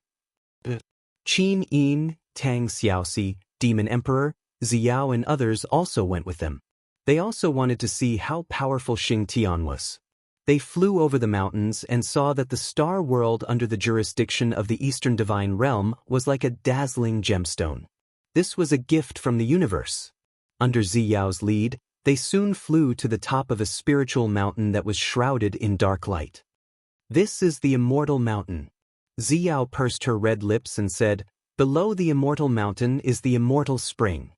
Qin Yin, Tang Xiaoxi, Demon Emperor, Xiao and others also went with them. They also wanted to see how powerful Xing Tian was. They flew over the mountains and saw that the star world under the jurisdiction of the Eastern Divine Realm was like a dazzling gemstone. This was a gift from the universe. Under Ziyao's lead, they soon flew to the top of a spiritual mountain that was shrouded in dark light. "This is the Immortal Mountain." Ziyao pursed her red lips and said, "Below the Immortal Mountain is the Immortal Spring.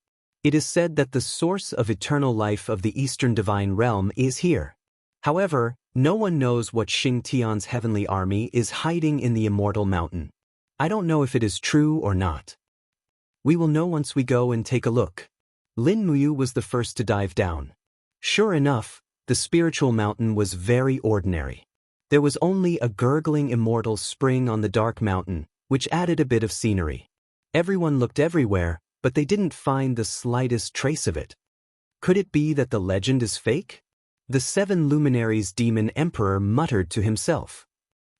It is said that the source of eternal life of the Eastern Divine Realm is here. However, no one knows what Xing Tian's heavenly army is hiding in the Immortal Mountain. I don't know if it is true or not. We will know once we go and take a look." Lin Muyu was the first to dive down. Sure enough, the spiritual mountain was very ordinary. There was only a gurgling immortal spring on the dark mountain, which added a bit of scenery. Everyone looked everywhere, but they didn't find the slightest trace of it. Could it be that the legend is fake? The 7 luminaries Demon Emperor muttered to himself.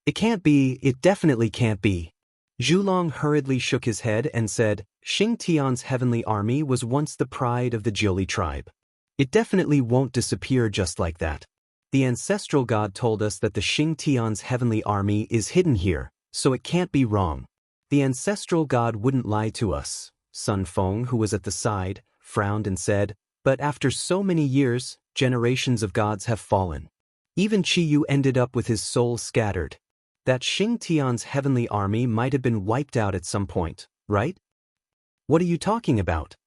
"It can't be, it definitely can't be." Zhulong hurriedly shook his head and said, "Xing Tian's heavenly army was once the pride of the Jiuli tribe. It definitely won't disappear just like that. The ancestral god told us that the Xing Tian's heavenly army is hidden here, so it can't be wrong. The ancestral god wouldn't lie to us." Sun Feng, who was at the side, frowned and said, "But after so many years, generations of gods have fallen. Even Qi Yu ended up with his soul scattered. That Xing Tian's heavenly army might have been wiped out at some point, right?" "What are you talking about?"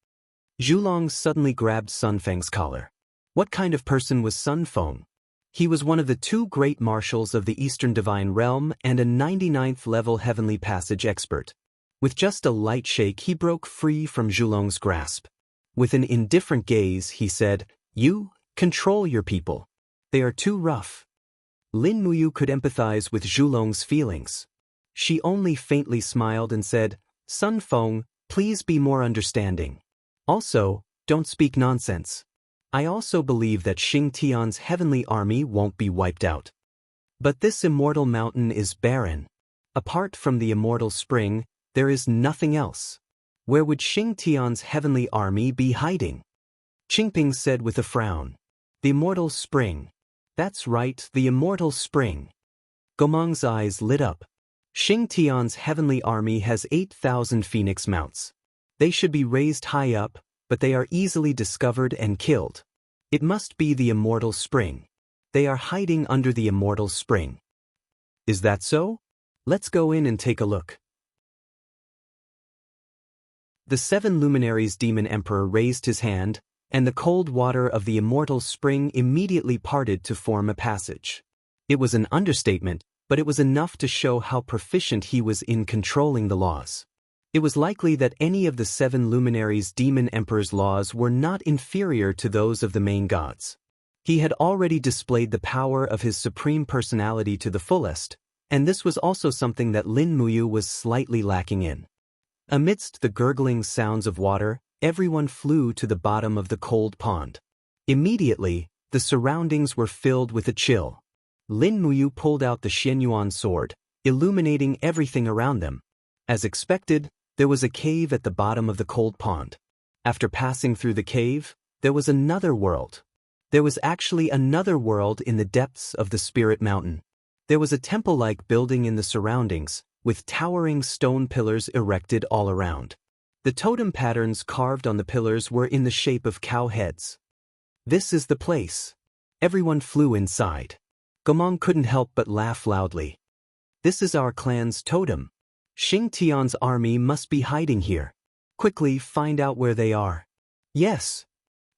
Zhulong suddenly grabbed Sun Feng's collar. What kind of person was Sun Feng? He was one of the 2 great marshals of the Eastern Divine Realm and a 99th level heavenly passage expert. With just a light shake, he broke free from Zhulong's grasp. With an indifferent gaze, he said, "You, control your people. They are too rough." Lin Muyu could empathize with Zhulong's feelings. She only faintly smiled and said, "Sun Feng, please be more understanding. Also, don't speak nonsense. I also believe that Xing Tian's heavenly army won't be wiped out. But this Immortal Mountain is barren. Apart from the Immortal Spring, there is nothing else. Where would Xing Tian's heavenly army be hiding?" Qingping said with a frown. "The Immortal Spring. That's right, the Immortal Spring." Gomang's eyes lit up. "Xing Tian's heavenly army has 8,000 phoenix mounts. They should be raised high up, but they are easily discovered and killed. It must be the Immortal Spring. They are hiding under the Immortal Spring." "Is that so? Let's go in and take a look." The 7 luminaries Demon Emperor raised his hand, and the cold water of the Immortal Spring immediately parted to form a passage. It was an understatement, but it was enough to show how proficient he was in controlling the laws. It was likely that any of the 7 luminaries Demon Emperor's laws were not inferior to those of the main gods. He had already displayed the power of his supreme personality to the fullest, and this was also something that Lin Muyu was slightly lacking in. Amidst the gurgling sounds of water, everyone flew to the bottom of the cold pond. Immediately, the surroundings were filled with a chill. Lin Muyu pulled out the Xianyuan sword, illuminating everything around them. As expected, there was a cave at the bottom of the cold pond. After passing through the cave, there was another world. There was actually another world in the depths of the Spirit Mountain. There was a temple-like building in the surroundings, with towering stone pillars erected all around. The totem patterns carved on the pillars were in the shape of cow heads. "This is the place." Everyone flew inside. Gomang couldn't help but laugh loudly. "This is our clan's totem." Xianxia's army must be hiding here. Quickly find out where they are. Yes.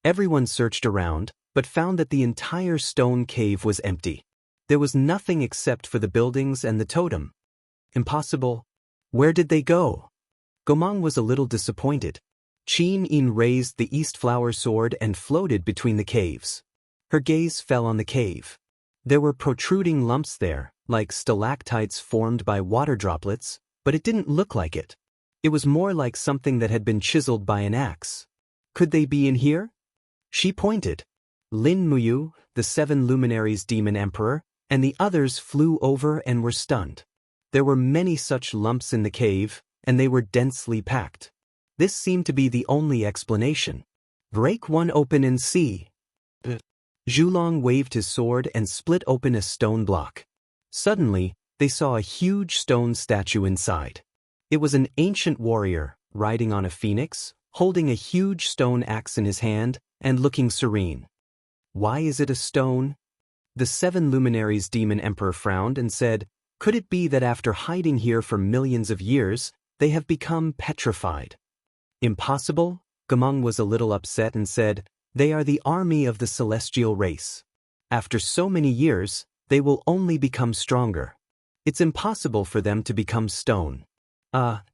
Everyone searched around, but found that the entire stone cave was empty. There was nothing except for the buildings and the totem. Impossible. Where did they go? Gomang was a little disappointed. Qin Yin raised the East Flower sword and floated between the caves. Her gaze fell on the cave. There were protruding lumps there, like stalactites formed by water droplets, but it didn't look like it. It was more like something that had been chiseled by an axe. Could they be in here? She pointed. Lin Muyu, the 7 luminaries demon emperor, and the others flew over and were stunned. There were many such lumps in the cave, and they were densely packed. This seemed to be the only explanation. Break one open and see. Zhulong waved his sword and split open a stone block. Suddenly, they saw a huge stone statue inside. It was an ancient warrior, riding on a phoenix, holding a huge stone axe in his hand, and looking serene. Why is it a stone? The 7 luminaries demon emperor frowned and said, could it be that after hiding here for millions of years, they have become petrified? Impossible? Gomang was a little upset and said, they are the army of the celestial race. After so many years, they will only become stronger. It's impossible for them to become stone.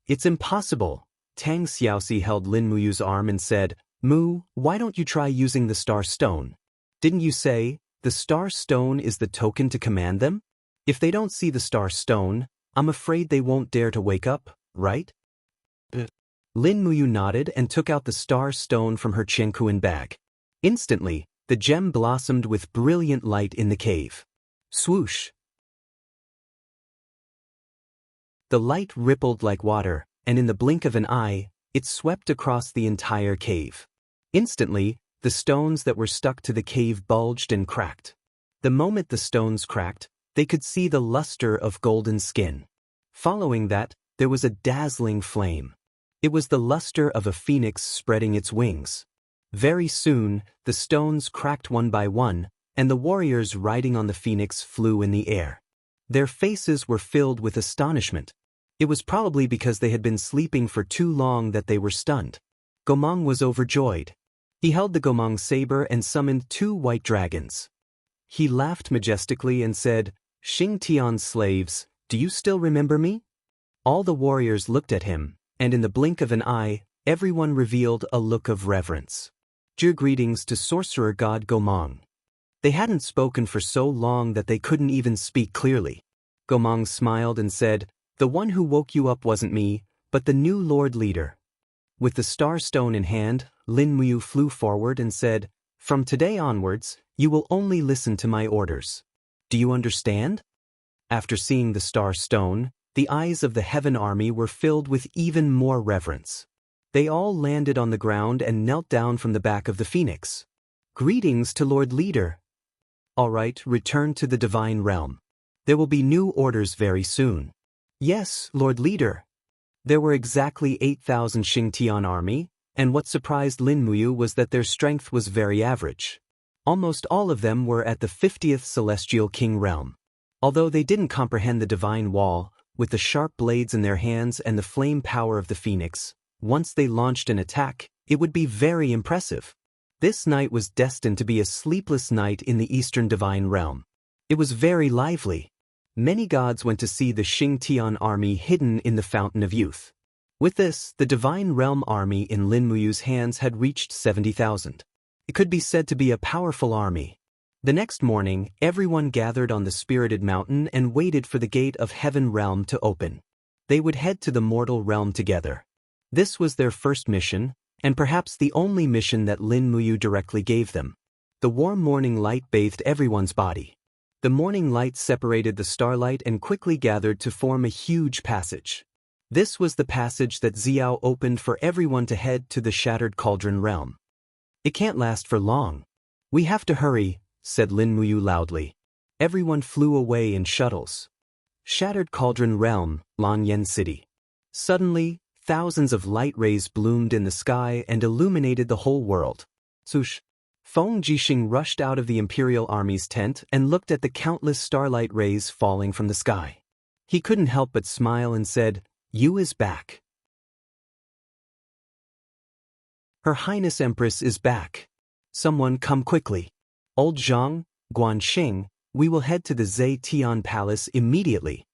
It's impossible. Tang Xiaoxi held Lin Muyu's arm and said, Mu, why don't you try using the star stone? Didn't you say, the star stone is the token to command them? If they don't see the star stone, I'm afraid they won't dare to wake up, right? Lin Muyu nodded and took out the star stone from her Qianquan bag. Instantly, the gem blossomed with brilliant light in the cave. Swoosh! The light rippled like water, and in the blink of an eye, it swept across the entire cave. Instantly, the stones that were stuck to the cave bulged and cracked. The moment the stones cracked, they could see the luster of golden skin. Following that, there was a dazzling flame. It was the luster of a phoenix spreading its wings. Very soon, the stones cracked one by one, and the warriors riding on the phoenix flew in the air. Their faces were filled with astonishment. It was probably because they had been sleeping for too long that they were stunned. Gomang was overjoyed. He held the Gomang saber and summoned 2 white dragons. He laughed majestically and said, Xingtian's slaves, do you still remember me? All the warriors looked at him, and in the blink of an eye, everyone revealed a look of reverence. Greetings to sorcerer god Gomang. They hadn't spoken for so long that they couldn't even speak clearly. Gomang smiled and said, the one who woke you up wasn't me, but the new Lord Leader. With the star stone in hand, Lin Muyu flew forward and said, from today onwards, you will only listen to my orders. Do you understand? After seeing the star stone, the eyes of the heaven army were filled with even more reverence. They all landed on the ground and knelt down from the back of the phoenix. Greetings to Lord Leader. All right, return to the divine realm. There will be new orders very soon. Yes, Lord Leader. There were exactly 8,000 Xingtian army, and what surprised Lin Muyu was that their strength was very average. Almost all of them were at the 50th Celestial King realm. Although they didn't comprehend the divine wall, with the sharp blades in their hands and the flame power of the phoenix, once they launched an attack, it would be very impressive. This night was destined to be a sleepless night in the Eastern Divine Realm. It was very lively. Many gods went to see the Xingtian army hidden in the Fountain of Youth. With this, the Divine Realm army in Lin Muyu's hands had reached 70,000. It could be said to be a powerful army. The next morning, everyone gathered on the Spirited Mountain and waited for the gate of Heaven Realm to open. They would head to the mortal realm together. This was their first mission, and perhaps the only mission that Lin Muyu directly gave them. The warm morning light bathed everyone's body. The morning light separated the starlight and quickly gathered to form a huge passage. This was the passage that Xiao opened for everyone to head to the Shattered Cauldron realm. It can't last for long. We have to hurry, said Lin Muyu loudly. Everyone flew away in shuttles. Shattered Cauldron realm, Lanyan City. Suddenly, thousands of light rays bloomed in the sky and illuminated the whole world. Swoosh! Feng Jixing rushed out of the Imperial Army's tent and looked at the countless starlight rays falling from the sky. He couldn't help but smile and said, Yu is back. Her Highness Empress is back. Someone come quickly. Old Zhang, Guanxing, we will head to the Zetian Palace immediately.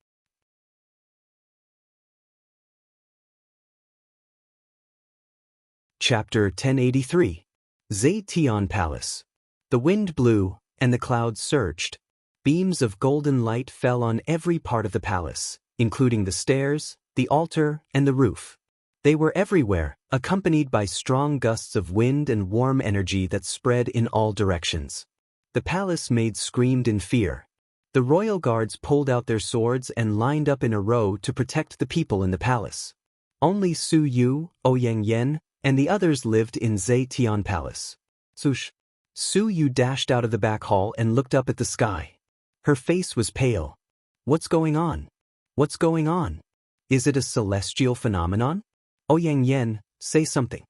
Chapter 1083. Zetian Palace. The wind blew, and the clouds surged. Beams of golden light fell on every part of the palace, including the stairs, the altar, and the roof. They were everywhere, accompanied by strong gusts of wind and warm energy that spread in all directions. The palace maids screamed in fear. The royal guards pulled out their swords and lined up in a row to protect the people in the palace. Only Su Yu, Ouyang Yen, and the others lived in Zetian Palace. Sush. Su Yu dashed out of the back hall and looked up at the sky. Her face was pale. What's going on? What's going on? Is it a celestial phenomenon? Ouyang Yen, say something.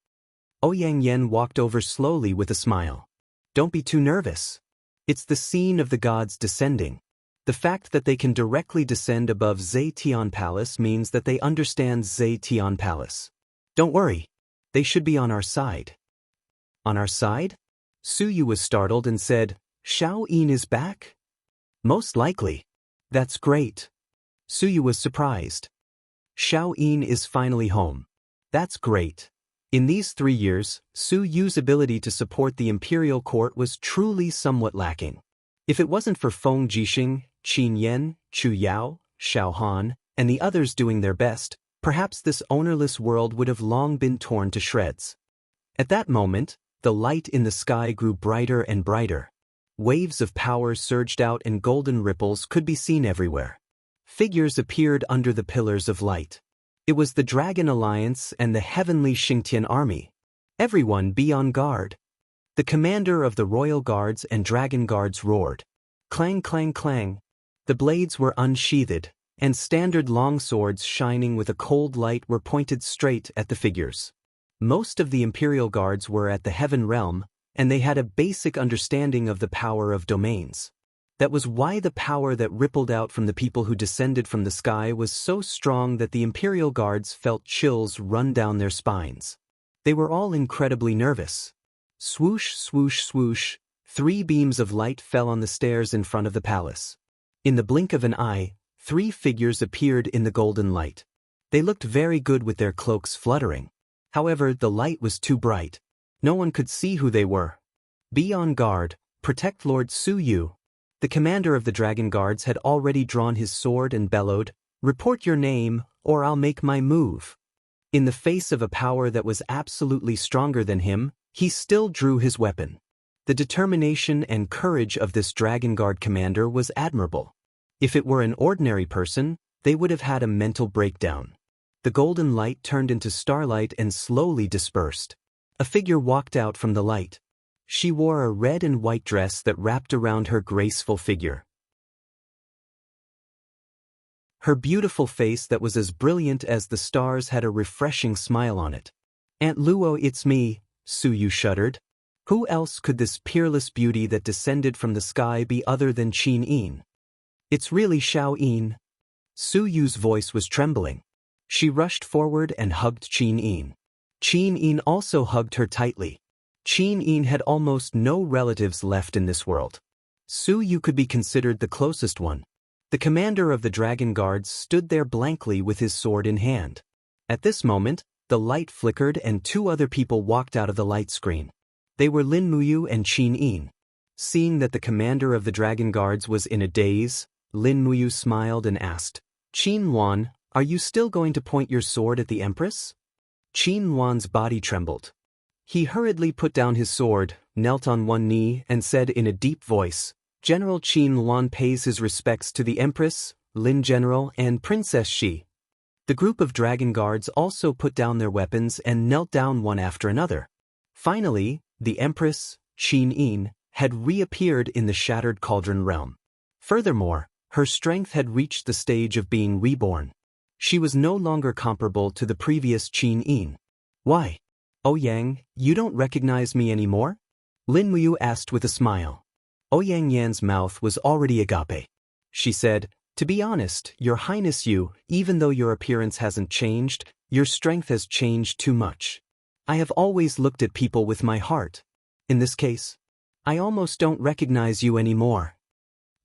Ouyang Yen walked over slowly with a smile. Don't be too nervous. It's the scene of the gods descending. The fact that they can directly descend above Zetian Palace means that they understand Zetian Palace. Don't worry. They should be on our side. On our side? Su Yu was startled and said, Xiao Yin is back? Most likely. That's great. Su Yu was surprised. Xiao Yin is finally home. That's great. In these 3 years, Su Yu's ability to support the imperial court was truly somewhat lacking. If it wasn't for Feng Jixing, Qin Yan, Chu Yao, Xiao Han, and the others doing their best, perhaps this ownerless world would have long been torn to shreds. At that moment, the light in the sky grew brighter and brighter. Waves of power surged out and golden ripples could be seen everywhere. Figures appeared under the pillars of light. It was the Dragon Alliance and the heavenly Xingtian army. Everyone be on guard. The commander of the royal guards and dragon guards roared. Clang, clang, clang. The blades were unsheathed, and standard long swords shining with a cold light were pointed straight at the figures. Most of the imperial guards were at the heaven realm, and they had a basic understanding of the power of domains. That was why the power that rippled out from the people who descended from the sky was so strong that the imperial guards felt chills run down their spines. They were all incredibly nervous. Swoosh, swoosh, swoosh, 3 beams of light fell on the stairs in front of the palace. In the blink of an eye, 3 figures appeared in the golden light. They looked very good with their cloaks fluttering. However, the light was too bright. No one could see who they were. Be on guard, protect Lord Su Yu. The commander of the dragon guards had already drawn his sword and bellowed, report your name, or I'll make my move. In the face of a power that was absolutely stronger than him, he still drew his weapon. The determination and courage of this dragon guard commander was admirable. If it were an ordinary person, they would have had a mental breakdown. The golden light turned into starlight and slowly dispersed. A figure walked out from the light. She wore a red and white dress that wrapped around her graceful figure. Her beautiful face that was as brilliant as the stars had a refreshing smile on it. Aunt Luo, it's me, Su Yu shuddered. Who else could this peerless beauty that descended from the sky be other than Qin Yin? It's really Xiao Yin. Su Yu's voice was trembling. She rushed forward and hugged Qin Yin. Qin Yin also hugged her tightly. Qin Yin had almost no relatives left in this world. Su Yu could be considered the closest one. The commander of the dragon guards stood there blankly with his sword in hand. At this moment, the light flickered and 2 other people walked out of the light screen. They were Lin Muyu and Qin Yin. Seeing that the commander of the dragon guards was in a daze, Lin Muyu smiled and asked, Qin Luan, are you still going to point your sword at the Empress? Qin Luan's body trembled. He hurriedly put down his sword, knelt on one knee, and said in a deep voice, General Qin Luan pays his respects to the Empress, Lin General, and Princess Shi. The group of dragon guards also put down their weapons and knelt down one after another. Finally, the Empress, Qin Yin, had reappeared in the shattered cauldron realm. Furthermore, her strength had reached the stage of being reborn. She was no longer comparable to the previous Qin Yin. Why? Ouyang, you don't recognize me anymore? Lin Muyu asked with a smile. Ouyang Yan's mouth was already agape. She said, To be honest, Your Highness, even though your appearance hasn't changed, your strength has changed too much. I have always looked at people with my heart. In this case, I almost don't recognize you anymore.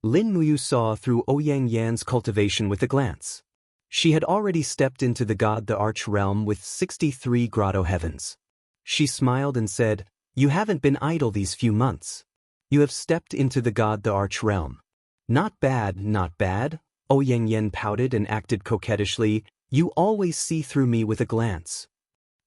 Lin Muyu saw through Ouyang Yan's cultivation with a glance. She had already stepped into the Arch realm with 63 grotto heavens. She smiled and said, "You haven't been idle these few months. You have stepped into the Arch realm." Not bad, not bad. Ouyang Yan pouted and acted coquettishly. "You always see through me with a glance."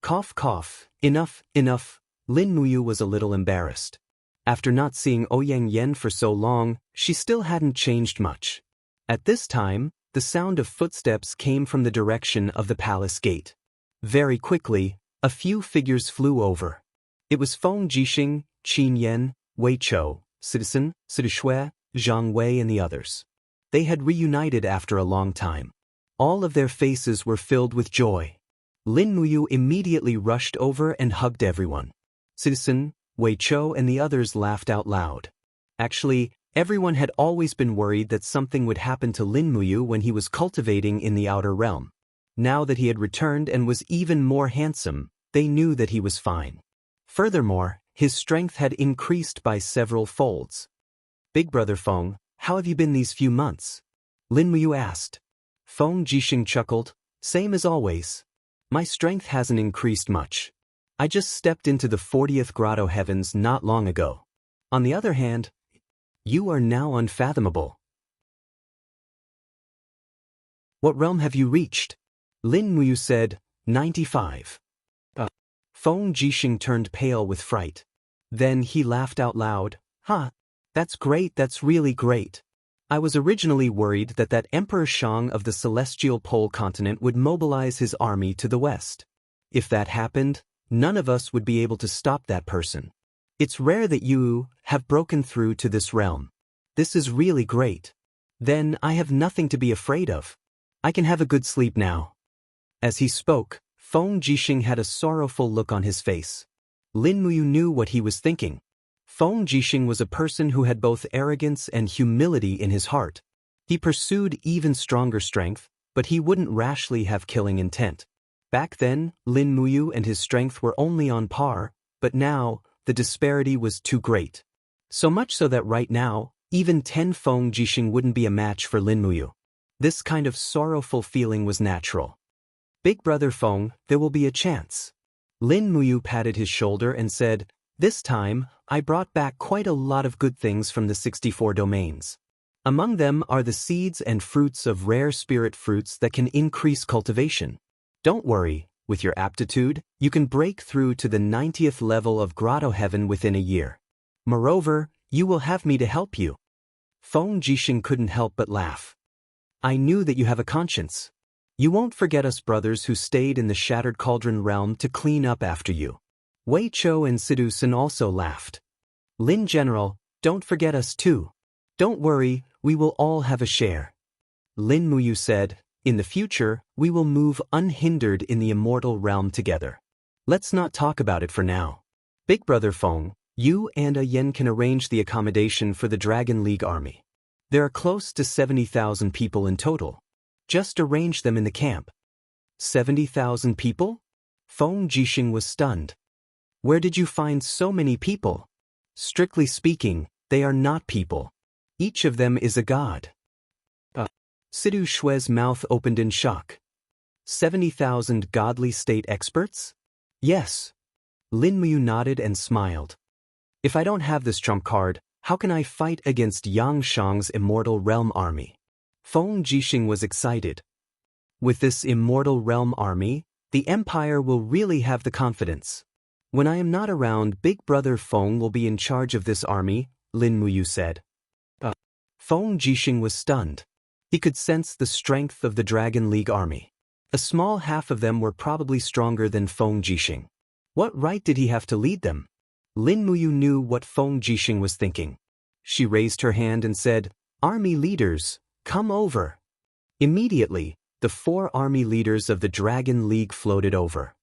Cough cough, enough, enough. Lin Muyu was a little embarrassed. After not seeing Ouyang Yan for so long, she still hadn't changed much. At this time, the sound of footsteps came from the direction of the palace gate. Very quickly, a few figures flew over. It was Feng Jixing, Qin Yan, Wei Chou, Citizen, Sidu Shui, Zhang Wei and the others. They had reunited after a long time. All of their faces were filled with joy. Lin Muyu immediately rushed over and hugged everyone. Citizen, Wei Chou and the others laughed out loud. Actually, everyone had always been worried that something would happen to Lin Muyu when he was cultivating in the outer realm. Now that he had returned and was even more handsome, they knew that he was fine. Furthermore, his strength had increased by several folds. "Big brother Feng, how have you been these few months?" Lin Muyu asked. Feng Jixing chuckled, "Same as always. My strength hasn't increased much. I just stepped into the 40th grotto heavens not long ago. On the other hand, you are now unfathomable." "What realm have you reached?" Lin Muyu said, 95. Feng Jixing turned pale with fright. Then he laughed out loud, "Ha! That's great, that's really great. I was originally worried that Emperor Shang of the Celestial Pole continent would mobilize his army to the west. If that happened, none of us would be able to stop that person. It's rare that you have broken through to this realm. This is really great. Then I have nothing to be afraid of. I can have a good sleep now." As he spoke, Feng Jixing had a sorrowful look on his face. Lin Muyu knew what he was thinking. Feng Jixing was a person who had both arrogance and humility in his heart. He pursued even stronger strength, but he wouldn't rashly have killing intent. Back then, Lin Muyu and his strength were only on par, but now, the disparity was too great. So much so that right now, even 10 Feng Jixing wouldn't be a match for Lin Muyu. This kind of sorrowful feeling was natural. "Big brother Feng, there will be a chance." Lin Muyu patted his shoulder and said, "This time, I brought back quite a lot of good things from the 64 domains. Among them are the seeds and fruits of rare spirit fruits that can increase cultivation. Don't worry, with your aptitude, you can break through to the 90th level of grotto heaven within a year. Moreover, you will have me to help you." Feng Jixing couldn't help but laugh. "I knew that you have a conscience. You won't forget us brothers who stayed in the Shattered Cauldron realm to clean up after you." Wei Chou and Sidu Sun also laughed. "Lin General, don't forget us too. Don't worry, we will all have a share." Lin Muyu said, "In the future, we will move unhindered in the immortal realm together. Let's not talk about it for now. Big brother Feng, you and Yen can arrange the accommodation for the Dragon League army. There are close to 70,000 people in total. Just arrange them in the camp." 70,000 people? Feng Jixing was stunned. "Where did you find so many people? Strictly speaking, they are not people. Each of them is a god." Sidu Shui's mouth opened in shock. 70,000 godly state experts? Yes. Lin Muyu nodded and smiled. "If I don't have this trump card, how can I fight against Yang Shang's Immortal Realm army?" Feng Jixing was excited. "With this Immortal Realm army, the Empire will really have the confidence. When I am not around, Big Brother Feng will be in charge of this army," Lin Muyu said. Feng Jixing was stunned. He could sense the strength of the Dragon League army. A small half of them were probably stronger than Feng Jixing. What right did he have to lead them? Lin Muyu knew what Feng Jixing was thinking. She raised her hand and said, "Army leaders, come over." Immediately, the 4 army leaders of the Dragon League floated over.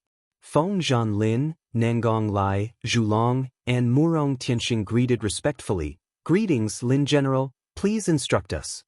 Feng Zhanlin, Nangong Lai, Zhulong, and Murong Tianxing greeted respectfully. "Greetings, Lin General, please instruct us."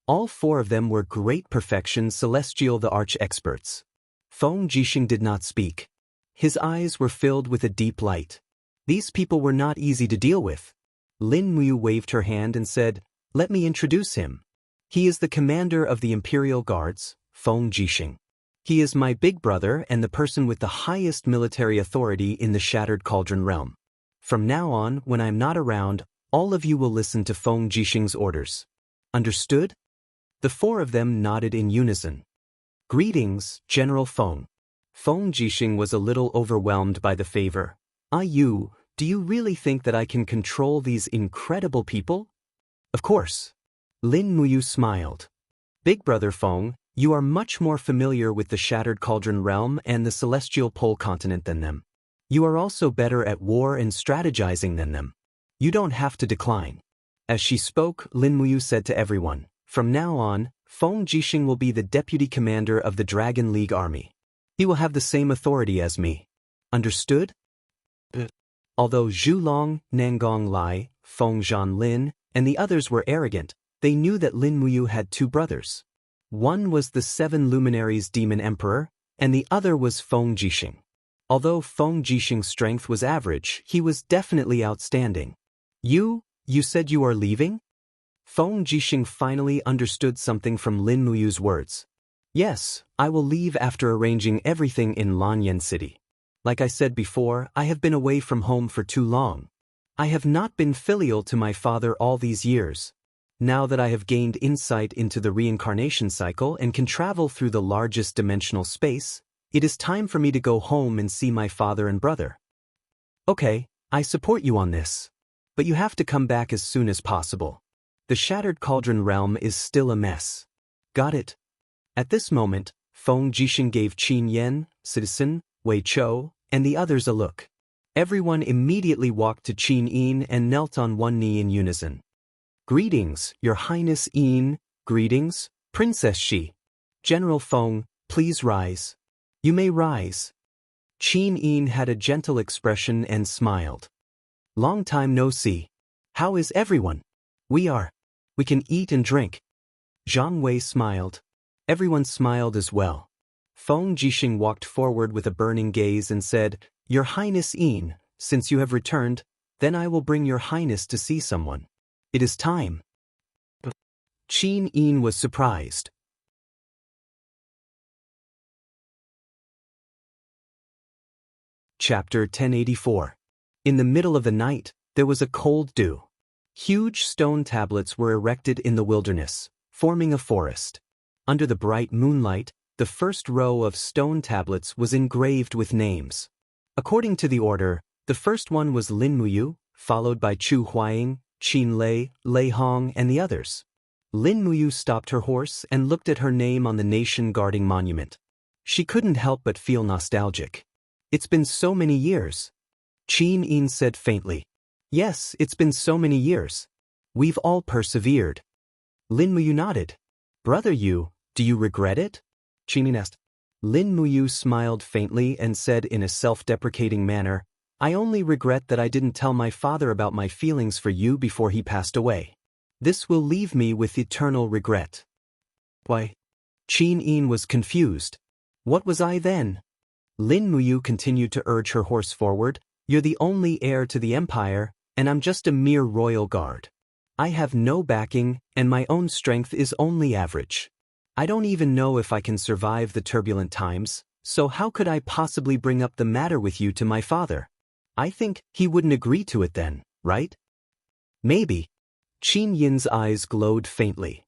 All 4 of them were great perfection celestial the arch-experts. Feng Jixing did not speak. His eyes were filled with a deep light. These people were not easy to deal with. Lin Muyu waved her hand and said, "Let me introduce him. He is the commander of the Imperial Guards, Feng Jixing. He is my big brother and the person with the highest military authority in the Shattered Cauldron realm. From now on, when I am not around, all of you will listen to Feng Jixing's orders. Understood?" The 4 of them nodded in unison. "Greetings, General Feng." Feng Jixing was a little overwhelmed by the favor. Do you really think that I can control these incredible people?" "Of course." Lin Muyu smiled. "Big brother Feng, you are much more familiar with the Shattered Cauldron realm and the Celestial Pole continent than them. You are also better at war and strategizing than them. You don't have to decline." As she spoke, Lin Muyu said to everyone, "From now on, Feng Jixing will be the deputy commander of the Dragon League army. He will have the same authority as me. Understood?" Although Zhu Long, Nangong Lai, Feng Zhanlin, and the others were arrogant, they knew that Lin Muyu had 2 brothers. One was the 7 luminaries demon emperor, and the other was Feng Jixing. Although Feng Jixing's strength was average, he was definitely outstanding. You said you are leaving?" Feng Jixing finally understood something from Lin Muyu's words. "Yes, I will leave after arranging everything in Lanyan City. Like I said before, I have been away from home for too long. I have not been filial to my father all these years. Now that I have gained insight into the reincarnation cycle and can travel through the largest dimensional space, it is time for me to go home and see my father and brother." "Okay, I support you on this. But you have to come back as soon as possible. The Shattered Cauldron realm is still a mess." "Got it." At this moment, Feng Jixing gave Qin Yan, Citizen, Wei Chou, and the others a look. Everyone immediately walked to Qin Yin and knelt on one knee in unison. "Greetings, Your Highness Yin. Greetings, Princess Shi. General Feng, please rise." "You may rise." Qin Yin had a gentle expression and smiled. "Long time no see. How is everyone?" We can eat and drink." Zhang Wei smiled. Everyone smiled as well. Feng Jixing walked forward with a burning gaze and said, "Your Highness Yin, since you have returned, then I will bring Your Highness to see someone. It is time." Qin Yin was surprised. Chapter 1084. In the middle of the night, there was a cold dew. Huge stone tablets were erected in the wilderness, forming a forest. Under the bright moonlight, the first row of stone tablets was engraved with names. According to the order, the first one was Lin Muyu, followed by Chu Huaying, Qin Lei, Lei Hong, and the others. Lin Muyu stopped her horse and looked at her name on the nation-guarding monument. She couldn't help but feel nostalgic. "It's been so many years." Qin Yin said faintly. "Yes, it's been so many years. We've all persevered." Lin Muyu nodded. "Brother Yu, do you regret it?" Qin Yin asked. Lin Muyu smiled faintly and said in a self-deprecating manner, "I only regret that I didn't tell my father about my feelings for you before he passed away. This will leave me with eternal regret." "Why?" Qin Yin was confused. "What was I then?" Lin Muyu continued to urge her horse forward. "You're the only heir to the empire, and I'm just a mere royal guard. I have no backing, and my own strength is only average. I don't even know if I can survive the turbulent times, so how could I possibly bring up the matter with you to my father? I think he wouldn't agree to it then, right?" "Maybe." Qin Yin's eyes glowed faintly.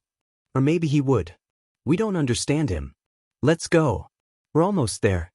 "Or maybe he would. We don't understand him. Let's go. We're almost there."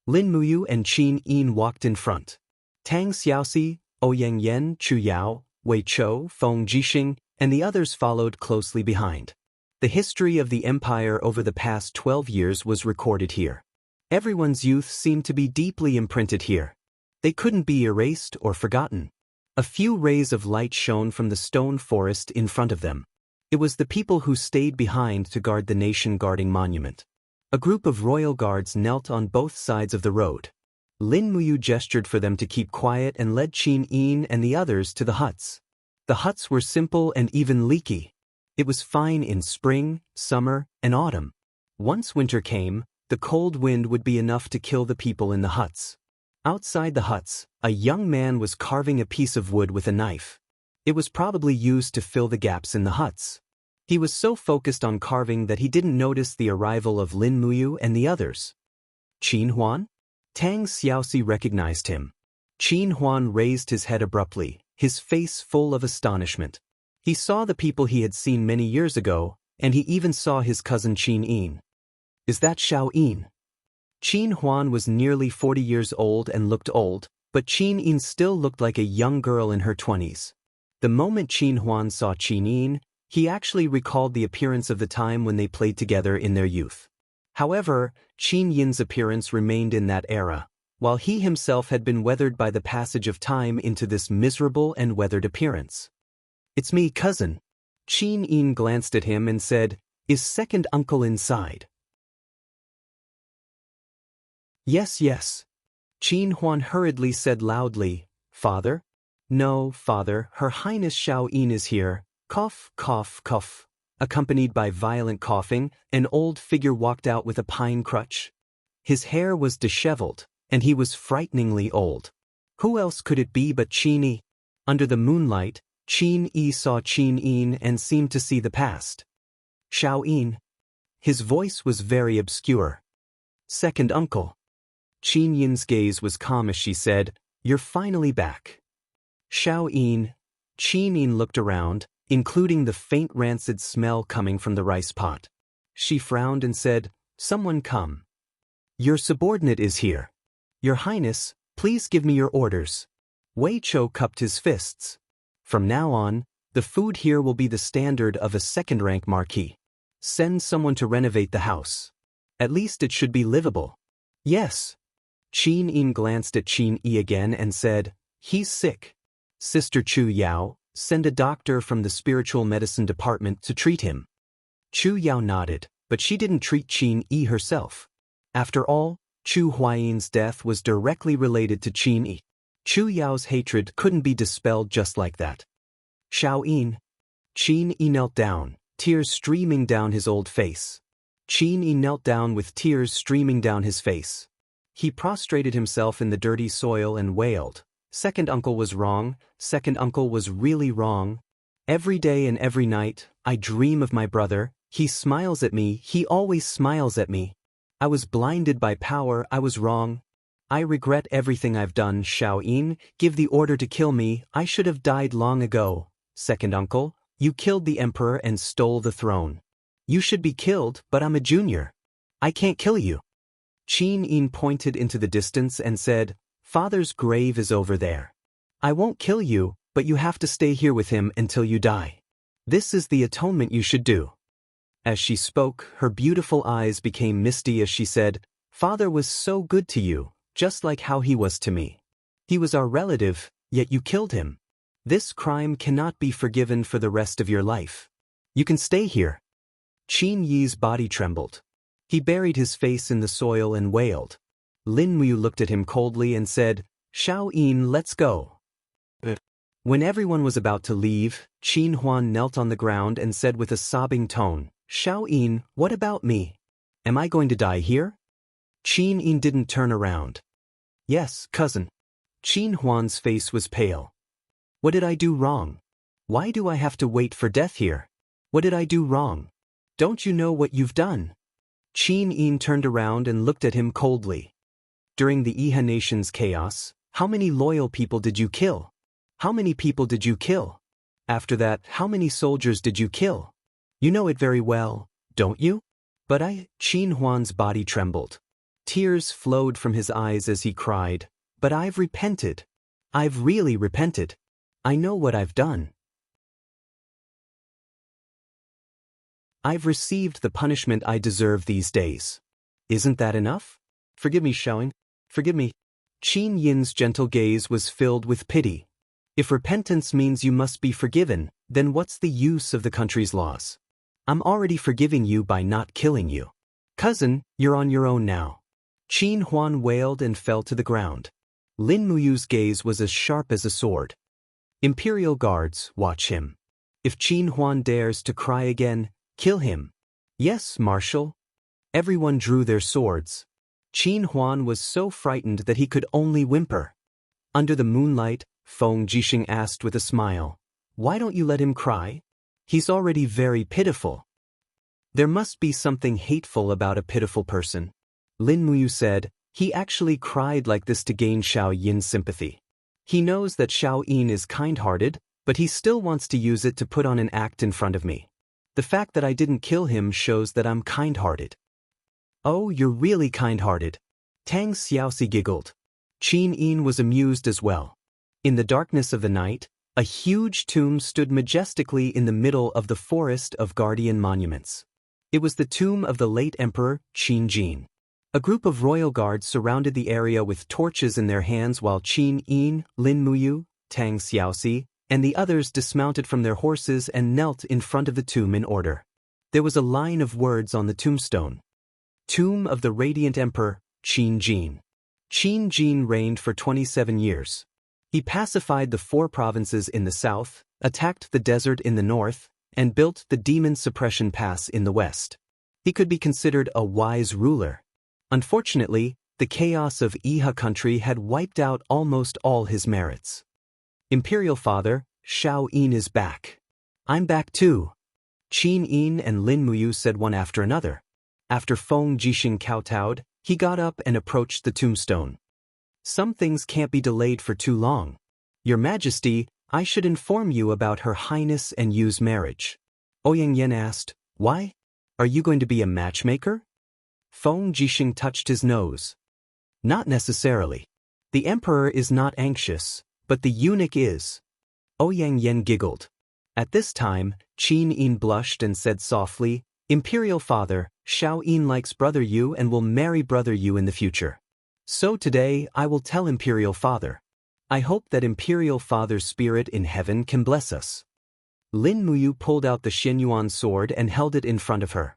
Lin Muyu and Qin Yin walked in front. Tang Xiaoxi, Ouyang Yan, Chu Yao, Wei Chou, Feng Jixing, and the others followed closely behind. The history of the empire over the past 12 years was recorded here. Everyone's youth seemed to be deeply imprinted here. They couldn't be erased or forgotten. A few rays of light shone from the stone forest in front of them. It was the people who stayed behind to guard the nation-guarding monument. A group of royal guards knelt on both sides of the road. Lin Muyu gestured for them to keep quiet and led Qin Yin and the others to the huts. The huts were simple and even leaky. It was fine in spring, summer, and autumn. Once winter came, the cold wind would be enough to kill the people in the huts. Outside the huts, a young man was carving a piece of wood with a knife. It was probably used to fill the gaps in the huts. He was so focused on carving that he didn't notice the arrival of Lin Muyu and the others. Qin Huan? Tang Xiaoxi recognized him. Qin Huan raised his head abruptly, his face full of astonishment. He saw the people he had seen many years ago, and he even saw his cousin Qin Yin. Is that Xiao Yin? Qin Huan was nearly 40 years old and looked old, but Qin Yin still looked like a young girl in her 20s. The moment Qin Huan saw Qin Yin, he actually recalled the appearance of the time when they played together in their youth. However, Qin Yin's appearance remained in that era, while he himself had been weathered by the passage of time into this miserable and weathered appearance. "It's me, cousin." Qin Yin glanced at him and said, "Is second uncle inside?" "Yes, yes." Qin Huan hurriedly said loudly, "Father?" "No, father, Her Highness Xiao Yin is here." Cough, cough, cough. Accompanied by violent coughing, an old figure walked out with a pine crutch. His hair was disheveled, and he was frighteningly old. Who else could it be but Qin Yi? Under the moonlight, Qin Yi saw Qin Yin and seemed to see the past. "Xiao Yin." His voice was very obscure. "Second uncle." Qin Yin's gaze was calm as she said, "You're finally back." "Xiao Yin." Qin Yin looked around, including the faint rancid smell coming from the rice pot. She frowned and said, "Someone come. Your subordinate is here. Your Highness, please give me your orders." Wei Chou cupped his fists. "From now on, the food here will be the standard of a second-rank marquis. Send someone to renovate the house. At least it should be livable." "Yes." Qin Yin glanced at Qin Yi again and said, "He's sick. Sister Chu Yao, send a doctor from the spiritual medicine department to treat him." Chu Yao nodded, but she didn't treat Qin Yi herself. After all, Chu Huayin's death was directly related to Qin Yi. Chu Yao's hatred couldn't be dispelled just like that. "Xiao Yin." Qin Yi knelt down, tears streaming down his old face. Qin Yi knelt down with tears streaming down his face. He prostrated himself in the dirty soil and wailed, "Second uncle was wrong, second uncle was really wrong. Every day and every night, I dream of my brother, he smiles at me, he always smiles at me. I was blinded by power, I was wrong. I regret everything I've done. Xiao Yin, give the order to kill me, I should have died long ago. Second uncle, you killed the emperor and stole the throne. You should be killed, but I'm a junior. I can't kill you." Qin Yin pointed into the distance and said, "Father's grave is over there. I won't kill you, but you have to stay here with him until you die. This is the atonement you should do." As she spoke, her beautiful eyes became misty as she said, "Father was so good to you, just like how he was to me. He was our relative, yet you killed him. This crime cannot be forgiven for the rest of your life. You can stay here." Qin Yi's body trembled. He buried his face in the soil and wailed. Lin Muyu looked at him coldly and said, "Xiao Yin, let's go." When everyone was about to leave, Qin Huan knelt on the ground and said with a sobbing tone, "Xiao Yin, what about me? Am I going to die here?" Qin Yin didn't turn around. "Yes, cousin." Qin Huan's face was pale. "What did I do wrong? Why do I have to wait for death here? What did I do wrong? Don't you know what you've done?" Qin Yin turned around and looked at him coldly. "During the Iha nation's chaos, how many loyal people did you kill? How many people did you kill? After that, how many soldiers did you kill? You know it very well, don't you?" "But Qin Huan's body trembled. Tears flowed from his eyes as he cried, "But I've repented. I've really repented. I know what I've done. I've received the punishment I deserve these days. Isn't that enough? Forgive me, Xiaoying. Forgive me." Qin Yin's gentle gaze was filled with pity. "If repentance means you must be forgiven, then what's the use of the country's laws? I'm already forgiving you by not killing you. Cousin, you're on your own now." Qin Huan wailed and fell to the ground. Lin Muyu's gaze was as sharp as a sword. "Imperial guards, watch him. If Qin Huan dares to cry again, kill him. Yes, Marshal. Everyone drew their swords. Qin Huan was so frightened that he could only whimper. Under the moonlight, Feng Jixing asked with a smile, "Why don't you let him cry? He's already very pitiful." There must be something hateful about a pitiful person. Lin Muyu said, "He actually cried like this to gain Xiao Yin's sympathy. He knows that Xiao Yin is kind-hearted, but he still wants to use it to put on an act in front of me. The fact that I didn't kill him shows that I'm kind-hearted." "Oh, you're really kind-hearted." Tang Xiaoxi giggled. Qin Yin was amused as well. In the darkness of the night, a huge tomb stood majestically in the middle of the forest of guardian monuments. It was the tomb of the late Emperor Qin Jin. A group of royal guards surrounded the area with torches in their hands while Qin Yin, Lin Muyu, Tang Xiaoxi, and the others dismounted from their horses and knelt in front of the tomb in order. There was a line of words on the tombstone. Tomb of the Radiant Emperor, Qin Jin. Qin Jin reigned for 27 years. He pacified the 4 provinces in the south, attacked the desert in the north, and built the Demon Suppression Pass in the west. He could be considered a wise ruler. Unfortunately, the chaos of Iha country had wiped out almost all his merits. Imperial Father, Xiao Yin is back. I'm back too. Qin Yin and Lin Muyu said one after another. After Feng Jixing kowtowed, he got up and approached the tombstone. Some things can't be delayed for too long. Your Majesty, I should inform you about Her Highness and Yu's marriage. Ouyang Yen asked, "Why? Are you going to be a matchmaker?" Feng Jixing touched his nose. "Not necessarily. The Emperor is not anxious, but the eunuch is." Ouyang Yen giggled. At this time, Qin Yin blushed and said softly, "Imperial Father, Xiao Yin likes Brother Yu and will marry Brother Yu in the future. So today I will tell Imperial Father. I hope that Imperial Father's spirit in heaven can bless us." Lin Muyu pulled out the Xianyuan sword and held it in front of her.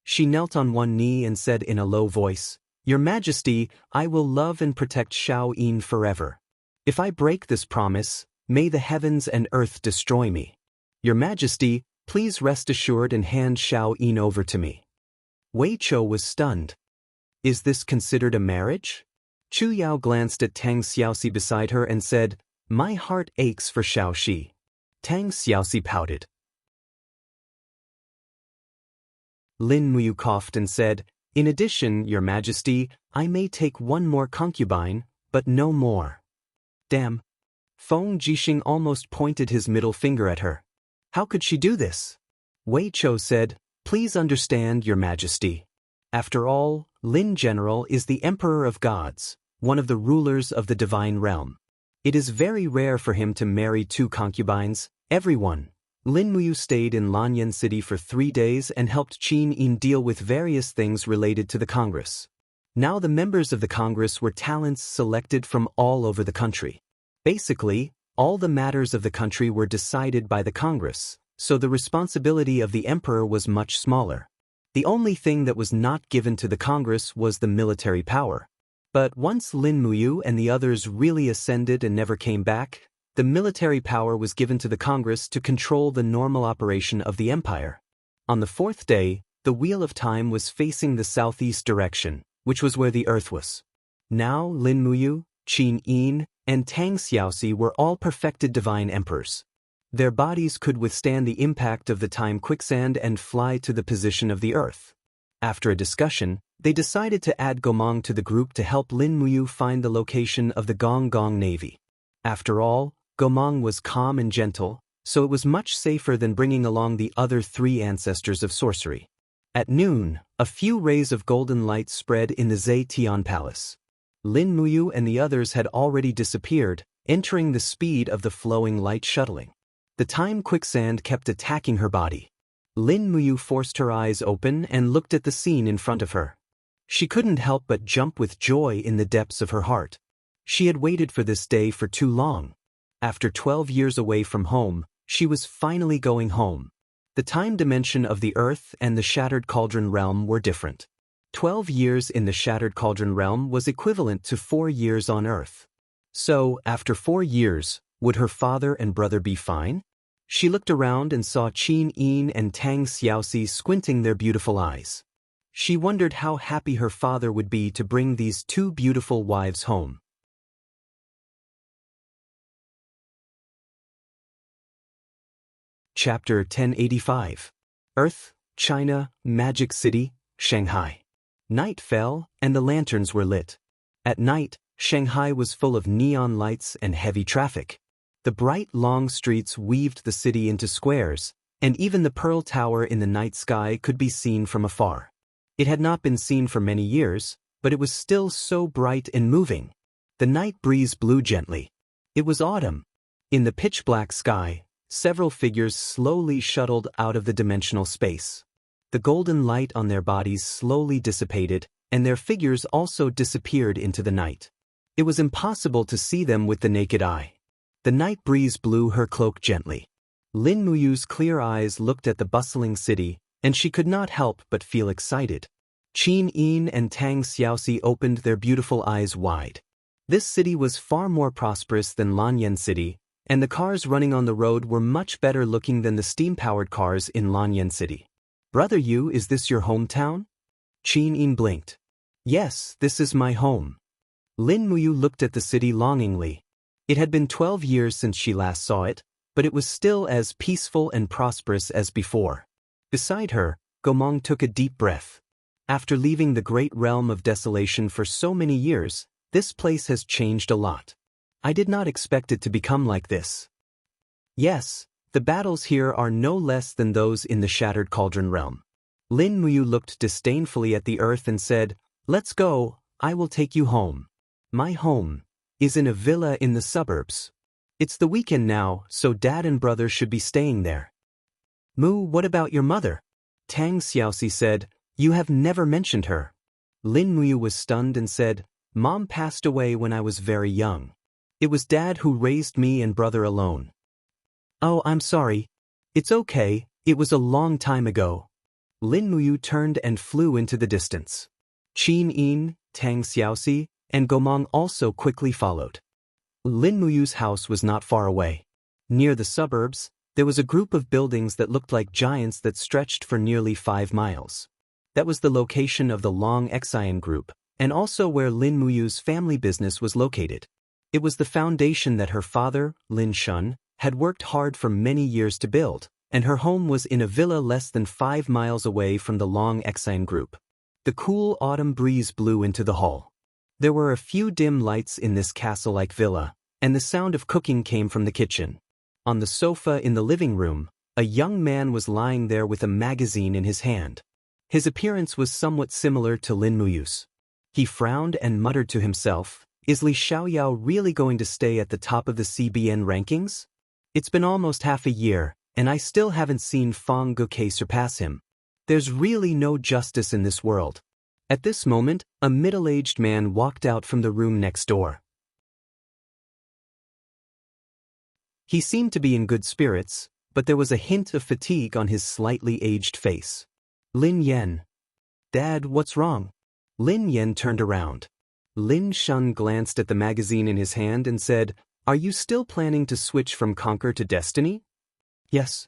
She knelt on one knee and said in a low voice, "Your Majesty, I will love and protect Xiao Yin forever. If I break this promise, may the heavens and earth destroy me. Your Majesty, please rest assured and hand Xiao Yin over to me." Wei Chou was stunned. Is this considered a marriage? Chu Yao glanced at Tang Xiaoxi beside her and said, "My heart aches for Xiao Shi." Tang Xiaoxi pouted. Lin Muyu coughed and said, "In addition, Your Majesty, I may take one more concubine, but no more." Damn. Feng Jixing almost pointed his middle finger at her. How could she do this? Wei Chou said, "Please understand, Your Majesty. After all, Lin General is the Emperor of Gods, one of the rulers of the divine realm. It is very rare for him to marry 2 concubines, everyone." Lin Muyu stayed in Lanyan City for 3 days and helped Qin Yin deal with various things related to the Congress. Now the members of the Congress were talents selected from all over the country. Basically, all the matters of the country were decided by the Congress, so the responsibility of the Emperor was much smaller. The only thing that was not given to the Congress was the military power. But once Lin Muyu and the others really ascended and never came back, the military power was given to the Congress to control the normal operation of the empire. On the 4th day, the Wheel of Time was facing the southeast direction, which was where the earth was. Now Lin Muyu, Qin Yin, and Tang Xiaoxi were all perfected divine emperors. Their bodies could withstand the impact of the time quicksand and fly to the position of the earth. After a discussion, they decided to add Gomang to the group to help Lin Muyu find the location of the Gong Gong Navy. After all, Gomang was calm and gentle, so it was much safer than bringing along the other 3 ancestors of sorcery. At noon, a few rays of golden light spread in the Zetian Palace. Lin Muyu and the others had already disappeared, entering the speed of the flowing light shuttling. The time quicksand kept attacking her body. Lin Muyu forced her eyes open and looked at the scene in front of her. She couldn't help but jump with joy in the depths of her heart. She had waited for this day for too long. After 12 years away from home, she was finally going home. The time dimension of the Earth and the Shattered Cauldron realm were different. 12 years in the Shattered Cauldron realm was equivalent to 4 years on Earth. So, after 4 years, would her father and brother be fine? She looked around and saw Qin Yin and Tang Xiaoxi squinting their beautiful eyes. She wondered how happy her father would be to bring these two beautiful wives home. Chapter 1085. Earth, China, Magic City, Shanghai. Night fell, and the lanterns were lit. At night, Shanghai was full of neon lights and heavy traffic. The bright, long streets weaved the city into squares, and even the Pearl Tower in the night sky could be seen from afar. It had not been seen for many years, but it was still so bright and moving. The night breeze blew gently. It was autumn. In the pitch-black sky, several figures slowly shuttled out of the dimensional space. The golden light on their bodies slowly dissipated, and their figures also disappeared into the night. It was impossible to see them with the naked eye. The night breeze blew her cloak gently. Lin Muyu's clear eyes looked at the bustling city, and she could not help but feel excited. Qin Yin and Tang Xiaoxi opened their beautiful eyes wide. This city was far more prosperous than Lanyan City, and the cars running on the road were much better looking than the steam-powered cars in Lanyan City. Brother Yu, is this your hometown? Qin Yin blinked. Yes, this is my home. Lin Muyu looked at the city longingly. It had been 12 years since she last saw it, but it was still as peaceful and prosperous as before. Beside her, Gomong took a deep breath. After leaving the great realm of desolation for so many years, this place has changed a lot. I did not expect it to become like this. Yes, the battles here are no less than those in the Shattered Cauldron realm. Lin Muyu looked disdainfully at the earth and said, "Let's go, I will take you home. My home is in a villa in the suburbs. It's the weekend now, so Dad and brother should be staying there." "Mu, what about your mother?" Tang Xiaoxi said, "You have never mentioned her." Lin Muyu was stunned and said, "Mom passed away when I was very young. It was Dad who raised me and brother alone." "Oh, I'm sorry. It's okay, it was a long time ago." Lin Muyu turned and flew into the distance. Qin Yin, Tang Xiaoxi, and Gomong also quickly followed. Lin Muyu's house was not far away. Near the suburbs, there was a group of buildings that looked like giants that stretched for nearly 5 miles. That was the location of the Long Xian group, and also where Lin Muyu's family business was located. It was the foundation that her father, Lin Shun, had worked hard for many years to build, and her home was in a villa less than 5 miles away from the Long Xian group. The cool autumn breeze blew into the hall. There were a few dim lights in this castle-like villa, and the sound of cooking came from the kitchen. On the sofa in the living room, a young man was lying there with a magazine in his hand. His appearance was somewhat similar to Lin Muyu's. He frowned and muttered to himself, "Is Li Xiaoyao really going to stay at the top of the CBN rankings? It's been almost half a year, and I still haven't seen Fang Guke surpass him. There's really no justice in this world." At this moment, a middle-aged man walked out from the room next door. He seemed to be in good spirits, but there was a hint of fatigue on his slightly aged face. "Lin Yan." "Dad, what's wrong?" Lin Yan turned around. Lin Shun glanced at the magazine in his hand and said, "Are you still planning to switch from Conquer to Destiny?" "Yes."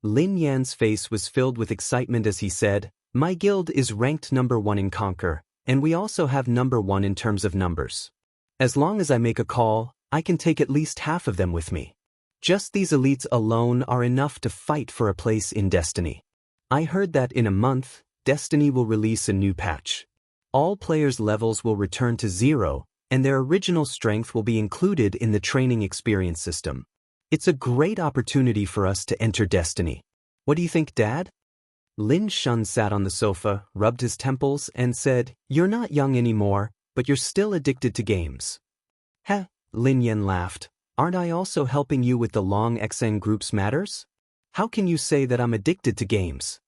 Lin Yan's face was filled with excitement as he said, "My guild is ranked number 1 in Conquer, and we also have number 1 in terms of numbers. As long as I make a call, I can take at least half of them with me. Just these elites alone are enough to fight for a place in Destiny. I heard that in a month, Destiny will release a new patch. All players' levels will return to 0, and their original strength will be included in the training experience system. It's a great opportunity for us to enter Destiny. What do you think, Dad?" Lin Shun sat on the sofa, rubbed his temples, and said, "You're not young anymore, but you're still addicted to games." "Heh," Lin Yan laughed. "Aren't I also helping you with the Long Xian group's matters? How can you say that I'm addicted to games?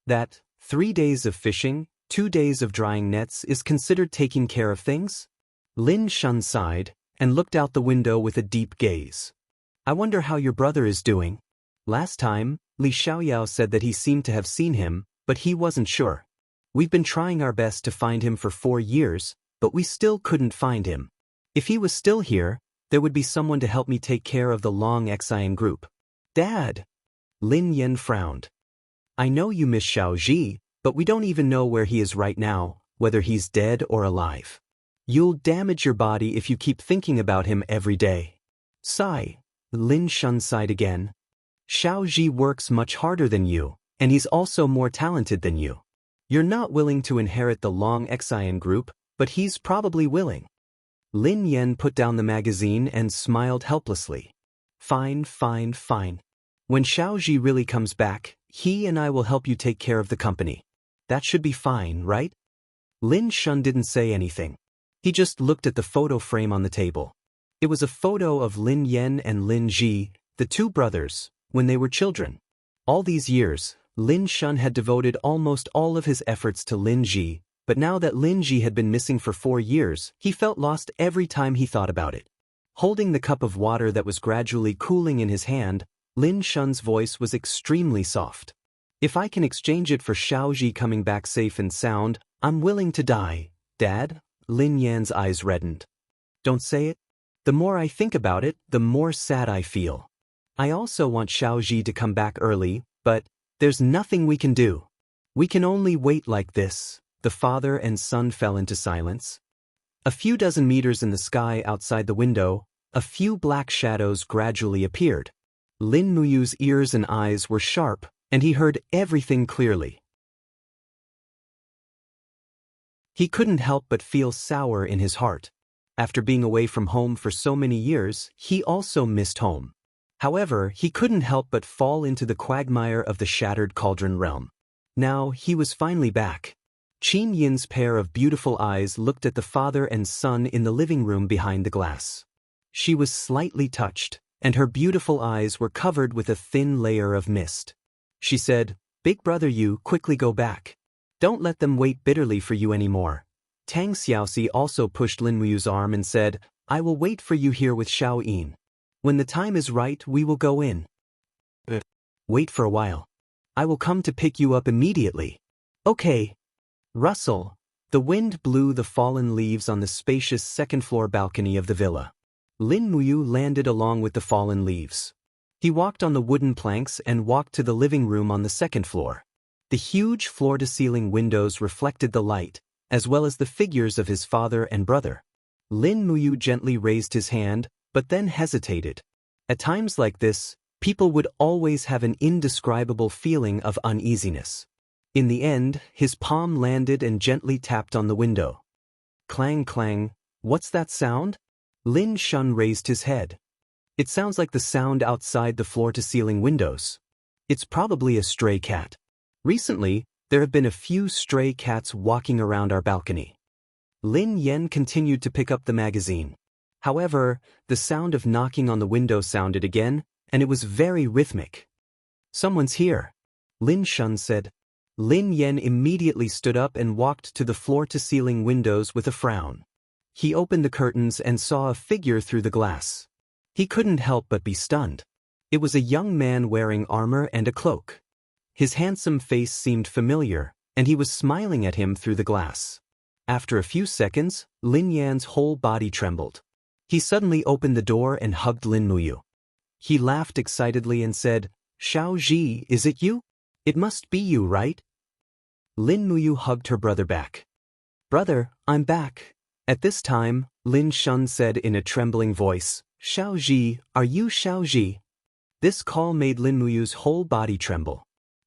That 3 days of fishing, 2 days of drying nets is considered taking care of things?" Lin Shun sighed and looked out the window with a deep gaze. "I wonder how your brother is doing. Last time, Li Xiaoyao said that he seemed to have seen him, but he wasn't sure. We've been trying our best to find him for 4 years, but we still couldn't find him. If he was still here, there would be someone to help me take care of the Long Xian group. Dad! Lin Yan frowned. I know you miss Xiaoji, but we don't even know where he is right now, whether he's dead or alive. You'll damage your body if you keep thinking about him every day. Sigh. Lin Shun sighed again. Xiaoji works much harder than you, and he's also more talented than you. You're not willing to inherit the Long Xian group, but he's probably willing. Lin Yan put down the magazine and smiled helplessly. Fine, fine, fine. When Xiaoji really comes back, he and I will help you take care of the company. That should be fine, right? Lin Shun didn't say anything. He just looked at the photo frame on the table. It was a photo of Lin Yan and Lin Ji, the two brothers, when they were children. All these years, Lin Shun had devoted almost all of his efforts to Lin Ji, but now that Lin Ji had been missing for 4 years, he felt lost every time he thought about it. Holding the cup of water that was gradually cooling in his hand, Lin Shun's voice was extremely soft. If I can exchange it for Xiaoji coming back safe and sound, I'm willing to die, Dad. Lin Yan's eyes reddened. Don't say it. The more I think about it, the more sad I feel. I also want Xiaoji to come back early, but there's nothing we can do. We can only wait like this. The father and son fell into silence. A few dozen meters in the sky outside the window, a few black shadows gradually appeared. Lin Muyu's ears and eyes were sharp, and he heard everything clearly. He couldn't help but feel sour in his heart. After being away from home for so many years, he also missed home. However, he couldn't help but fall into the quagmire of the shattered cauldron realm. Now he was finally back. Qin Yin's pair of beautiful eyes looked at the father and son in the living room behind the glass. She was slightly touched, and her beautiful eyes were covered with a thin layer of mist. She said, "Big brother, you quickly go back. Don't let them wait bitterly for you anymore." Tang Xiaoxi also pushed Lin Muyu's arm and said, "I will wait for you here with Xiao Yin. When the time is right, we will go in. Wait for a while. I will come to pick you up immediately." Okay. Rustle. The wind blew the fallen leaves on the spacious second-floor balcony of the villa. Lin Muyu landed along with the fallen leaves. He walked on the wooden planks and walked to the living room on the second floor. The huge floor-to-ceiling windows reflected the light, as well as the figures of his father and brother. Lin Muyu gently raised his hand, but then hesitated. At times like this, people would always have an indescribable feeling of uneasiness. In the end, his palm landed and gently tapped on the window. Clang clang, what's that sound? Lin Shun raised his head. It sounds like the sound outside the floor-to-ceiling windows. It's probably a stray cat. Recently, there have been a few stray cats walking around our balcony. Lin Yan continued to pick up the magazine. However, the sound of knocking on the window sounded again, and it was very rhythmic. Someone's here, Lin Shun said. Lin Yan immediately stood up and walked to the floor-to-ceiling windows with a frown. He opened the curtains and saw a figure through the glass. He couldn't help but be stunned. It was a young man wearing armor and a cloak. His handsome face seemed familiar, and he was smiling at him through the glass. After a few seconds, Lin Yan's whole body trembled. He suddenly opened the door and hugged Lin Muyu. He laughed excitedly and said, "Xiao Ji, is it you? It must be you, right?" Lin Muyu hugged her brother back. "Brother, I'm back." At this time, Lin Shun said in a trembling voice, "Xiao Ji, are you Xiao Ji?" This call made Lin Muyu's whole body tremble.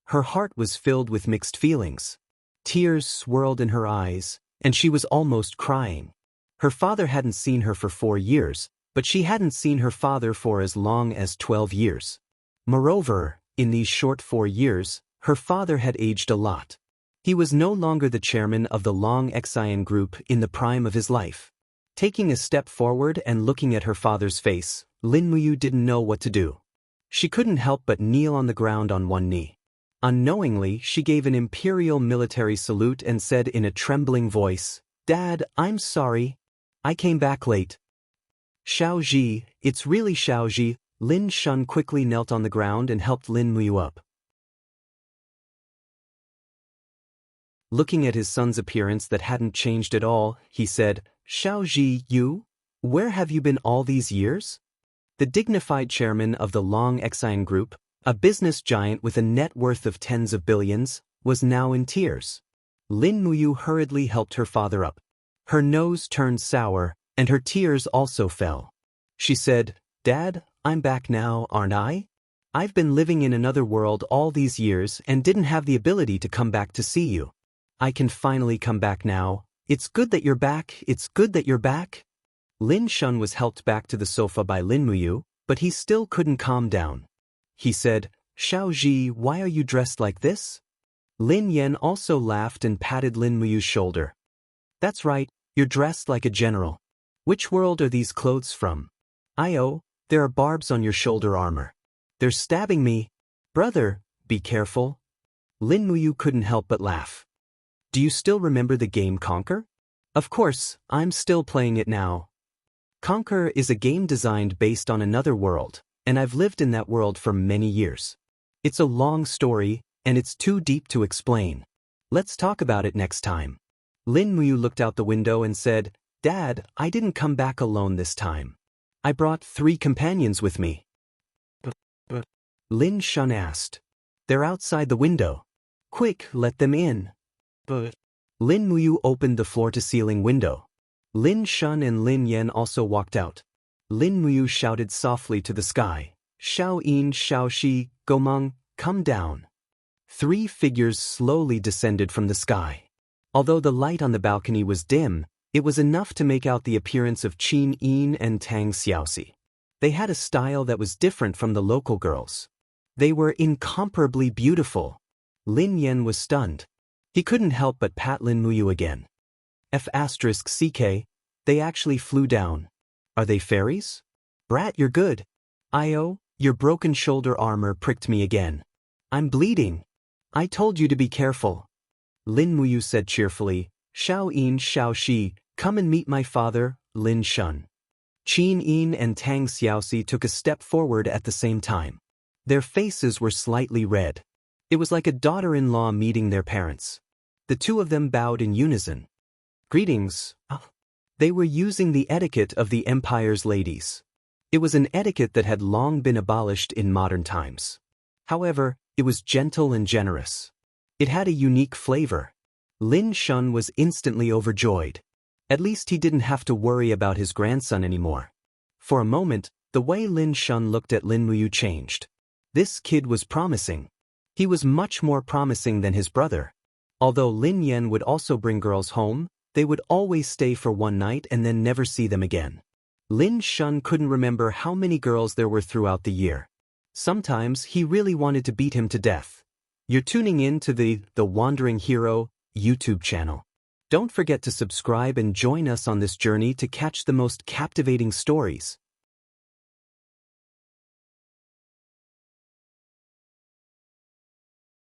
Her heart was filled with mixed feelings. Tears swirled in her eyes, and she was almost crying. Her father hadn't seen her for 4 years, but she hadn't seen her father for as long as 12 years. Moreover, in these short 4 years, her father had aged a lot. He was no longer the chairman of the Long Xian group in the prime of his life. Taking a step forward and looking at her father's face, Lin Muyu didn't know what to do. She couldn't help but kneel on the ground on one knee. Unknowingly, she gave an imperial military salute and said in a trembling voice, "Dad, I'm sorry. I came back late." "Xiao Ji, it's really Xiao Ji." Lin Shun quickly knelt on the ground and helped Lin Muyu up. Looking at his son's appearance that hadn't changed at all, he said, "Xiao Ji, you? Where have you been all these years?" The dignified chairman of the Long Exine Group, a business giant with a net worth of tens of billions, was now in tears. Lin Muyu hurriedly helped her father up. Her nose turned sour, and her tears also fell. She said, "Dad, I'm back now, aren't I? I've been living in another world all these years and didn't have the ability to come back to see you. I can finally come back now. It's good that you're back, it's good that you're back." Lin Shun was helped back to the sofa by Lin Muyu, but he still couldn't calm down. He said, "Xiao Ji, why are you dressed like this?" Lin Yan also laughed and patted Lin Muyu's shoulder. "That's right, you're dressed like a general. Which world are these clothes from?" "Oh, there are barbs on your shoulder armor. They're stabbing me. Brother, be careful." Lin Muyu couldn't help but laugh. "Do you still remember the game Conquer?" "Of course, I'm still playing it now." Conquer is a game designed based on another world, and I've lived in that world for many years. It's a long story, and it's too deep to explain. Let's talk about it next time. Lin Muyu looked out the window and said, "Dad, I didn't come back alone this time. I brought 3 companions with me." But Lin Shun asked. "They're outside the window. Quick, let them in." But Lin Muyu opened the floor-to-ceiling window. Lin Shun and Lin Yan also walked out. Lin Muyu shouted softly to the sky, "Xiao Yin, Xiao Shi, Gomeng, come down." 3 figures slowly descended from the sky. Although the light on the balcony was dim, it was enough to make out the appearance of Qin Yin and Tang Xiaoxi. They had a style that was different from the local girls. They were incomparably beautiful. Lin Yan was stunned. He couldn't help but pat Lin Muyu again. F***CK, they actually flew down. Are they fairies? Brat, you're good. Io, your broken shoulder armor pricked me again. I'm bleeding. I told you to be careful. Lin Muyu said cheerfully, "Xiao Yin, Xiao Shi, come and meet my father, Lin Shun." Qin Yin and Tang Xiaoxi took a step forward at the same time. Their faces were slightly red. It was like a daughter-in-law meeting their parents. The 2 of them bowed in unison. "Greetings." They were using the etiquette of the Empire's ladies. It was an etiquette that had long been abolished in modern times. However, it was gentle and generous. It had a unique flavor. Lin Shun was instantly overjoyed. At least he didn't have to worry about his grandson anymore. For a moment, the way Lin Shun looked at Lin Muyu changed. This kid was promising. He was much more promising than his brother. Although Lin Yan would also bring girls home, they would always stay for one night and then never see them again. Lin Shun couldn't remember how many girls there were throughout the year. Sometimes he really wanted to beat him to death. You're tuning in to the Wandering Hero YouTube channel. Don't forget to subscribe and join us on this journey to catch the most captivating stories.